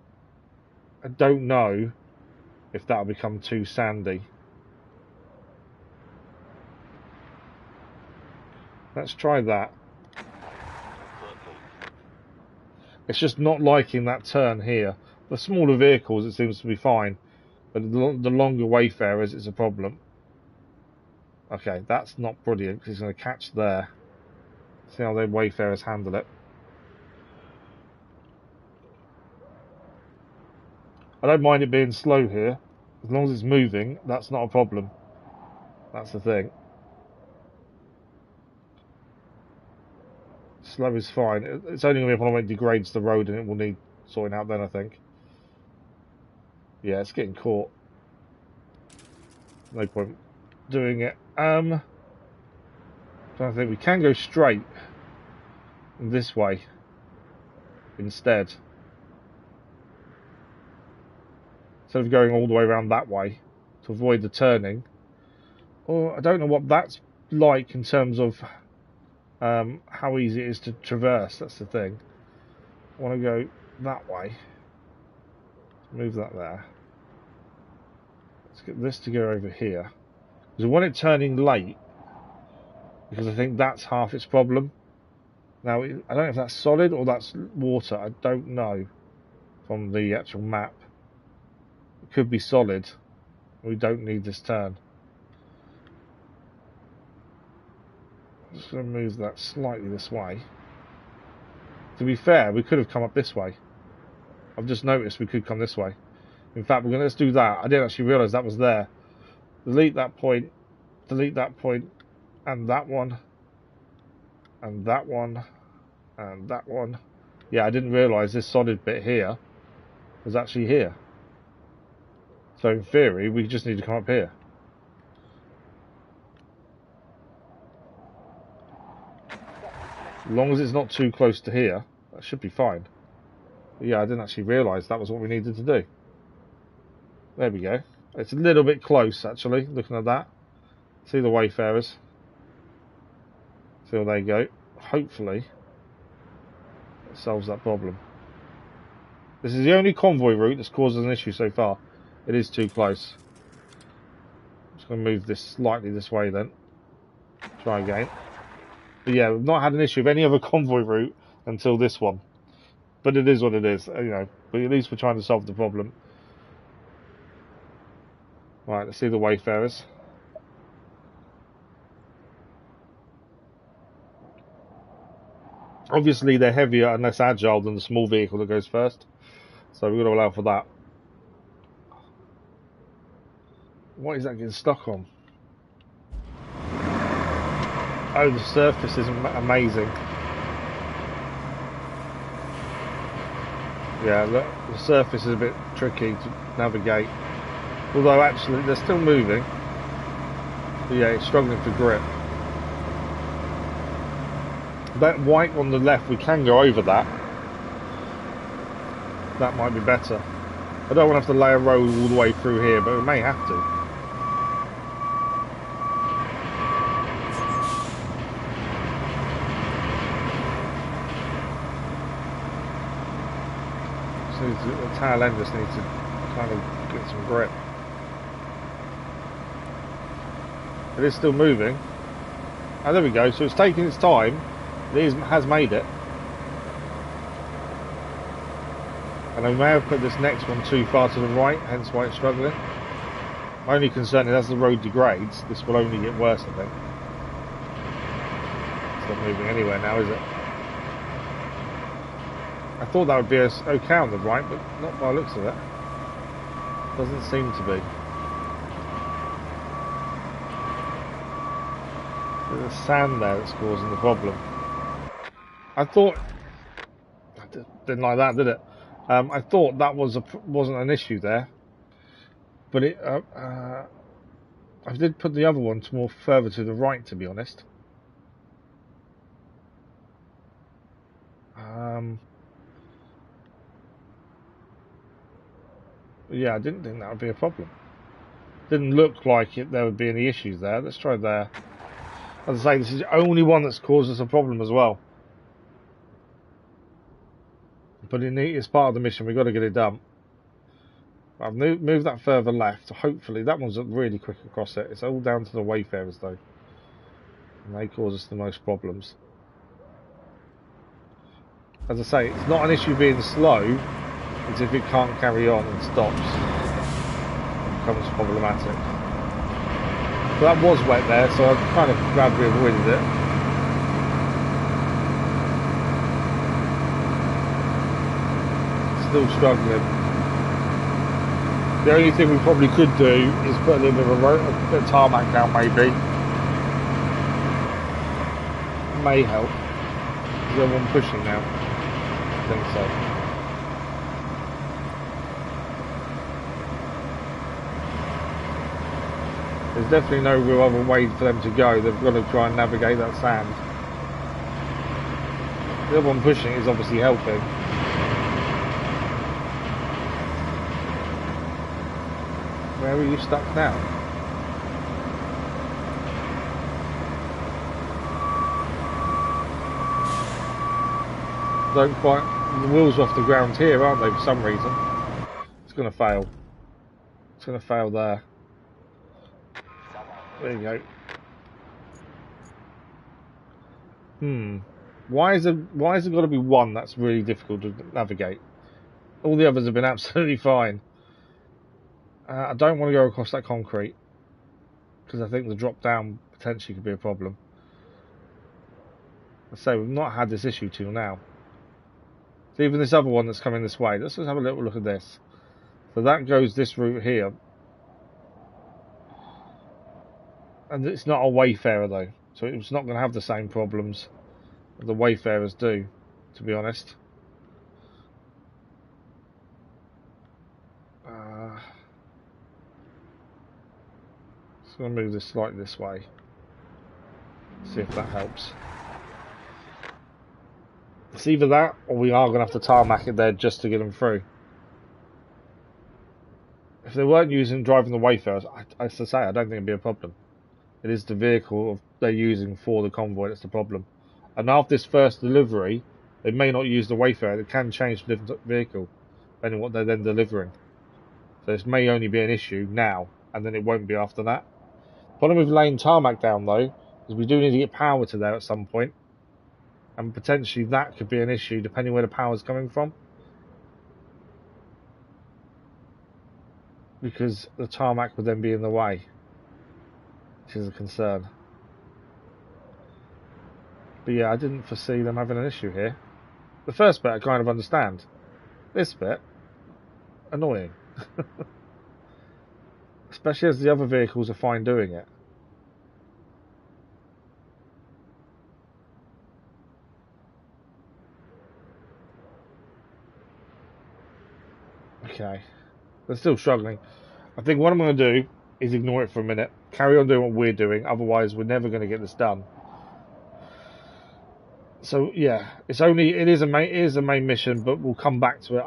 I don't know if that'll become too sandy. Let's try that. It's just not liking that turn here. The smaller vehicles, it seems to be fine, but the longer Wayfarers, it's a problem. Okay, that's not brilliant because he's going to catch there. See how the Wayfarers handle it. I don't mind it being slow here. As long as it's moving, that's not a problem. That's the thing. Slow is fine. It's only going to be when it degrades the road and it will need sorting out then, I think. Yeah, it's getting caught. No point doing it. I think we can go straight this way instead. Instead of going all the way around that way to avoid the turning. Or I don't know what that's like in terms of how easy it is to traverse. That's the thing. I want to go that way. Move that there. Let's get this to go over here. Because I want it turning late. Because I think that's half its problem. Now, I don't know if that's solid or that's water. I don't know from the actual map. It could be solid. We don't need this turn. I'm just going to move that slightly this way. To be fair, we could have come up this way. I've just noticed we could come this way. In fact, let's do that. I didn't actually realise that was there. Delete that point, and that one, and that one, and that one. Yeah, I didn't realise this solid bit here was actually here. So in theory, we just need to come up here. As long as it's not too close to here, that should be fine. But yeah, I didn't actually realise that was what we needed to do. There we go. It's a little bit close, actually, looking at that. See the Wayfarers. See where they go. Hopefully, it solves that problem. This is the only convoy route that's caused us an issue so far. It is too close. I'm just going to move this slightly this way then. Try again. But yeah, we've not had an issue with any other convoy route until this one. But it is what it is, you know. But at least we're trying to solve the problem. Right, let's see the Wayfarers. Obviously, they're heavier and less agile than the small vehicle that goes first. So we've got to allow for that. What is that getting stuck on? Oh, the surface is amazing. Yeah, look, the surface is a bit tricky to navigate. Although actually they're still moving. But yeah, it's struggling for grip. That white on the left, we can go over that. That might be better. I don't want to have to lay a road all the way through here, but we may have to. So the tail end just needs to kind of get some grip. It is still moving. Oh, there we go. So it's taking its time. It has made it. And I may have put this next one too far to the right, hence why it's struggling. My only concern is as the road degrades, this will only get worse, I think. It's not moving anywhere now, is it? I thought that would be okay on the right, but not by the looks of it. Doesn't seem to be. There's sand there that's causing the problem. I thought... Didn't like that, did it? I thought that wasn't an issue there, but it. I did put the other one more further to the right, to be honest. Yeah, I didn't think that would be a problem. Didn't look like there would be any issues there. Let's try there. As I say, this is the only one that's caused us a problem as well. But it's part of the mission. We've got to get it done. I've moved that further left. Hopefully, that one's really quick across it. It's all down to the Wayfarers, though. And they cause us the most problems. As I say, it's not an issue being slow. It's if it can't carry on and stops. It becomes problematic. So that was wet there, so I'm kind of glad we avoided it. Still struggling. The only thing we probably could do is put a little bit of a tarmac down, maybe. May help. Is there one pushing now? I think so. There's definitely no real other way for them to go. They've got to try and navigate that sand. The other one pushing is obviously helping. Where are you stuck now? Don't quite. The wheels are off the ground here, aren't they? For some reason, it's going to fail. It's going to fail there. There you go. Why is it got to be one that's really difficult to navigate? All the others have been absolutely fine. I don't want to go across that concrete because I think the drop down potentially could be a problem. Let's say we've not had this issue till now. So even this other one that's coming this way, let's just have a little look at this. So that goes this route here. And it's not a Wayfarer though, so it's not going to have the same problems that the Wayfarers do, to be honest. Just going to move this slightly this way. See if that helps. It's either that, or we are going to have to tarmac it there just to get them through. If they weren't driving the Wayfarers, as I say, I don't think it'd be a problem. It is the vehicle they're using for the convoy that's the problem. And after this first delivery, they may not use the Wayfarer. They can change to a different vehicle, depending on what they're then delivering. So this may only be an issue now, and then it won't be after that. The problem with laying tarmac down, though, is we do need to get power to there at some point. And potentially that could be an issue, depending where the power's coming from. Because the tarmac would then be in the way, which is a concern. But yeah, I didn't foresee them having an issue here. The first bit I kind of understand. This bit, annoying. especially as the other vehicles are fine doing it. Okay, they're still struggling. I think what I'm going to do is ignore it for a minute, carry on doing what we're doing, otherwise we're never going to get this done. So yeah, it is a main mission, but we'll come back to it.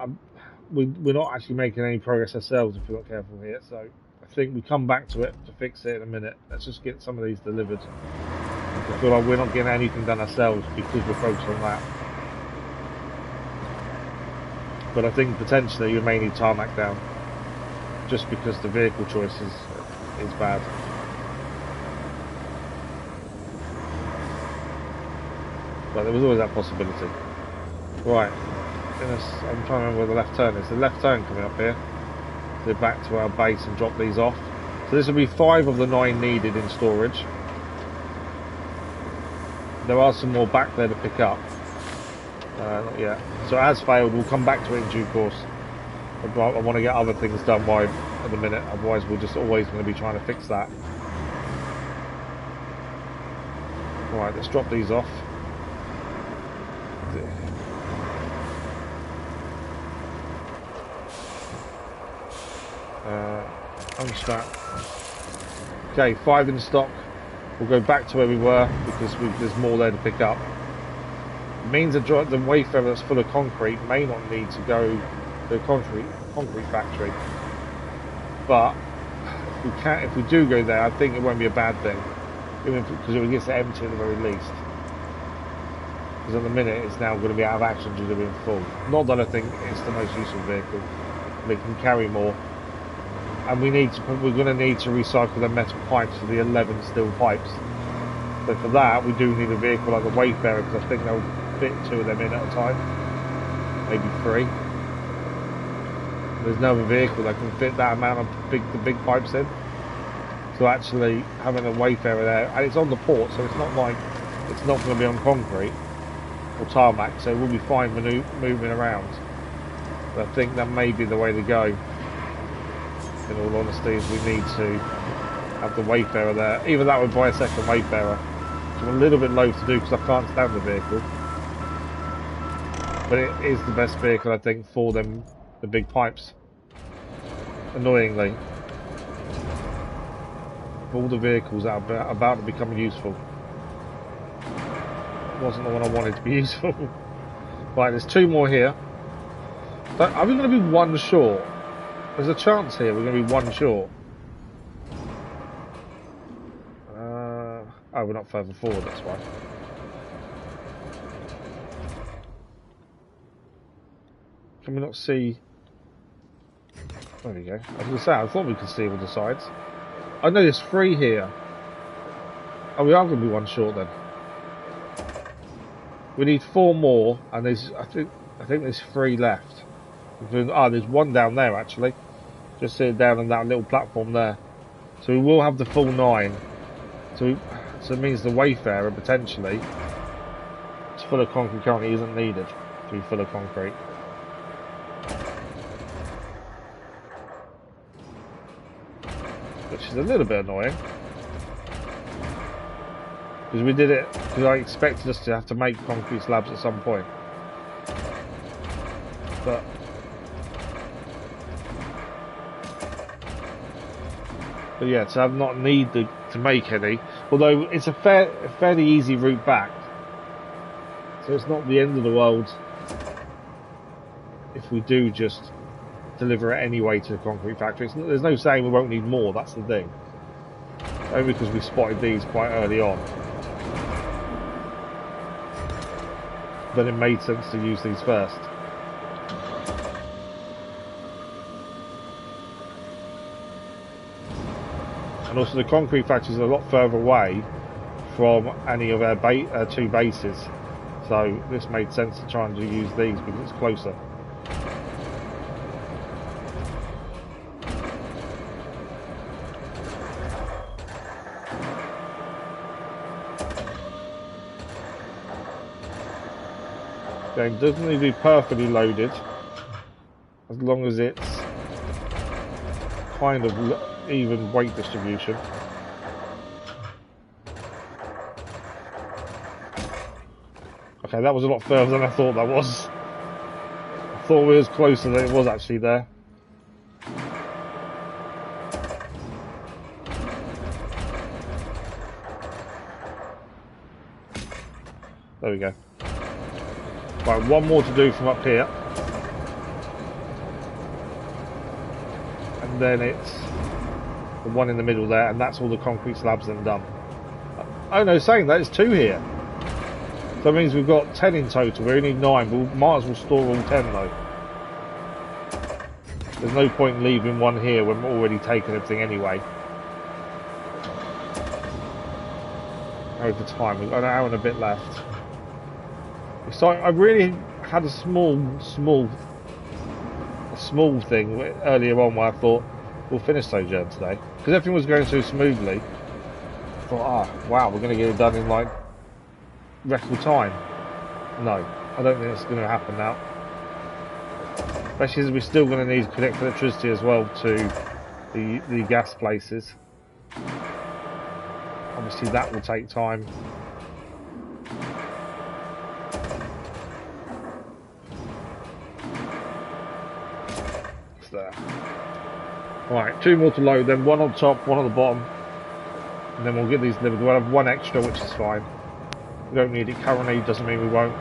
We're not actually making any progress ourselves if we're not careful here, so I think we come back to it to fix it in a minute. Let's just get some of these delivered. I feel like we're not getting anything done ourselves because we're focused on that. But I think potentially you may need tarmac down, just because the vehicle choice is bad. But there was always that possibility. Right, I'm trying to remember where the left turn is. The left turn coming up here. So back to our base and drop these off. So this will be 5 of the 9 needed in storage. There are some more back there to pick up. Not yet. So it has failed. We'll come back to it in due course. I want to get other things done right at the minute. Otherwise, we're just always going to be trying to fix that. Right, let's drop these off. Unstrap. Okay, 5 in stock. We'll go back to where we were because there's more there to pick up. It means the Wayfarer that's full of concrete may not need to go to the concrete factory. But if we do go there, I think it won't be a bad thing, even because it gets empty at the very least. Because at the minute it's now going to be out of action due to being full. Not that I think it's the most useful vehicle. They can carry more. And we're going to need to recycle the metal pipes for the 11 steel pipes. So for that, we do need a vehicle like the Wayfarer, because I think they'll fit 2 of them in at a time, maybe 3. There's no other vehicle that can fit that amount of the big pipes in. So actually having a Wayfarer there, and it's on the port, so it's not like it's not going to be on concrete or tarmac, so we'll be fine moving around. But I think that may be the way to go. In all honesty, is we need to have the Wayfarer there. Either that or buy a second Wayfarer, which I'm a little bit loath to do because I can't stand the vehicle. But it is the best vehicle, I think, for the big pipes. Annoyingly, of all the vehicles that are about to become useful, it wasn't the one I wanted to be useful. Right, there's 2 more here. But are we going to be 1 short? There's a chance here we're going to be 1 short. Oh, we're not further forward, that's why. Can we not see? There we go. I was going to say, I thought we could see all the sides. I know there's 3 here. Oh, we are going to be 1 short then. We need 4 more, and I think there's 3 left. There's 1 down there actually. Just sitting down on that little platform there. So we will have the full 9. So it means the Wayfarer potentially, it's full of concrete currently, isn't needed to be full of concrete. Which is a little bit annoying. Because we did it, because I expected us to have to make concrete slabs at some point. But yeah, so I've not needed to make any. Although it's a fairly easy route back. So it's not the end of the world if we do just deliver it anyway to the concrete factory. There's no saying we won't need more, that's the thing. Only because we spotted these quite early on. Then it made sense to use these first. And also the concrete factories are a lot further away from any of our 2 bases. So this made sense to try and use these because it's closer. It doesn't need to be perfectly loaded, as long as it's kind of even weight distribution. Okay, that was a lot further than I thought that was. I thought it was closer than it was actually there. There we go. Right, one more to do from up here. And then it's the one in the middle there, and that's all the concrete slabs then done. Oh no, saying that, it's 2 here. So that means we've got 10 in total. We only need 9, but we might as well store all 10 though. There's no point in leaving one here when we're already taking everything anyway. Over time, we've got an hour and a bit left. So I really had a small thing earlier on where I thought we'll finish Sojourn today because everything was going so smoothly. I thought, oh wow, we're going to get it done in like record time. No, I don't think it's going to happen now. Especially as we're still going to need to connect electricity as well to the gas places. Obviously that will take time. There. Right, 2 more to load, then 1 on top, 1 on the bottom, and then we'll get these delivered. We'll have 1 extra, which is fine. We don't need it currently, doesn't mean we won't.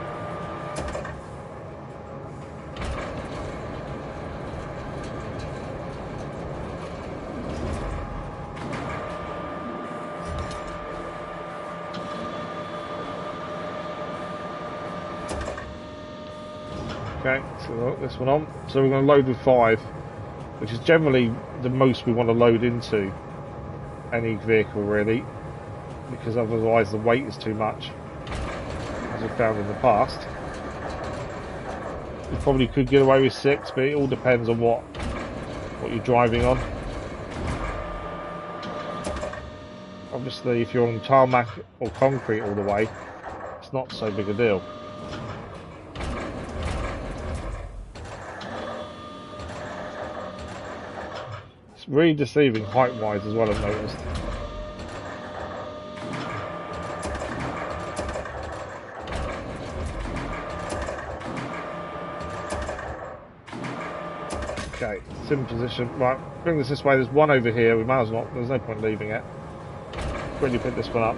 Okay, so we'll put this one on. So we're going to load with 5. Which is generally the most we want to load into any vehicle really, because otherwise the weight is too much, as we found in the past. You probably could get away with 6, but it all depends on what you're driving on. Obviously if you're on tarmac or concrete all the way, it's not so big a deal. It's really deceiving height-wise as well, I've noticed. Okay, it's in position. Right, bring this way. There's 1 over here. We might as well. There's no point leaving it. Quickly pick this one up.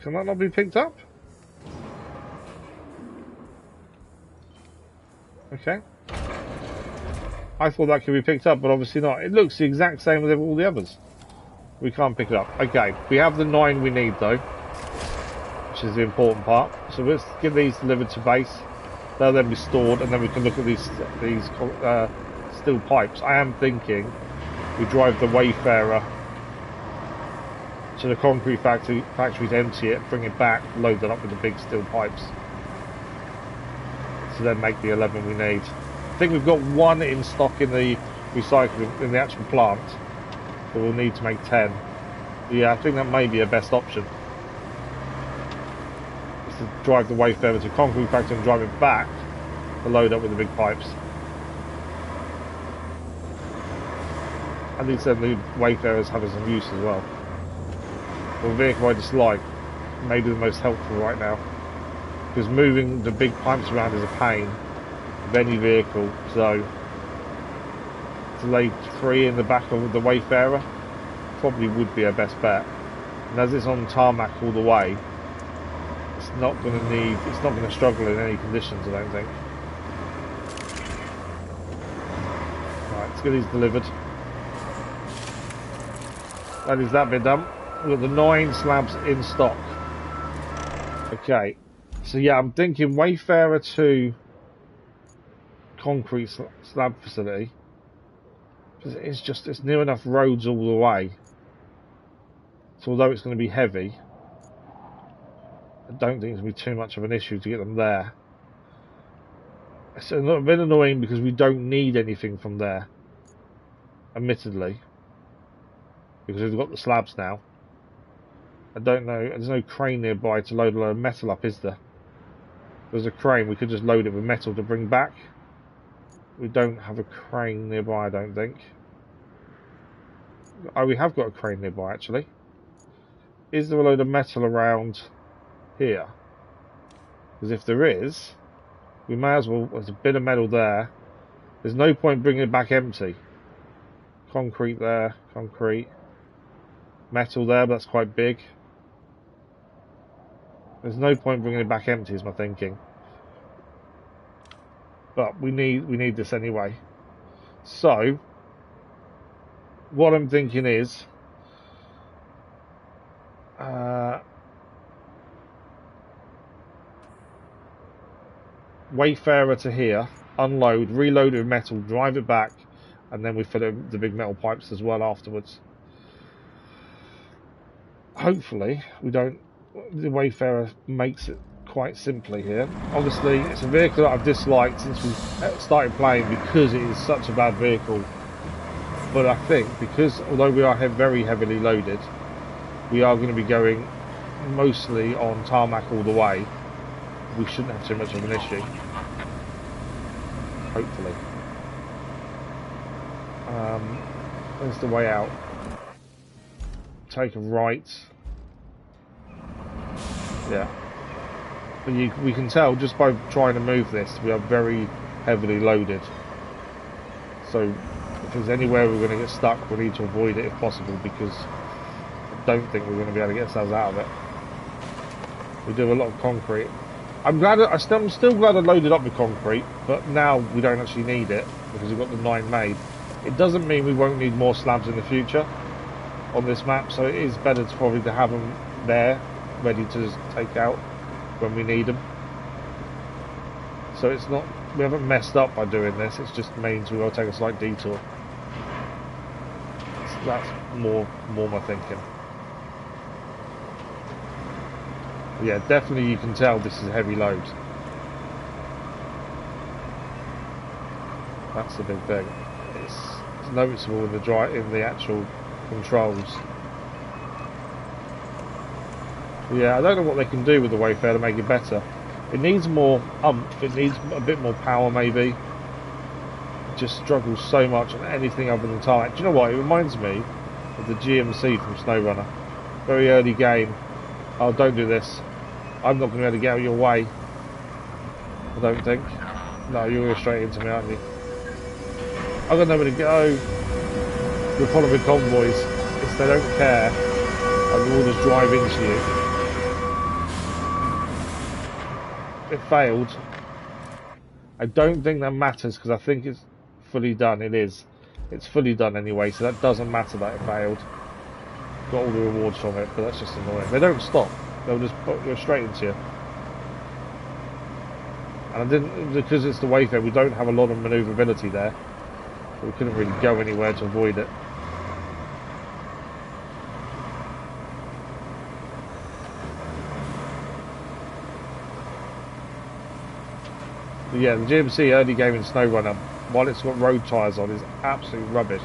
Can that not be picked up? Okay. I thought that could be picked up, but obviously not. It looks the exact same as all the others. We can't pick it up. Okay, we have the 9 we need though, which is the important part. So let's get these delivered to base. They'll then be stored, and then we can look at these steel pipes. I am thinking we drive the Wayfarer to the concrete factory to empty it, bring it back, load it up with the big steel pipes. To then make the 11 we need. I think we've got 1 in stock in the recycling in the actual plant, but we'll need to make 10. Yeah, I think that may be a best option. Is to drive the Wayfarer to concrete factory and drive it back to load up with the big pipes. At least then the Wayfarers have some use as well. For a vehicle I dislike, maybe the most helpful right now. Because moving the big pipes around is a pain of any vehicle, so to lay 3 in the back of the Wayfarer probably would be our best bet. And as it's on tarmac all the way, it's not going to struggle in any conditions, I don't think. Right, let's get these delivered. That is that bit done. We've got the 9 slabs in stock. Okay. So yeah, I'm thinking Wayfarer to concrete slab facility. It's near enough roads all the way. So although it's going to be heavy, I don't think it's going to be too much of an issue to get them there. It's a little bit annoying because we don't need anything from there, admittedly, because we've got the slabs now. I don't know, there's no crane nearby to load a load of metal up, is there? There's a crane, we could just load it with metal to bring back. We don't have a crane nearby, I don't think. Oh, we have got a crane nearby, actually. Is there a load of metal around here? Because if there is, we may as well... There's a bit of metal there. There's no point bringing it back empty. Concrete there, concrete. Metal there, but that's quite big. There's no point bringing it back empty, is my thinking. But we need this anyway. So, what I'm thinking is... Wayfarer to here, unload, reload it with metal, drive it back, and then we fill in the big metal pipes as well afterwards. Hopefully, the Wayfarer makes it quite simply here. Obviously, it's a vehicle that I've disliked since we started playing because it is such a bad vehicle. But I think, because although we are very heavily loaded, we are going to be going mostly on tarmac all the way. We shouldn't have too much of an issue. Hopefully. There's the way out. Take a right. Yeah. But we can tell just by trying to move this, we are very heavily loaded. So if there's anywhere we're going to get stuck, we need to avoid it if possible, because I don't think we're going to be able to get ourselves out of it. We do a lot of concrete. I'm still glad I loaded up with concrete, but now we don't actually need it because we've got the 9 made. It doesn't mean we won't need more slabs in the future on this map, so it is better to probably have them there, ready to just take out when we need them. So it's not, we haven't messed up by doing this, it just means we've got to take a slight detour. So that's more my thinking. Yeah, definitely you can tell this is a heavy load. That's the big thing. It's noticeable in the actual controls. Yeah, I don't know what they can do with the Wayfarer to make it better. It needs more oomph, it needs a bit more power maybe. It just struggles so much on anything other than tarmac. Do you know what? It reminds me of the GMC from SnowRunner. Very early game. Oh, don't do this. I'm not going to be able to get out of your way. I don't think. No, you're going straight into me, aren't you? I've got nowhere to go. The following convoys, if they don't care, I will just drive into you. It failed. I don't think that matters because I think it's fully done. It is. It's fully done anyway, so that doesn't matter that it failed. Got all the rewards from it, but that's just annoying. They don't stop. They'll just go straight into you. And I didn't, because it's the Wayfarer, we don't have a lot of manoeuvrability there. So we couldn't really go anywhere to avoid it. But yeah, the GMC early game in SnowRunner, while it's got road tyres on, is absolutely rubbish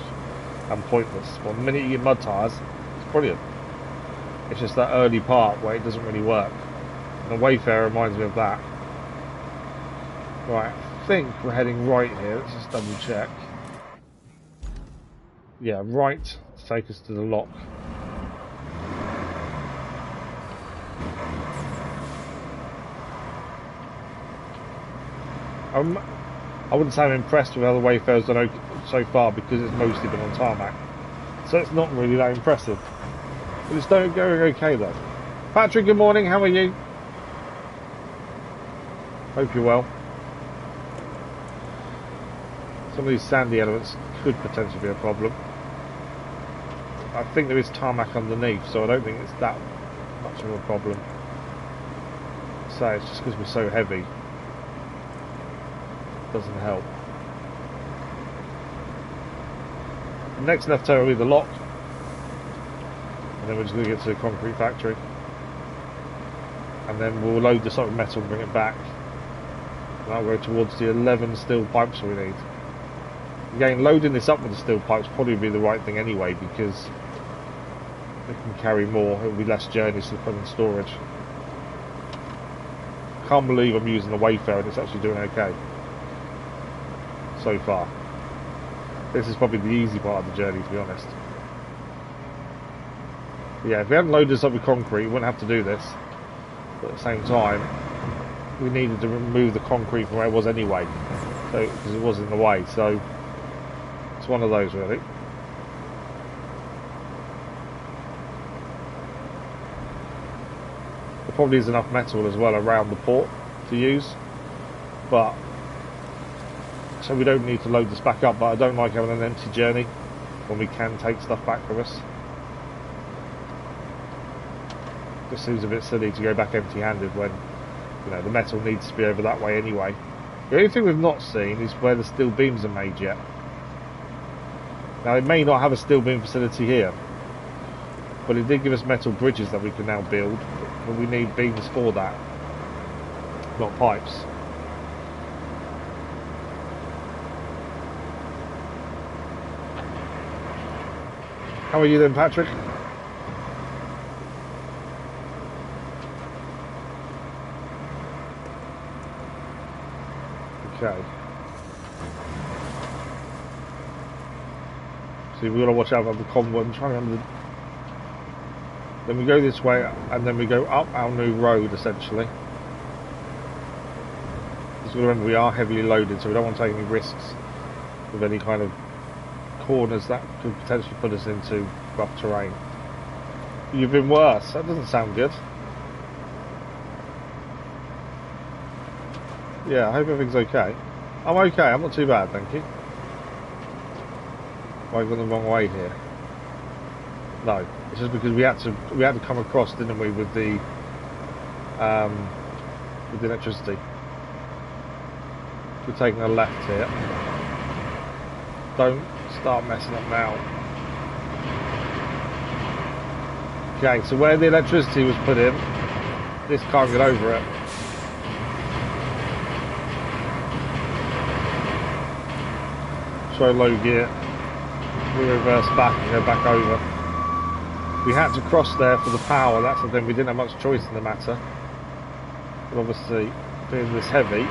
and pointless. Well, the minute you get mud tyres, it's brilliant. It's just that early part where it doesn't really work. And the Wayfarer reminds me of that. Right, I think we're heading right here. Let's just double check. Yeah, right to take us to the lock. I wouldn't say I'm impressed with how the Wayfarer's done so far because it's mostly been on tarmac. So it's not really that impressive. But it's going okay though. Patrick, good morning, how are you? Hope you're well. Some of these sandy elements could potentially be a problem. I think there is tarmac underneath, so I don't think it's that much of a problem. So it's just because we're so heavy. Doesn't help. The next left turn will be the lock. And then we're just going to get to the concrete factory. And then we'll load this up with metal and bring it back. And that'll go towards the 11 steel pipes we need. Again, loading this up with the steel pipes probably be the right thing anyway, because it can carry more, it will be less journeys to put in storage. can't believe I'm using the Wayfarer and it's actually doing okay so far. This is probably the easy part of the journey, to be honest. Yeah, if we hadn't loaded this up with concrete, we wouldn't have to do this. But at the same time, we needed to remove the concrete from where it was anyway, so because it was in the way. So it's one of those, really. There probably is enough metal as well around the port to use, but so we don't need to load this back up. But I don't like having an empty journey when we can take stuff back with us. It just seems a bit silly to go back empty-handed when, you know, the metal needs to be over that way anyway. The only thing we've not seen is where the steel beams are made yet. Now, it may not have a steel beam facility here, but it did give us metal bridges that we can now build, but we need beams for that, not pipes. How are you then, Patrick? Okay. See, we've got to watch out for the convoy. I'm trying to remember. Then we go this way, and then we go up our new road, essentially. Just remember, we are heavily loaded, so we don't want to take any risks with any kind of corners that could potentially put us into rough terrain. You've been worse. That doesn't sound good. Yeah, I hope everything's okay. I'm okay. I'm not too bad, thank you. Have I gone the wrong way here? No, it's just because we had to come across, didn't we, with the electricity. We're taking a left here. Don't start messing up now. Okay, so where the electricity was put in, this can't get over it. Try low gear. We reverse back and go back over. We had to cross there for the power, that's the thing, we didn't have much choice in the matter. But obviously, being this heavy,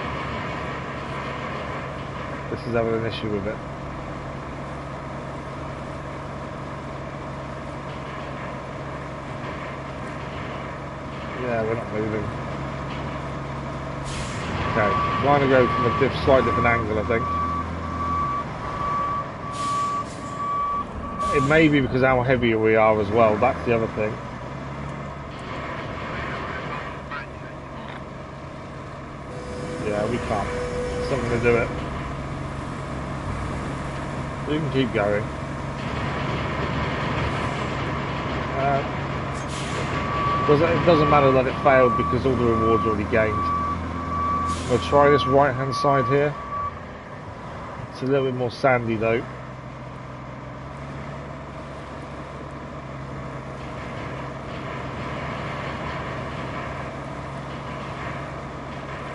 this is having an issue with it. Yeah, we're not moving. Okay, I'm trying to go from a slightly different angle, I think. It may be because how heavier we are as well, that's the other thing. Yeah, we can't. There's something to do it. We can keep going. It doesn't matter that it failed because all the rewards are already gained. We'll try this right hand side here. It's a little bit more sandy though.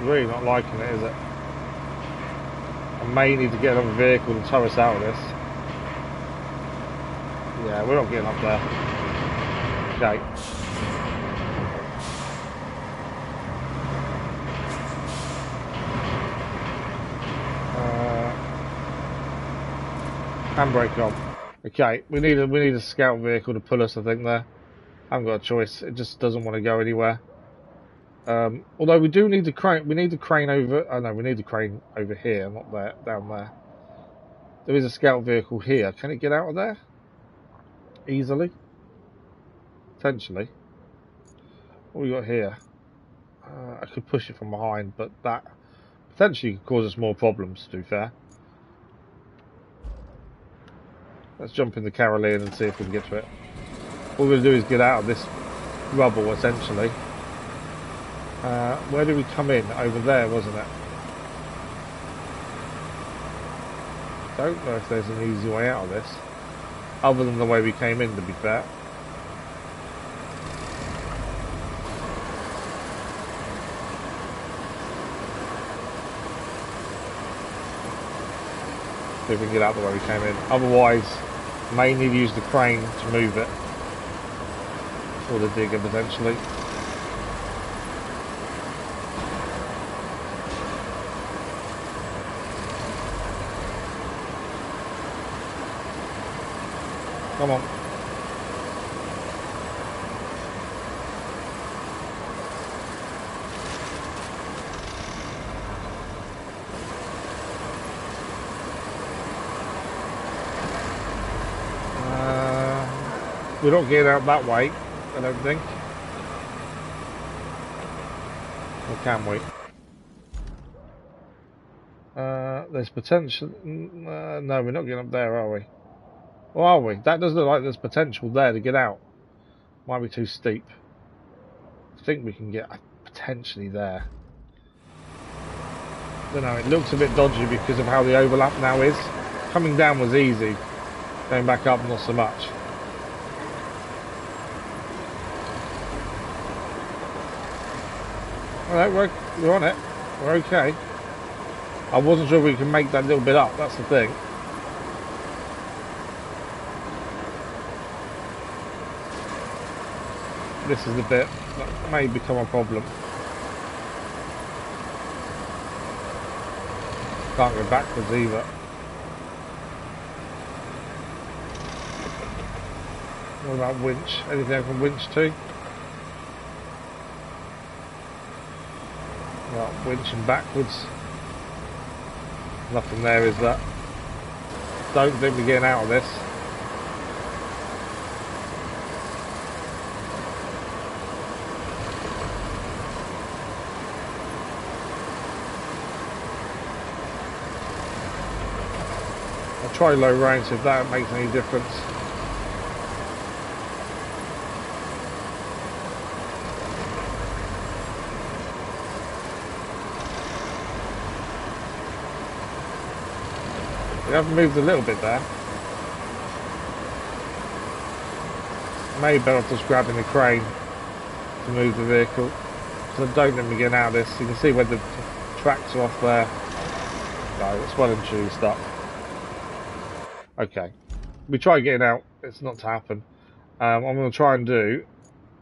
Really not liking it, is it? I may need to get another vehicle to tow us out of this. Yeah, we're not getting up there. Okay. Handbrake on. Okay, we need a scout vehicle to pull us, I think there. I haven't got a choice. It just doesn't want to go anywhere. Although we do need the crane. We need the crane over. Oh no, we need the crane over here, not there, down there. There is a scout vehicle here. Can it get out of there easily? Potentially. What we got here? I could push it from behind, but that potentially could cause us more problems, to be fair. Let's jump in the Caroline and see if we can get to it. All we're going to do is get out of this rubble, essentially. Where did we come in? Over there, wasn't it? Don't know if there's an easy way out of this. Other than the way we came in, to be fair. See if we can get out the way we came in. Otherwise, may need to use the crane to move it. Or the digger, potentially. Come on. We're not getting out that way, I don't think. Or can we? There's potential. No, we're not getting up there, are we? Or are we? That does look like there's potential there to get out. Might be too steep. I think we can get potentially there. I don't know, it looks a bit dodgy because of how the overlap now is. Coming down was easy. Going back up, not so much. Alright, we're on it. We're okay. I wasn't sure we can make that little bit up, that's the thing. This is the bit that may become a problem. Can't go backwards either. What about winch? Anything from winch too? Well, winching backwards. Nothing there, is that? Don't think we're getting out of this. I'll try low range if that makes any difference. We have moved a little bit there. Maybe better off just grabbing the crane to move the vehicle. Because I don't think we're getting out of this. You can see where the tracks are off there. No, it's well and truly stuck. Okay. We try getting out. It's not to happen. What I'm going to try and do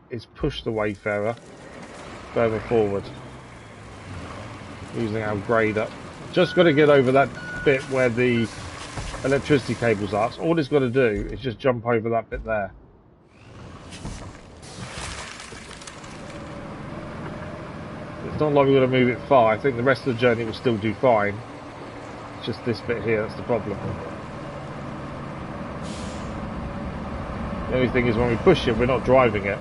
is push the Wayfarer further forward. Using our grader. Just got to get over that bit where the electricity cables are. So all it's got to do is just jump over that bit there. It's not like we're going to move it far. I think the rest of the journey will still do fine. It's just this bit here that's the problem. The only thing is when we push it, we're not driving it,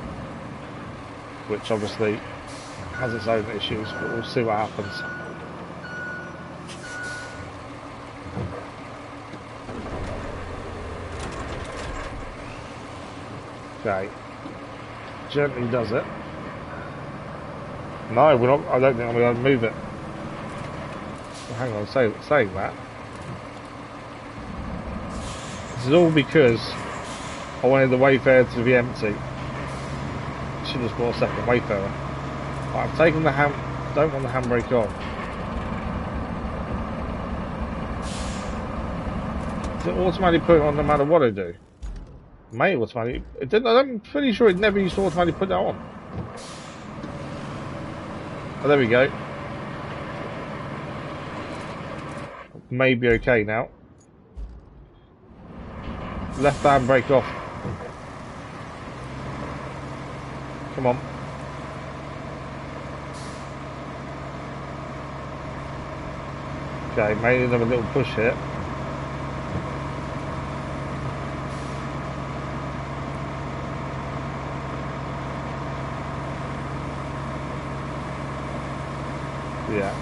which obviously has its own issues, but we'll see what happens. Okay, gently does it. No, we're not. I don't think I'm going to move it. Well, hang on, saying that. This is all because I wanted the Wayfarer to be empty. Should have bought a second Wayfarer. Right, I've taken the don't want the handbrake on. Does it automatically put it on no matter what I do? May automatically. It didn't. I'm pretty sure it never used to automatically put that on. Oh, there we go. Maybe okay now. Left handbrake off. Come on. Okay, made another little push here. Yeah.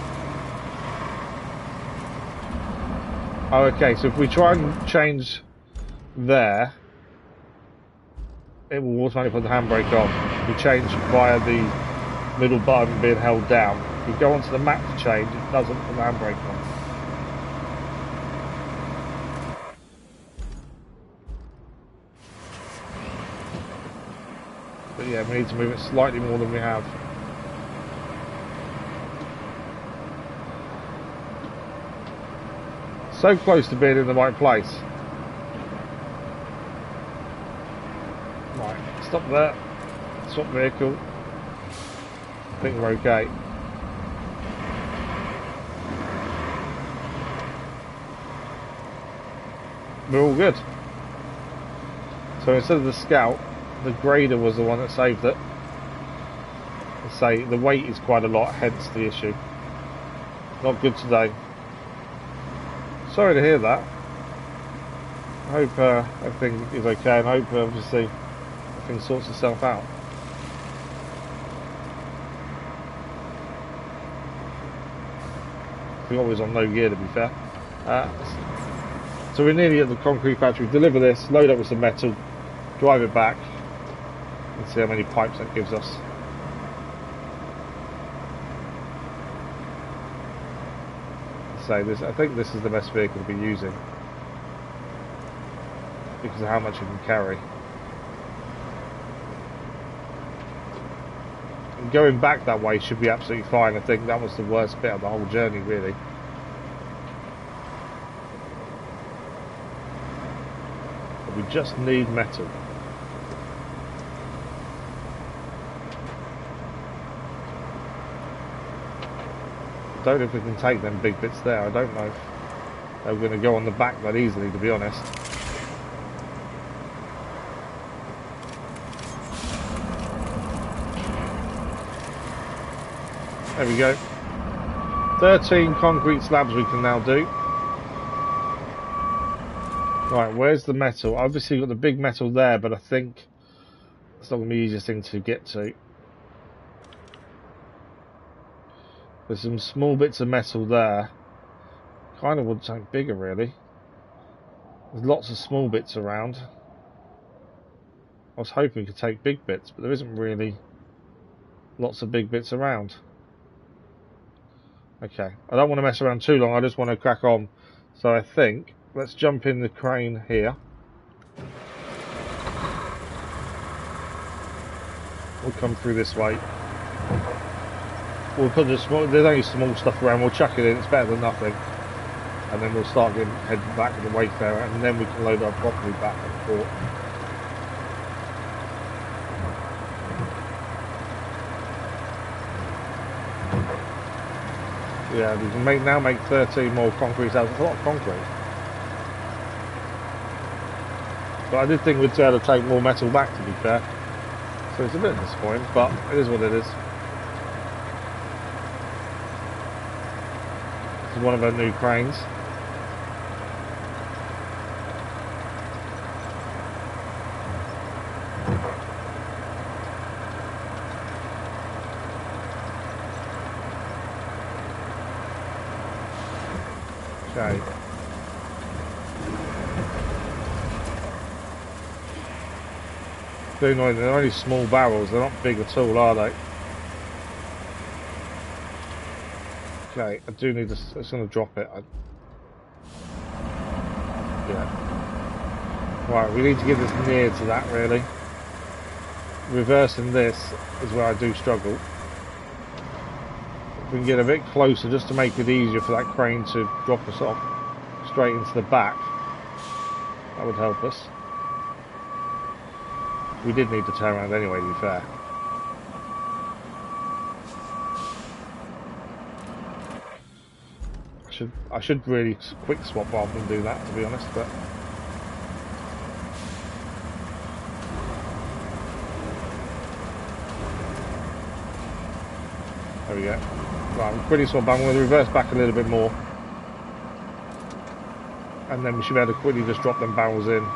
Oh, okay, so if we try and change there, it will automatically put the handbrake on. If we change via the middle button being held down, if we go onto the map to change, it doesn't put the handbrake on. But yeah, we need to move it slightly more than we have. So close to being in the right place. Right, stop there. Swap vehicle. I think we're okay. We're all good. So instead of the scout, the grader was the one that saved it. I say the weight is quite a lot, hence the issue. Not good today. Sorry to hear that. I hope everything is okay, and I hope obviously everything sorts itself out. I think I was on low gear, to be fair. So we're nearly at the concrete factory. Deliver this, load up with some metal, drive it back, and see how many pipes that gives us. So this, I think this is the best vehicle to be using because of how much it can carry. And going back that way should be absolutely fine. I think that was the worst bit of the whole journey, really. But we just need metal. I don't know if we can take them big bits there. I don't know if they're going to go on the back that easily, to be honest. There we go. 13 concrete slabs we can now do. Right, where's the metal? Obviously got the big metal there, but I think it's not going to be the easiest thing to get to. There's some small bits of metal there. Kind of want something bigger, really. There's lots of small bits around. I was hoping we could take big bits, but there isn't really lots of big bits around. Okay, I don't want to mess around too long, I just want to crack on. So I think, let's jump in the crane here. We'll come through this way. We'll put there's only small stuff around, we'll chuck it in, it's better than nothing. And then we'll start heading back to the Wayfarer, and then we can load our property back at the port. Yeah, we can now make 13 more concrete cells. It's a lot of concrete. But I did think we'd be able to take more metal back, to be fair. So it's a bit disappointing, but it is what it is. This is one of our new cranes. Okay. They're only small barrels, they're not big at all, are they? Okay, I do need to, it's going to drop it. Yeah. Right, we need to get this near to that, really. Reversing this is where I do struggle. If we can get a bit closer just to make it easier for that crane to drop us off straight into the back, that would help us. We did need to turn around anyway, to be fair. I should really quick swap rather than do that, to be honest, but there we go. Right, I'm quickly swap back. I'm going to reverse back a little bit more, and then we should be able to quickly just drop them barrels in.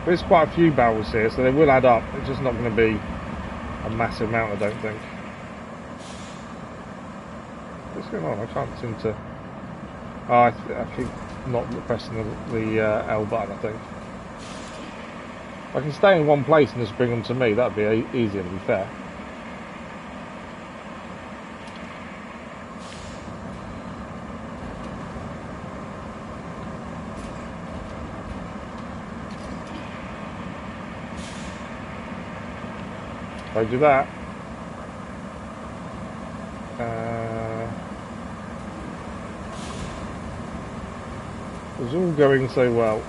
There's quite a few barrels here, so they will add up. It's just not going to be a massive amount, I don't think. What's going on? I can't seem to... Oh, I keep not pressing the L button, I think. If I can stay in one place and just bring them to me, that would be easier, to be fair. If I do that, it's all going so well.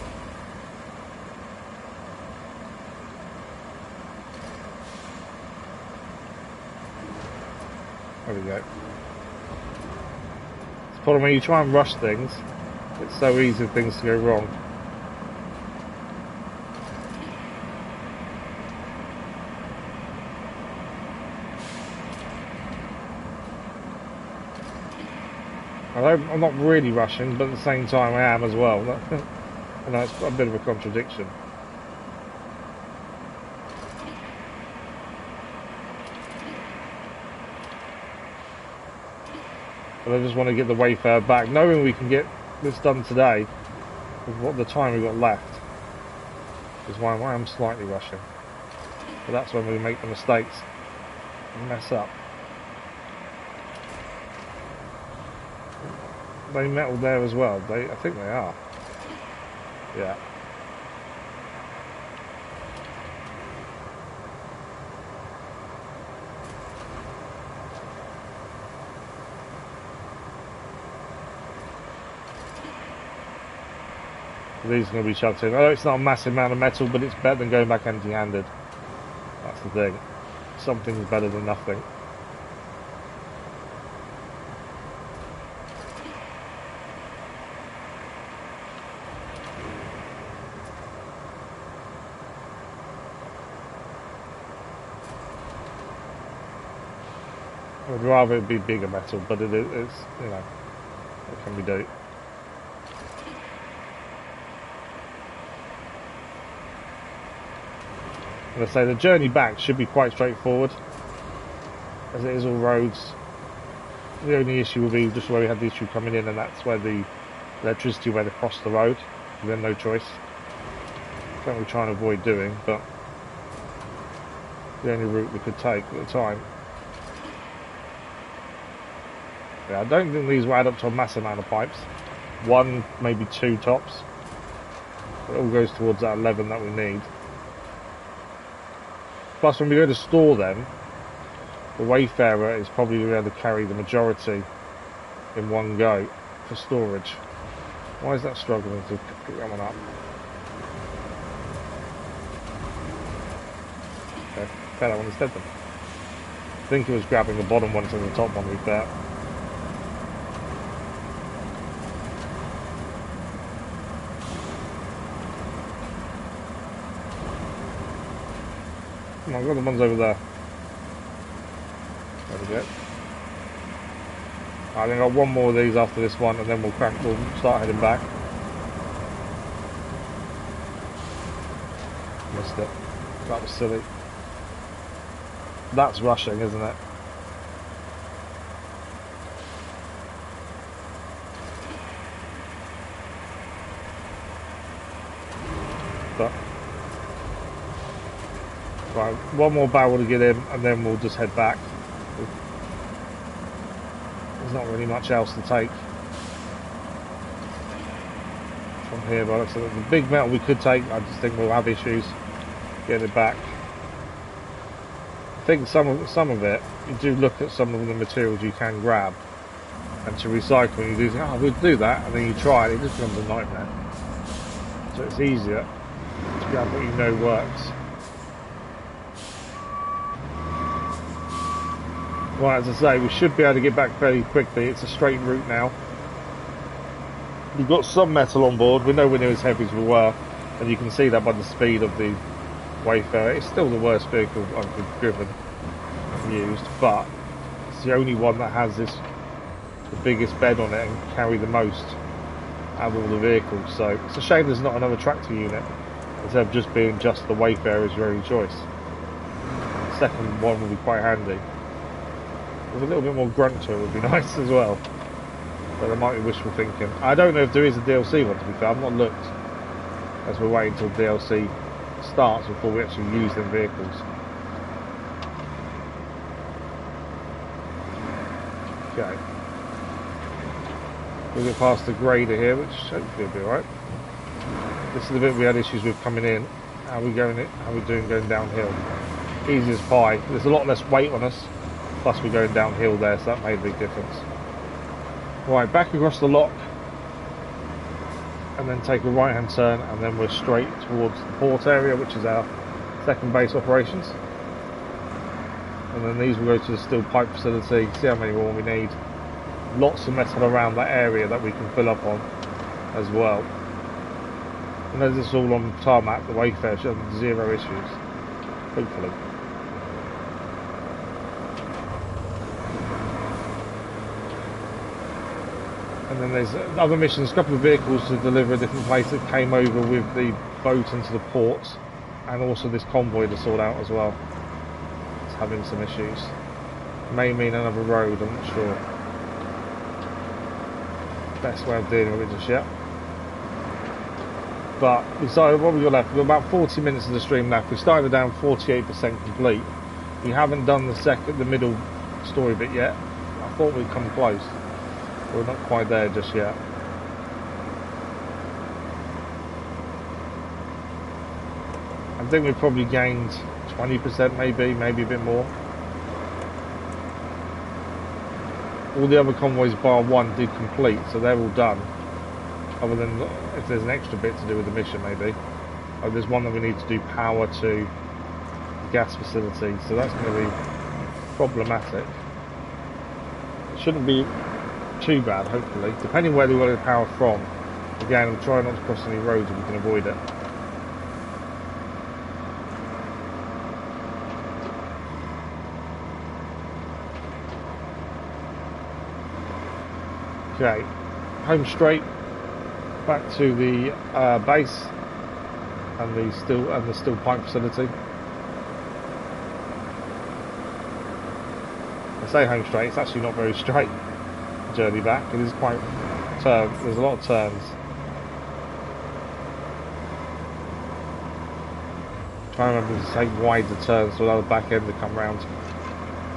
There we go. It's the problem when you try and rush things, it's so easy for things to go wrong. I'm not really rushing, but at the same time I am as well. I know it's a bit of a contradiction. But I just want to get the Wayfarer back, knowing we can get this done today with what the time we've got left. Is why I am slightly rushing. But that's when we make the mistakes and mess up. They metal there as well. I think they are. Yeah. These are going to be chucked in. I know it's not a massive amount of metal, but it's better than going back empty-handed. That's the thing. Something's better than nothing. I'd rather it be bigger metal, but it's, you know, what can we do? As I say, the journey back should be quite straightforward, as it is all roads. The only issue will be just where we had the issue coming in, and that's where the electricity went across the road. We had no choice. Something we're trying to avoid doing, but the only route we could take at the time. Yeah, I don't think these will add up to a massive amount of pipes. One, maybe two tops. It all goes towards that 11 that we need. Plus, when we go to store them, the Wayfarer is probably going to be able to carry the majority in one go for storage. Why is that struggling to pick that one up? Okay, fair that one instead then. I think it was grabbing the bottom one to the top one, to be fair. Come on, I've got the ones over there. There we go. I think I've got one more of these after this one, and then we'll start heading back. Missed it. That was silly. That's rushing, isn't it? But right, one more barrel to get in, and then we'll just head back. There's not really much else to take from here, but so the big metal we could take, I just think we'll have issues getting it back. I think some of it, you do look at some of the materials you can grab, and to recycle, and you do think, oh, we'll do that, and then you try it, it just becomes a nightmare. So it's easier to grab what you know works. Right, as I say, we should be able to get back fairly quickly. It's a straight route now. We've got some metal on board. We know we're near as heavy as we were, and you can see that by the speed of the Wayfarer. It's still the worst vehicle I've driven and used, but it's the only one that has the biggest bed on it and can carry the most out of all the vehicles. So it's a shame there's not another tractor unit, instead of just being just the Wayfarer as your only choice. The second one will be quite handy. With a little bit more grunt to it would be nice as well. But there might be wishful thinking. I don't know if there is a DLC one, to be fair. I've not looked, as we're waiting until DLC starts before we actually use them vehicles. Okay. We'll get past the grader here, which hopefully will be alright. This is the bit we had issues with coming in. How are we doing going downhill? Easy as pie. There's a lot less weight on us. Plus we're going downhill there, so that made a big difference. Right, back across the lock, and then take a right hand turn, and then we're straight towards the port area, which is our second base operations. And then these will go to the steel pipe facility, see how many more we need. Lots of metal around that area that we can fill up on as well. And as it's all on tarmac, the Wayfarer should have zero issues, hopefully. And then there's other missions, a couple of vehicles to deliver a different place that came over with the boat into the port, and also this convoy to sort out as well. It's having some issues. May mean another road, I'm not sure. Best way of dealing with it just yet. But we started, what we got left? We've got about 40 minutes of the stream left. We started down 48% complete. We haven't done the middle story bit yet. I thought we'd come close. We're not quite there just yet. I think we've probably gained 20% maybe a bit more. All the other convoys bar one did complete, so they're all done. Other than if there's an extra bit to do with the mission maybe. Oh, there's one that we need to do power to the gas facility, so that's going to be problematic. It shouldn't be too bad, hopefully, depending where they want the power from. Again, I'm trying not to cross any roads if we can avoid it. Okay, home straight, back to the base and the steel pipe facility. I say home straight, it's actually not very straight. Journey back, it is quite there's a lot of turns. Try and remember to take wider turns to allow the back end to come round.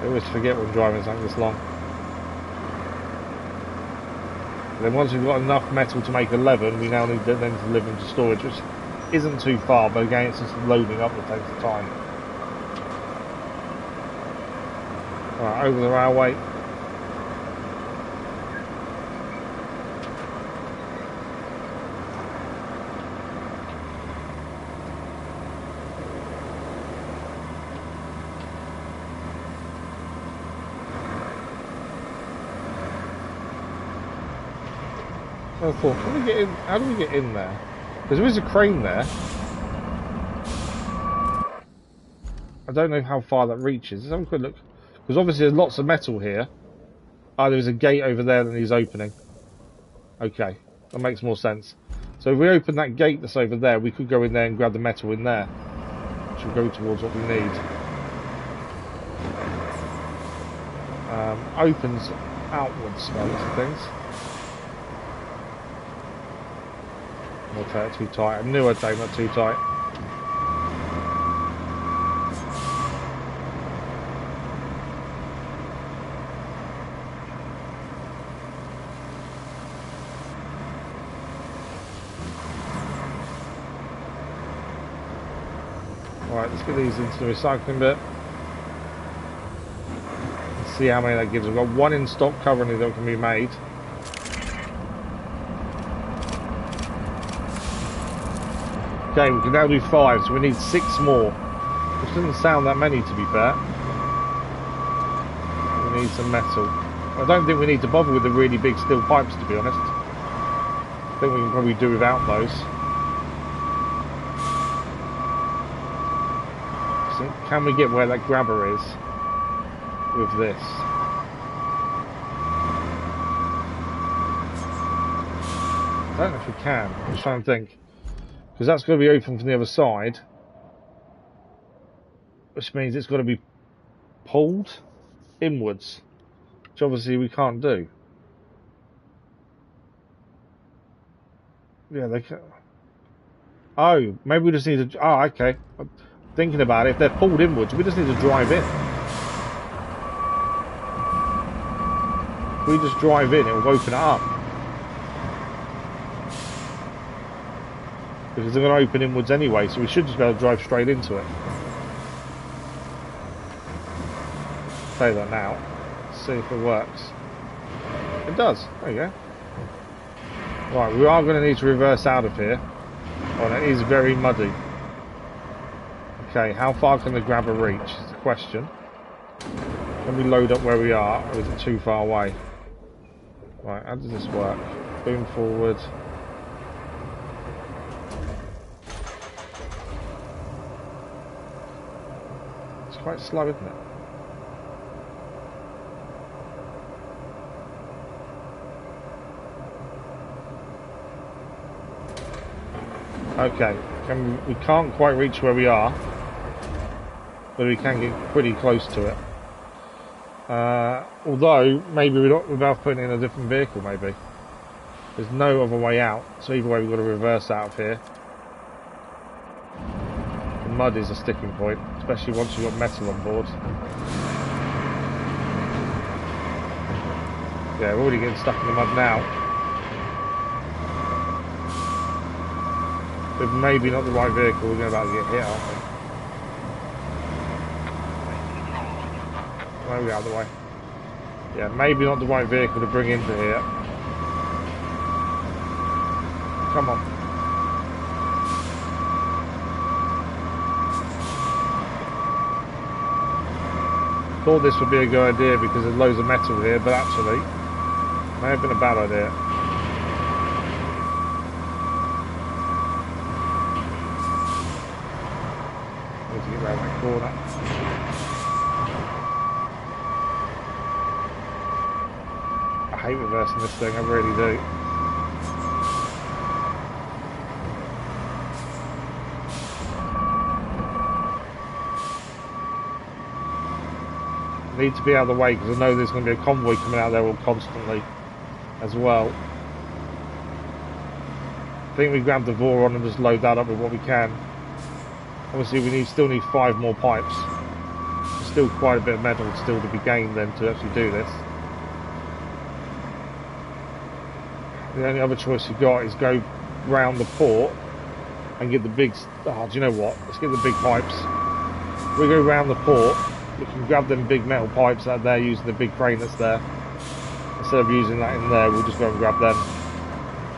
I always forget when driving something this long. And then once we've got enough metal to make 11, we now need to then deliver them to storage, which isn't too far, but again it's just loading up that takes the time. Alright, over the railway. I thought, can we get in? How do we get in there? Because there is a crane there. I don't know how far that reaches. Let's have a quick look. Because obviously there's lots of metal here. Oh, there's a gate over there that he's opening. Okay, that makes more sense. So if we open that gate that's over there, we could go in there and grab the metal in there, which will go towards what we need. Opens outwards by lots of things. I'll take it too tight. I knew I'd take that too tight. Alright, let's get these into the recycling bit. Let's see how many that gives. We've got one in stock currently that can be made. Okay, we can now do 5, so we need 6 more. Which doesn't sound that many, to be fair. We need some metal. I don't think we need to bother with the really big steel pipes, to be honest. I think we can probably do without those. So can we get where that grabber is with this? I don't know if we can. I'm just trying to think. Because that's going to be open from the other side, which means it's got to be pulled inwards, which obviously we can't do. Yeah, they can. Oh, maybe we just need to. Oh, okay. I'm thinking about it. If they're pulled inwards, we just need to drive in. If we just drive in, it will open it up. Because they're going to open inwards anyway, so we should just be able to drive straight into it. Say that now. Let's see if it works. It does. There you go. Right, we are going to need to reverse out of here. Oh, it is very muddy. Okay, how far can the grabber reach is the question. Can we load up where we are, or is it too far away? Right, how does this work? Boom forward. It's quite slow, isn't it? Okay, we can't quite reach where we are, but we can get pretty close to it. Although, maybe we're about putting in a different vehicle, maybe. There's no other way out, so either way we've got to reverse out of here. The mud is a sticking point, especially once you've got metal on board. Yeah, we're already getting stuck in the mud now. But maybe not the right vehicle, we're about to get hit, aren't we? Where are we out of the way? Yeah, maybe not the right vehicle to bring into here. Come on. Thought this would be a good idea because there's loads of metal here, but actually, it may have been a bad idea. Need to get around that corner. I hate reversing this thing, I really do. Need to be out of the way because I know there's going to be a convoy coming out there all constantly as well. I think we grab the Voron and just load that up with what we can. Obviously we still need 5 more pipes. There's still quite a bit of metal still to be gained then to actually do this. The only other choice you've got is go round the port and get the big... Oh, do you know what? Let's get the big pipes. We go round the port, we can grab them big metal pipes out there using the big crane that's there. Instead of using that in there, we'll just go and grab them.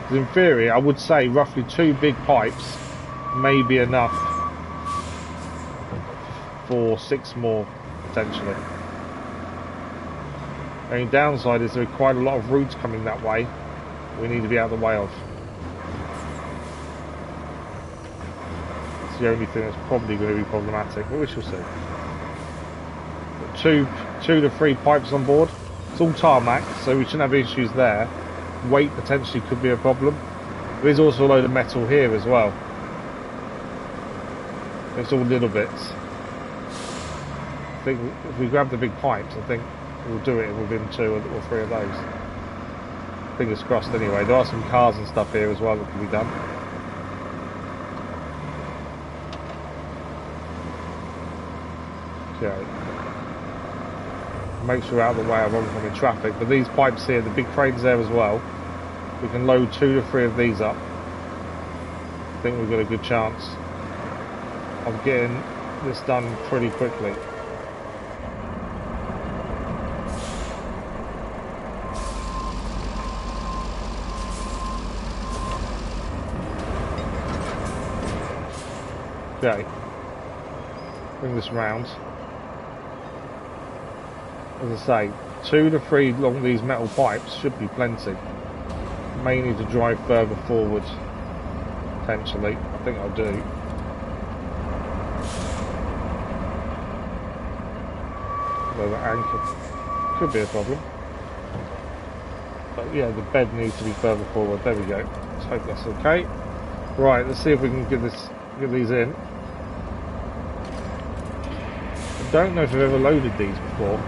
Because in theory, I would say roughly 2 big pipes may be enough for 6 more, potentially. The only downside is there are quite a lot of routes coming that way we need to be out of the way of. It's the only thing that's probably going to be problematic, but we shall see. Two to 3 pipes on board. It's all tarmac, so we shouldn't have issues there. Weight potentially could be a problem. There is also a load of metal here as well. It's all little bits. I think if we grab the big pipes, I think we'll do it within 2 or 3 of those. Fingers crossed anyway. There are some cars and stuff here as well that can be done. Okay. Make sure we're out of the way of oncoming traffic. But these pipes here, the big cranes there as well, we can load 2 to 3 of these up. I think we've got a good chance of getting this done pretty quickly. Okay, bring this round. As I say, 2 to 3 along these metal pipes should be plenty. May need to drive further forward, potentially. I think I'll do. Although the anchor could be a problem. But yeah, the bed needs to be further forward. There we go. Let's hope that's okay. Right, let's see if we can get these in. I don't know if I've ever loaded these before.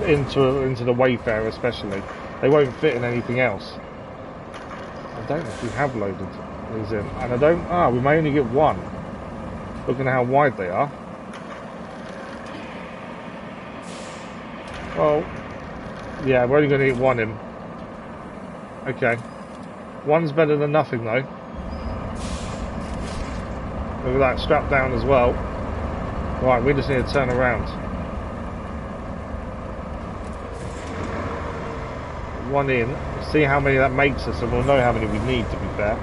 Into the Wayfarer especially. They won't fit in anything else. I don't know if we have loaded these in. And I don't... Ah, we may only get 1. Looking at how wide they are. Well, yeah, we're only going to get 1 in. Okay. 1's better than nothing though. Look at that, strapped down as well. Right, we just need to turn around. 1 in, see how many that makes us, and we'll know how many we need, to be fair.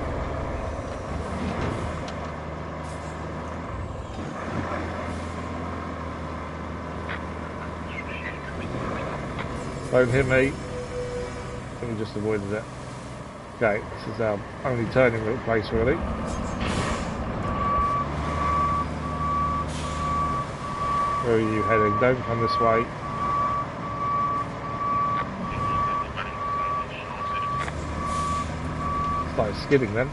Don't hit me. I think we just avoided it. Okay, this is our only turning place really. Where are you heading? Don't come this way. Started skidding then.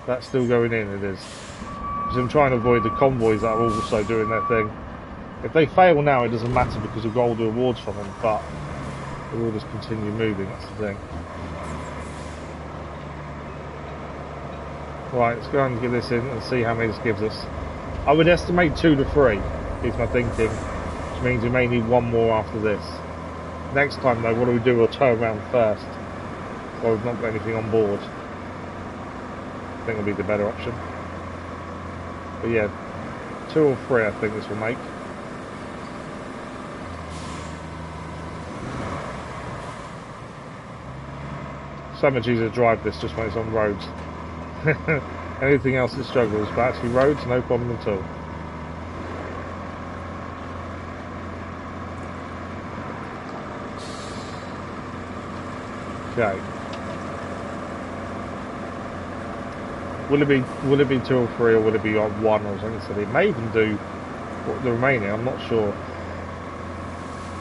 That's still going in, it is. Because I'm trying to avoid the convoys that are also doing their thing. If they fail now, it doesn't matter because we've got all the rewards from them, but we'll just continue moving, that's the thing. Right, let's go and get this in and see how many this gives us. I would estimate 2 to 3, is my thinking, which means we may need one more after this. Next time though, what do? We'll turn around first. Well, we've not got anything on board. I think it'll be the better option. But yeah, 2 or 3 I think this will make. So much easier to drive this just when it's on roads. Anything else it struggles, but actually roads, no problem at all. Okay. Will it be 2 or 3, or will it be on 1 or something? So they may even do the remaining. I'm not sure.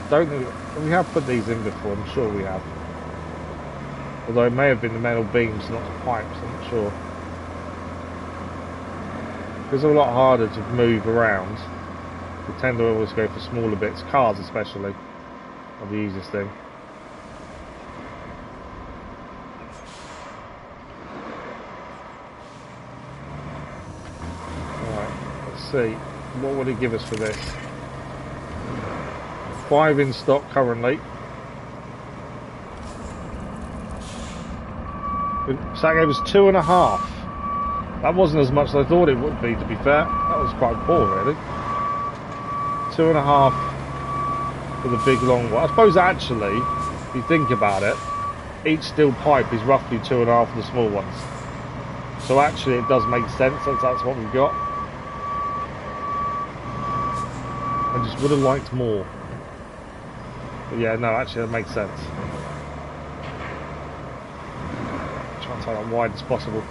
Don't think we have put these in before. I'm sure we have. Although it may have been the metal beams, not the pipes. I'm not sure. It's a lot harder to move around. We tend to always go for smaller bits. Cars, especially, are the easiest thing. See, what would it give us for this? 5 in stock currently. So that gave us 2.5. That wasn't as much as I thought it would be, to be fair. That was quite poor, really. 2.5 for the big long one. I suppose actually, if you think about it, each steel pipe is roughly 2.5 for the small ones. So actually it does make sense that that's what we've got. I just would have liked more. But yeah, no, actually that makes sense. Try and take that wide as possible.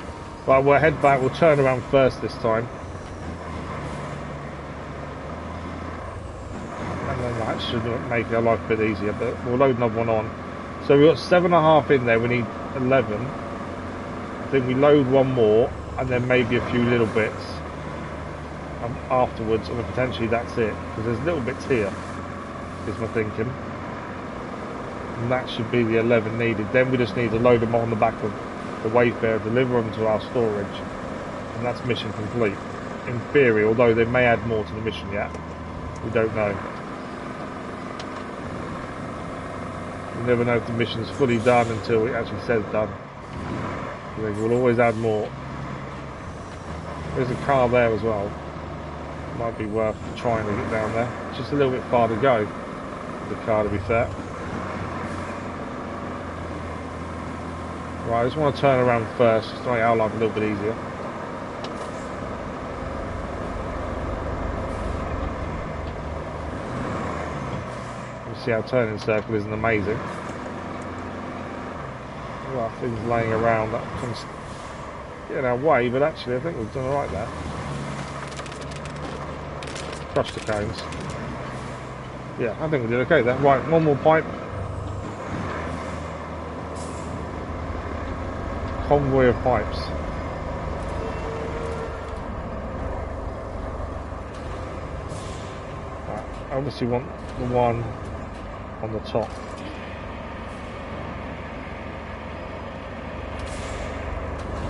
Right, we'll head back, we'll turn around first this time. And then that should make our life a bit easier, but we'll load another one on. So we've got 7.5 in there, we need 11. I think we load one more, and then maybe a few little bits. Afterwards, and potentially that's it, because there's little bits here, is my thinking, and that should be the 11 needed. Then we just need to load them on the back of the Wayfarer, deliver them to our storage, and that's mission complete in theory, although they may add more to the mission yet, we don't know. You never know if the mission's fully done until it actually says done. We'll always add more. There's a car there as well. Might be worth trying to get down there. It's just a little bit far to go, the car, to be fair. Right, I just want to turn around first, just to make our life a little bit easier. You see our turning circle isn't amazing. Well, things laying around that comes in our way, but actually I think we've done alright there. Crush the cones. Yeah, I think we did okay there. Right, one more pipe. Convoy of pipes. Right, I obviously want the one on the top.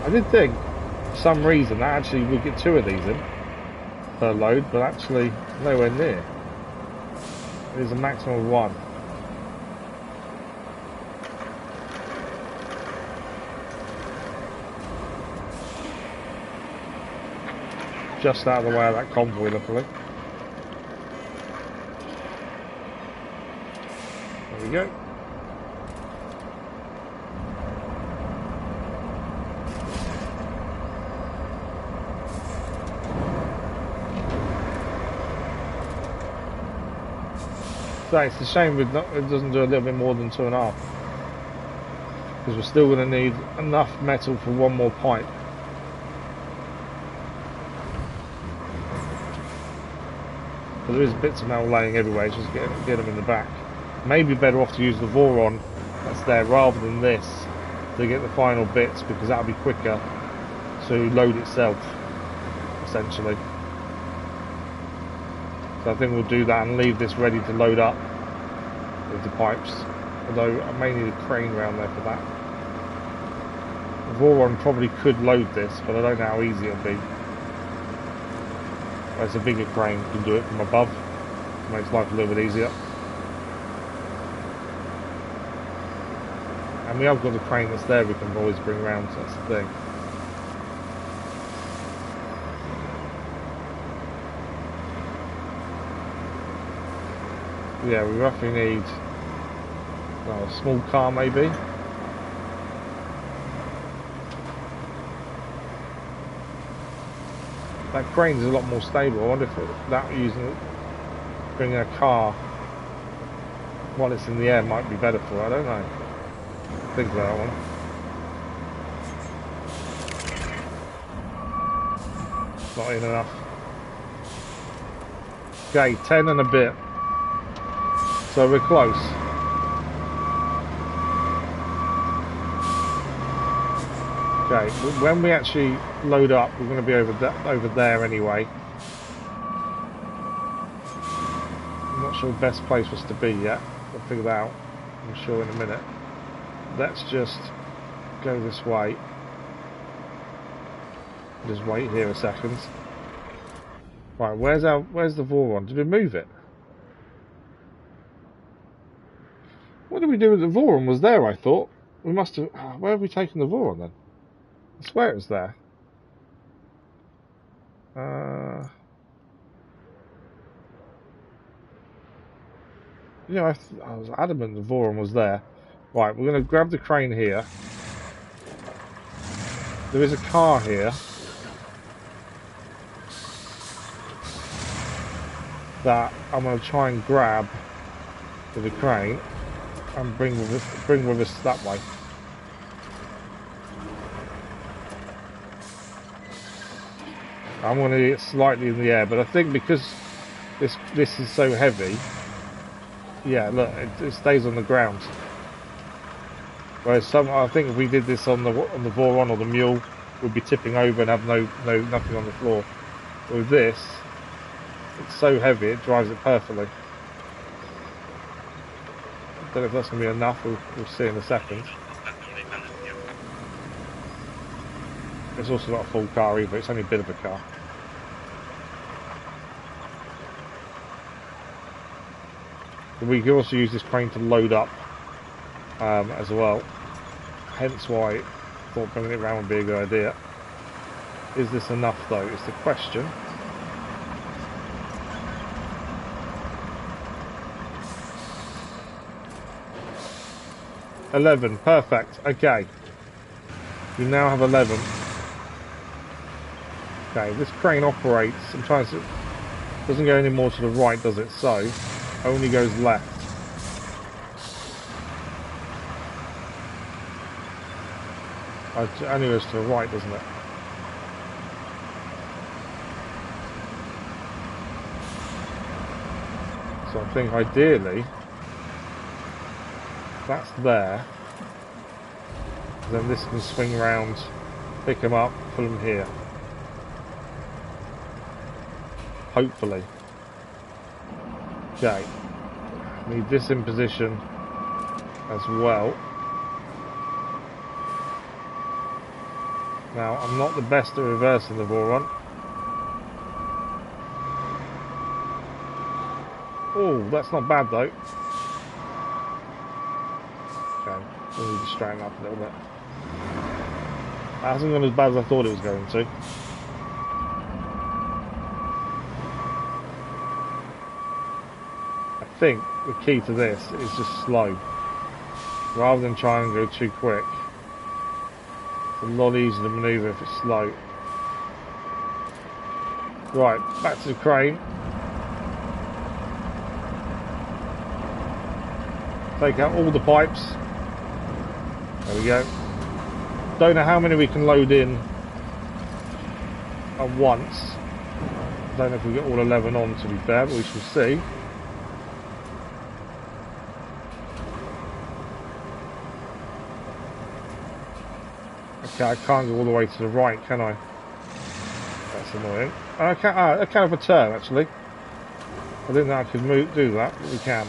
I did think, for some reason, that actually we get 2 of these in per load, but actually nowhere near. There's a maximum of 1. Just out of the way of that convoy, luckily. There we go. So it's a shame it doesn't do a little bit more than 2.5. Because we're still going to need enough metal for one more pipe. But there is bits of metal laying everywhere, just get them in the back. Maybe better off to use the Voron that's there rather than this to get the final bits, because that'll be quicker to load itself, essentially. So I think we'll do that and leave this ready to load up with the pipes. Although I may need a crane around there for that. The Voron probably could load this, but I don't know how easy it'll be. Whereas a bigger crane can do it from above. It makes life a little bit easier. And we have got a crane that's there we can always bring around, so that's the thing. Yeah, we roughly need a small car maybe. That crane's a lot more stable. I wonder if that using bringing a car while it's in the air might be better for it. I don't know. Think about that one. Not in enough. Okay, 10 and a bit. So we're close. Okay, when we actually load up, we're going to be over there anyway. I'm not sure the best place for us to be yet. We'll figure that out, I'm sure, in a minute. Let's just go this way. Just wait here a second. Right, where's the Voron? Did we move it? What did we do with the Voron? Was there, I thought. We must have... Where have we taken the Voron then? I swear it was there. You know, I was adamant the Voron was there. Right, we're going to grab the crane here. There is a car here that I'm going to try and grab with the crane and bring with us that way. I'm going to get slightly in the air, but I think because this is so heavy, yeah, look, it stays on the ground. Whereas I think if we did this on the Voron or the mule, we'd be tipping over and have nothing on the floor. With this, it's so heavy it drives it perfectly. I don't know if that's going to be enough. We'll see in a second. It's also not a full car either. It's only a bit of a car. We can also use this crane to load up as well. Hence why I thought bringing it around would be a good idea. Is this enough though, is the question. $11, perfect, okay. We now have 11. Okay, this crane operates, I'm trying to... Doesn't go any more to the right, does it? So, only goes left. It only goes to the right, doesn't it? So I think ideally, that's there. Then this can swing round, pick them up, put them here. Hopefully. Okay. Need this in position as well. Now, I'm not the best at reversing the Voron. Oh, that's not bad though. Okay, we need to straighten up a little bit. That hasn't gone as bad as I thought it was going to. I think the key to this is just slow. Rather than try and go too quick. It's a lot easier to manoeuvre if it's slow. Right, back to the crane. Take out all the pipes. There we go. Don't know how many we can load in at once. Don't know if we get all 11 on, to be fair, but we shall see. Okay, I can't go all the way to the right, can I? That's annoying. I can have a turn, actually. I didn't know I could do that, but we can.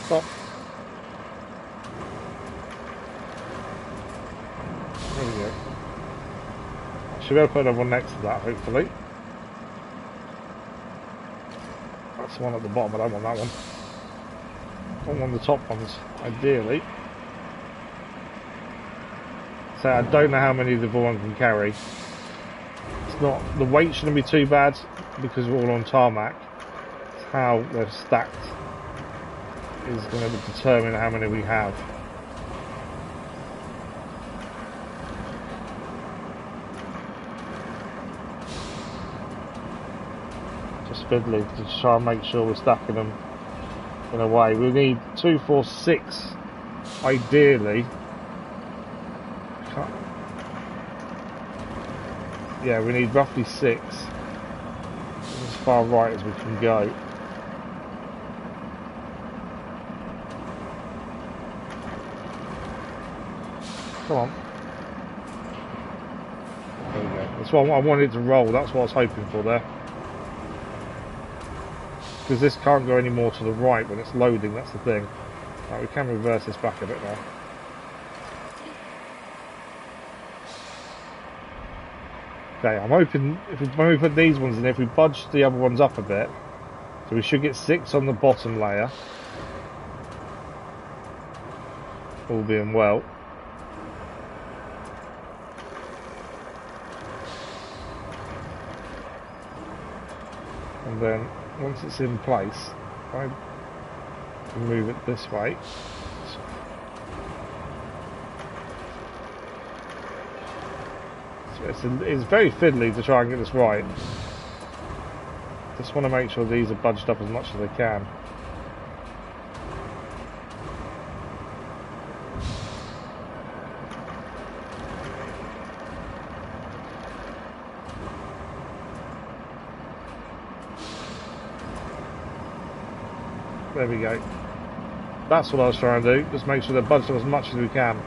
Stop. There we go. I should be able to put another one next to that, hopefully. That's the one at the bottom, I don't want that one. I want one of the top ones, ideally. So I don't know how many the other one can carry. It's not, the weight shouldn't be too bad because we're all on tarmac. It's how they're stacked is going to determine how many we have. Just fiddly to try and make sure we're stacking them in a way. We need 2, 4, 6 ideally. Yeah, we need roughly 6 as far right as we can go. Come on. There we go. That's what I wanted to roll, that's what I was hoping for there. Because this can't go any more to the right when it's loading, that's the thing. Right, we can reverse this back a bit now. Okay, I'm hoping when we put these ones in, if we budge the other ones up a bit, so we should get 6 on the bottom layer. All being well. And then once it's in place, I can move it this way. It's very fiddly to try and get this right. Just want to make sure these are budged up as much as they can. There we go. That's what I was trying to do, just make sure they're budged up as much as we can.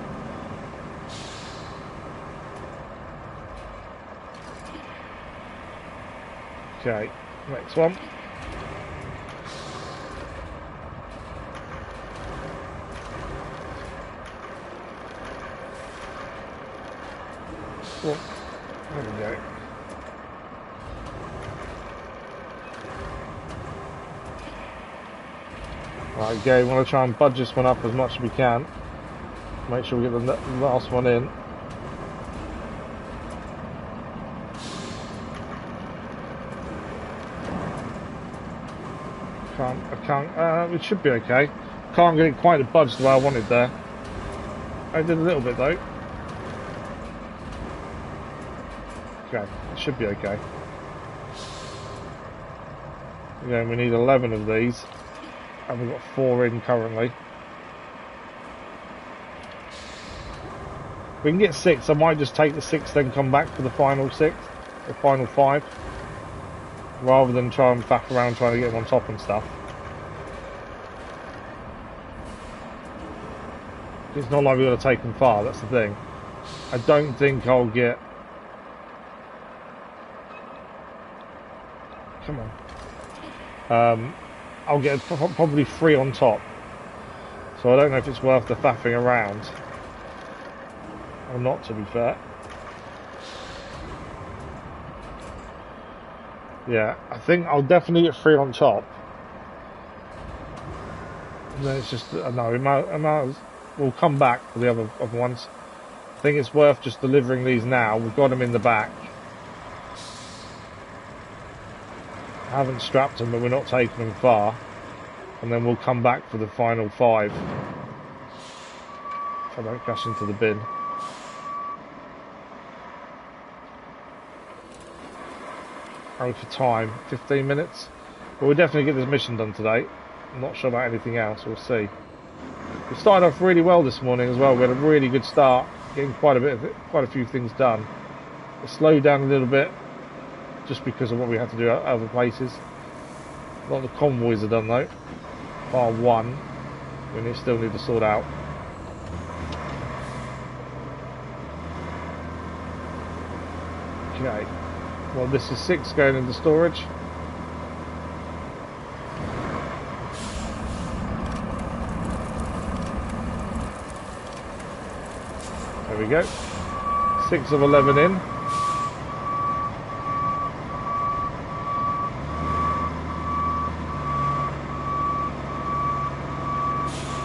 Okay, next one. Well, there we go. Right, again, we want to try and budge this one up as much as we can. Make sure we get the last one in. It should be okay. Can't get it quite budged the way I wanted there. I did a little bit though. Okay, it should be okay. Again, we need 11 of these, and we've got 4 in currently. If we can get 6, I might just take the 6, then come back for the final 6, the final 5, rather than try and faff around trying to get them on top and stuff. It's not like we've got to take them far, that's the thing. I don't think I'll get... Come on. I'll get probably 3 on top. So I don't know if it's worth the faffing around. Or not, to be fair. Yeah, I think I'll definitely get 3 on top. And then it's just... no, we'll come back for the other ones. I think it's worth just delivering these now. We've got them in the back. I haven't strapped them, but we're not taking them far. And then we'll come back for the final 5. If I don't crash into the bin. Oh, for time, 15 minutes. But we'll definitely get this mission done today. I'm not sure about anything else. We'll see. We started off really well this morning as well. We had a really good start, getting quite a few things done. It slowed down a little bit just because of what we had to do at other places. A lot of the convoys are done though. Bar 1, we still need to sort out. Okay. Well, this is 6 going into storage. There we go. 6 of 11 in.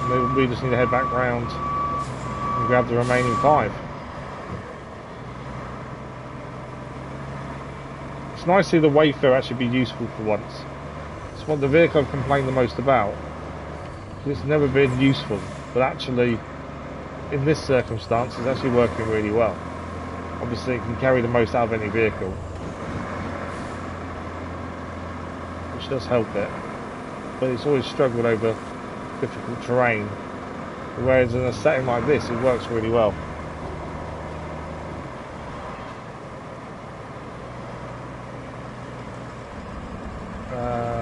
And we just need to head back round and grab the remaining 5. It's nice to see the Wayfarer actually be useful for once. It's what the vehicle I've complained the most about. It's never been useful, but actually in this circumstance it's actually working really well. Obviously it can carry the most out of any vehicle, which does help it, but it's always struggled over difficult terrain, whereas in a setting like this it works really well.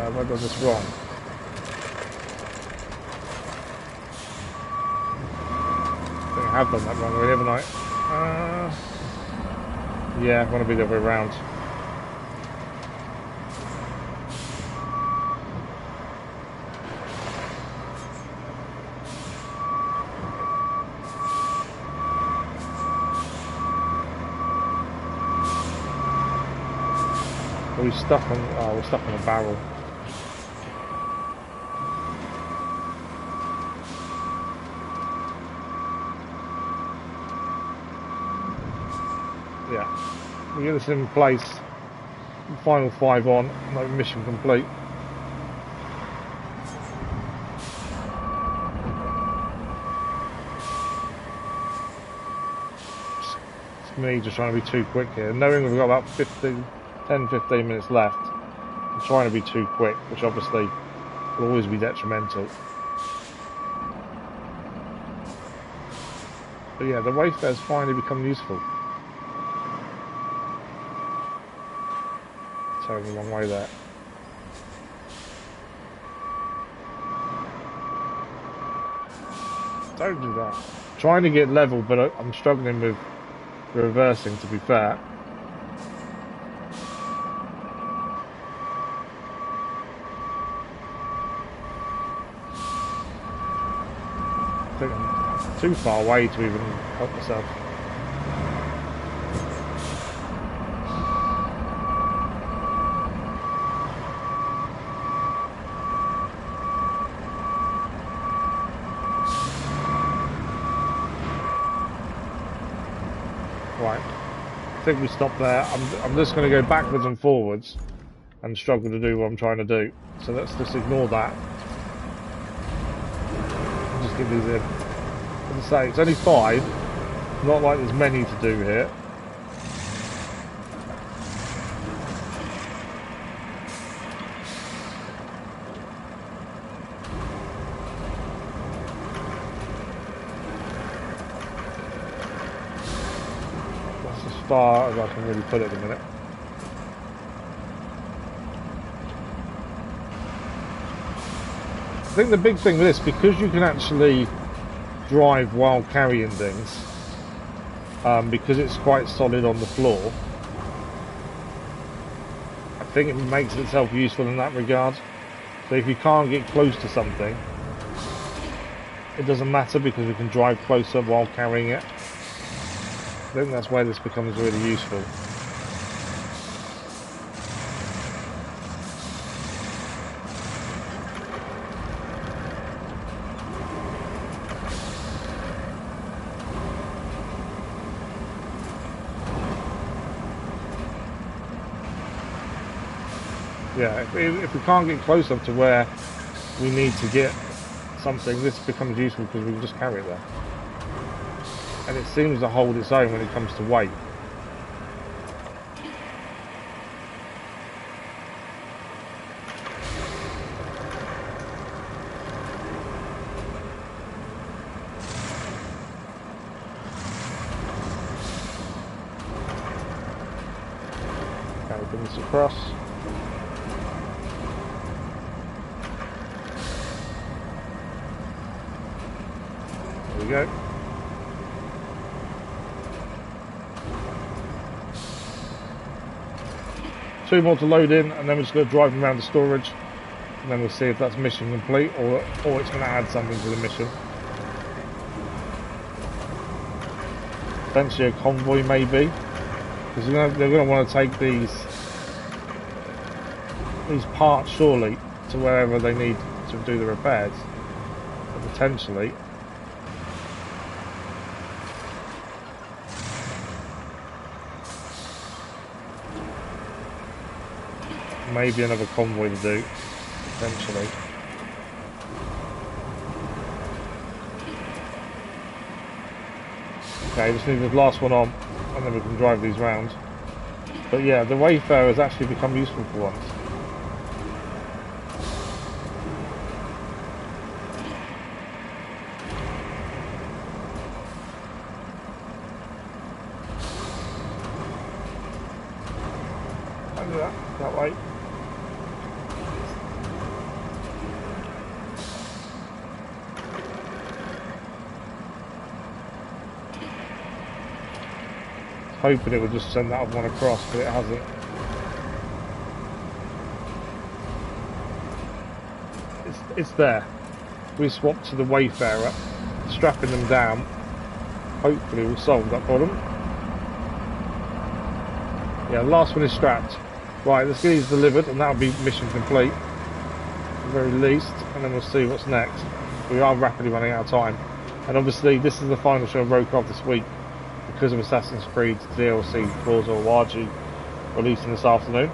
Have I got this wrong? I think I have done that wrong really, haven't I? Yeah, I want to be the other way around. We're stuck on a barrel. Yeah, we get this in place. Final 5 on, no mission complete. It's me just trying to be too quick here, knowing we've got about 10-15 minutes left. I'm trying to be too quick, which obviously will always be detrimental. But yeah, the Wayfarer's finally become useful. Turning the wrong way there. Don't do that. I'm trying to get level, but I'm struggling with reversing, to be fair. I think I'm too far away to even help myself. Right, I think we stop there. I'm just going to go backwards and forwards and struggle to do what I'm trying to do. So let's just ignore that. Just get these in. As I say, it's only 5. Not like there's many to do here. As far as I can really put it in a minute. I think the big thing with this, because you can actually drive while carrying things, because it's quite solid on the floor, I think it makes itself useful in that regard. So if you can't get close to something, it doesn't matter because we can drive closer while carrying it. I think that's where this becomes really useful. Yeah, if we can't get close enough to where we need to get something, this becomes useful because we can just carry it there. And it seems to hold its own when it comes to weight. Bring this across. There we go. Two more to load in, and then we're just going to drive them around the storage, and then we'll see if that's mission complete or it's going to add something to the mission. Potentially a convoy, maybe, because they're going to want to take these parts surely to wherever they need to do the repairs. So potentially. Maybe another convoy to do, potentially. Okay, just need the last one on, and then we can drive these round. But yeah, the Wayfarer has actually become useful for once. I'll do that way. Hoping it would just send that other one across, but it hasn't. It's there. We swapped to the Wayfarer, strapping them down. Hopefully we'll solve that problem. Yeah, last one is strapped. Right, let's get these delivered, and that'll be mission complete, at the very least, and then we'll see what's next. We are rapidly running out of time, and obviously this is the final show of RoadCraft this week. Because of Assassin's Creed DLC Forza Odyssey releasing this afternoon.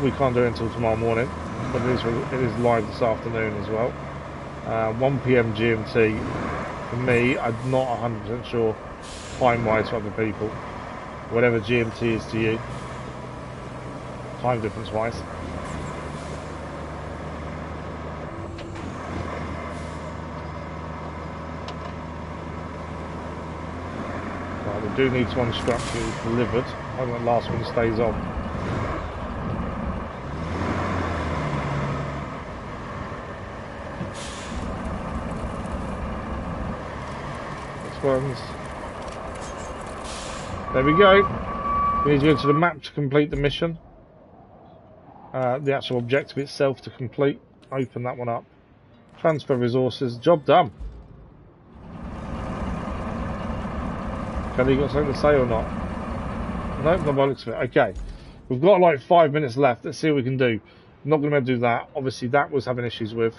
We can't do it until tomorrow morning, but it is live this afternoon as well. 1 PM GMT. For me, I'm not 100% sure time-wise for other people. Whatever GMT is to you, time difference-wise. We do need to unstrap it delivered. I hope that last one stays on. This one's... There we go. We need to go to the map to complete the mission. The actual objective itself to complete. Open that one up. Transfer resources. Job done. Kelly, you got something to say or not? Nope, not by the looks of it. Okay. We've got like 5 minutes left. Let's see what we can do. I'm not going to be able to do that. Obviously, that was having issues with.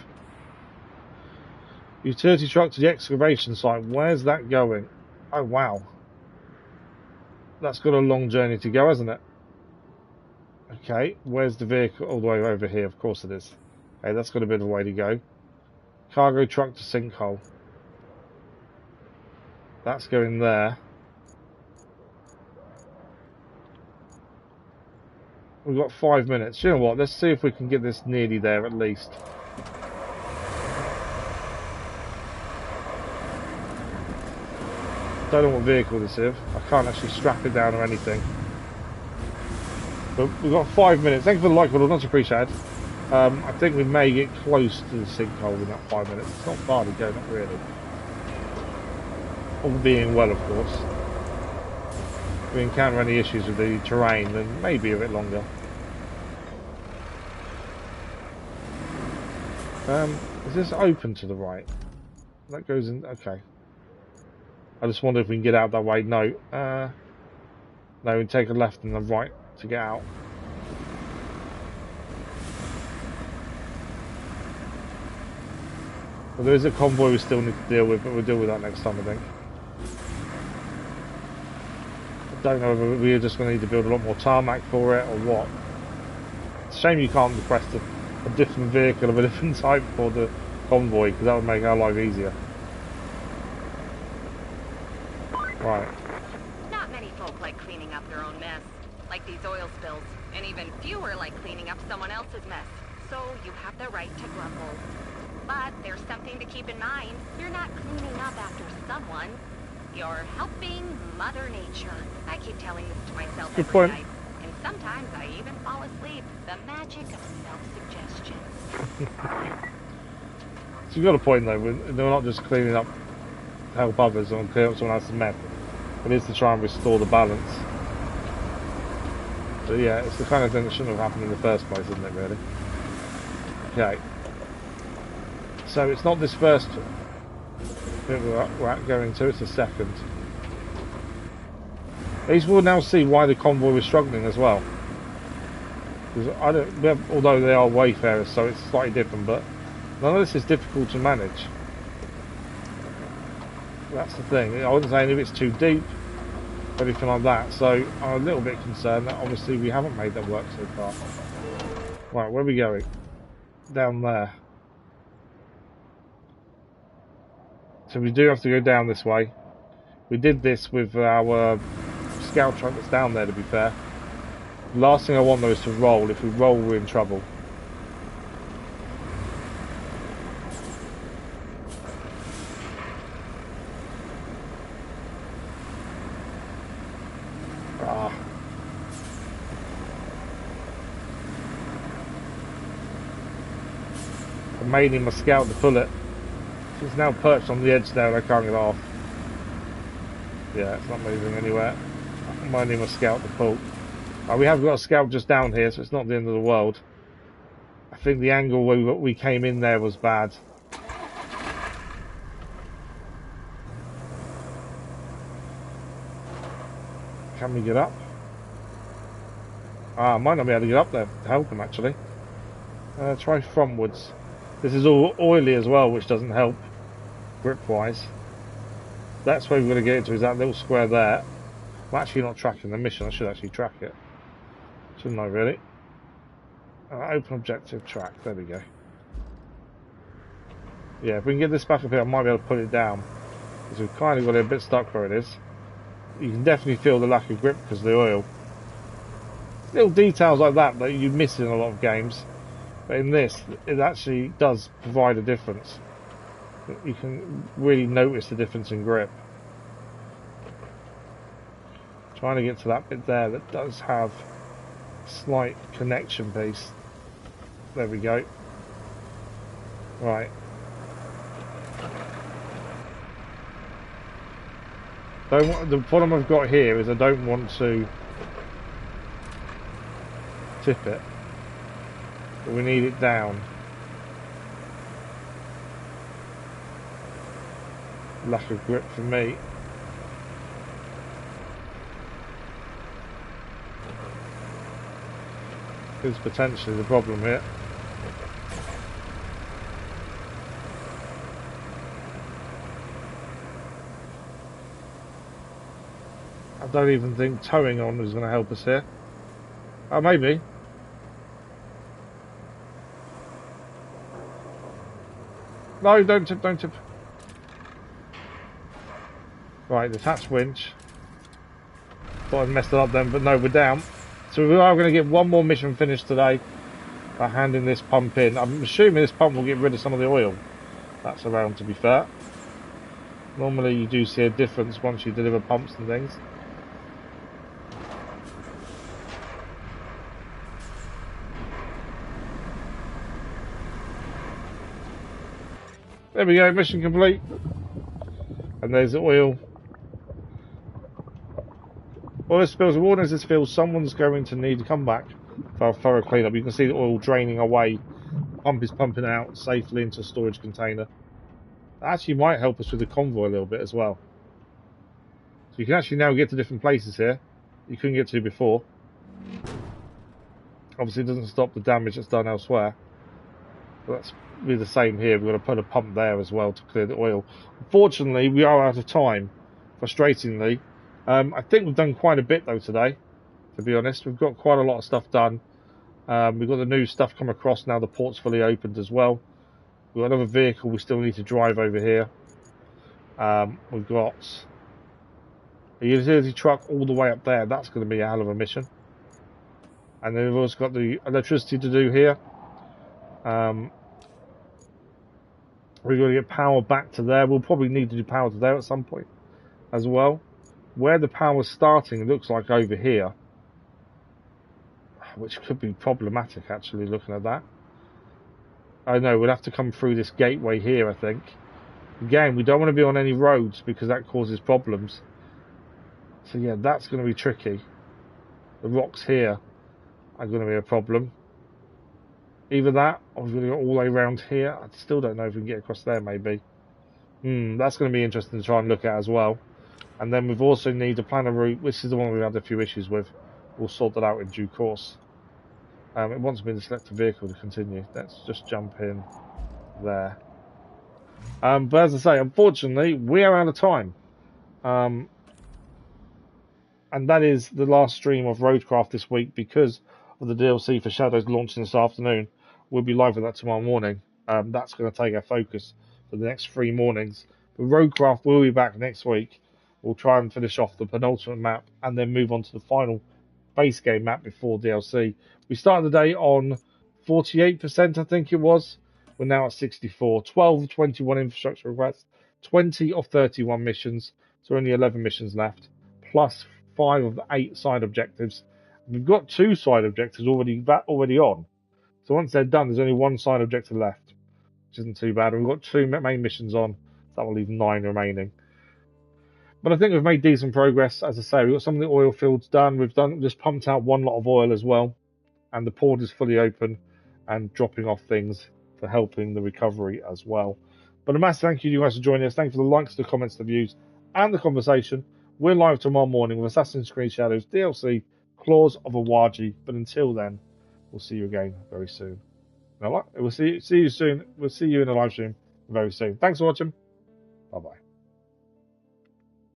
Utility truck to the excavation site. Where's that going? Oh, wow. That's got a long journey to go, hasn't it? Okay. Where's the vehicle? All the way over here. Of course it is. Okay, that's got a bit of a way to go. Cargo truck to sinkhole. That's going there. We've got 5 minutes. You know what? Let's see if we can get this nearly there at least. Don't know what vehicle this is. I can't actually strap it down or anything. But we've got 5 minutes. Thank you for the like, much appreciated. I think we may get close to the sinkhole in that 5 minutes. It's not far to go, not really. All being well, of course. If we encounter any issues with the terrain, then maybe a bit longer. Is this open to the right? That goes in. Okay. I just wonder if we can get out that way. No. No, we take a left and a right to get out. Well, there is a convoy we still need to deal with, but we'll deal with that next time, I think. I don't know whether we're just going to need to build a lot more tarmac for it or what. It's a shame you can't request a different vehicle of a different type for the convoy, because that would make our life easier. Right. Not many folk like cleaning up their own mess, like these oil spills, and even fewer like cleaning up someone else's mess. So you have the right to grumble. But there's something to keep in mind. You're not cleaning up after someone. You're helping Mother Nature. I keep telling this to myself every night. And Sometimes I even fall asleep. The magic of self-suggestion. So you've got a point though, they're not just cleaning up to help others or clean up someone else's mess. It is to try and restore the balance. But yeah, it's the kind of thing that shouldn't have happened in the first place, isn't it, really? Okay. So it's not this first bit we're going to, it's the second. At least we'll now see why the convoy was struggling as well. Because although they are Wayfarers, so it's slightly different, but none of this is difficult to manage. That's the thing. I wouldn't say any of it's too deep or anything like that, so I'm a little bit concerned that obviously we haven't made that work so far. Right, where are we going? Down there. So we do have to go down this way. We did this with our scout truck that's down there, to be fair. The last thing I want though is to roll. If we roll, we're in trouble. I made him a scout to pull it. It's now perched on the edge there and I can't get off. Yeah, it's not moving anywhere. I made him a scout to pull. We have got a scout just down here, so it's not the end of the world. I think the angle where we came in there was bad. Can we get up? I might not be able to get up there to help him actually. Try frontwards. This is all oily as well, which doesn't help grip-wise. That's where we're going to get into, is that little square there. I'm actually not tracking the mission, I should actually track it. Shouldn't I really? Open objective track, there we go. Yeah, if we can get this back up here, I might be able to put it down. Because we've kind of got it a bit stuck where it is. You can definitely feel the lack of grip because of the oil. Little details like that that you miss in a lot of games. But in this, it actually does provide a difference. You can really notice the difference in grip. Trying to get to that bit there that does have a slight connection piece. There we go. Right. The problem I've got here is I don't want to tip it. But we need it down. Lack of grip for me. Is potentially the problem here. I don't even think towing on is going to help us here. Oh, maybe. No, don't tip, don't tip. Right, detach winch. Thought I'd messed it up then, but no, we're down. So we are going to get one more mission finished today by handing this pump in. I'm assuming this pump will get rid of some of the oil that's around, to be fair. Normally you do see a difference once you deliver pumps and things. There we go, mission complete. And there's the oil. Well, this spills, warning as this spills, someone's going to need to come back for a thorough cleanup. You can see the oil draining away. Pump is pumping out safely into a storage container. That actually might help us with the convoy a little bit as well. So you can actually now get to different places here you couldn't get to before. Obviously it doesn't stop the damage that's done elsewhere. But that's be the same here. We're going to put a pump there as well to clear the oil. Unfortunately, we are out of time, frustratingly. I think we've done quite a bit though today, to be honest. We've got quite a lot of stuff done. We've got the new stuff come across now, the port's fully opened as well. We've got another vehicle we still need to drive over here. We've got a utility truck all the way up there. That's going to be a hell of a mission. And then we've also got the electricity to do here. We're going to get power back to there. We'll probably need to do power to there at some point as well. Where the power's starting, it looks like over here. which could be problematic actually looking at that. I know we'll have to come through this gateway here, I think. Again, we don't want to be on any roads because that causes problems. So yeah, that's going to be tricky. The rocks here are going to be a problem. Either that, or we're going to go all the way around here. I still don't know if we can get across there, maybe. That's going to be interesting to try and look at as well. And then we've also need to plan a route. This is the one we've had a few issues with. We'll sort that out in due course. It wants me to select a vehicle to continue. Let's just jump in there. But as I say, unfortunately, we are out of time. And that is the last stream of RoadCraft this week because of the DLC for Shadows launching this afternoon. We'll be live with that tomorrow morning. That's going to take our focus for the next 3 mornings. But RoadCraft will be back next week. We'll try and finish off the penultimate map and then move on to the final base game map before DLC. We started the day on 48%, I think it was. We're now at 64. 12 of 21 infrastructure requests, 20 of 31 missions, so only 11 missions left, plus 5 of the 8 side objectives. We've got 2 side objectives already on. So once they're done, there's only 1 side objective left, which isn't too bad. We've got 2 main missions on, so that will leave 9 remaining. But I think we've made decent progress. As I say, we've got some of the oil fields done. We've just pumped out 1 lot of oil as well. And the port is fully open and dropping off things for helping the recovery as well. But a massive thank you to you guys for joining us. Thank you for the likes, the comments, the views, and the conversation. We're live tomorrow morning with Assassin's Creed Shadows DLC, Claws of Awaji. But until then, we'll see you again very soon. We'll see you soon. We'll see you in the live stream very soon. Thanks for watching. Bye-bye.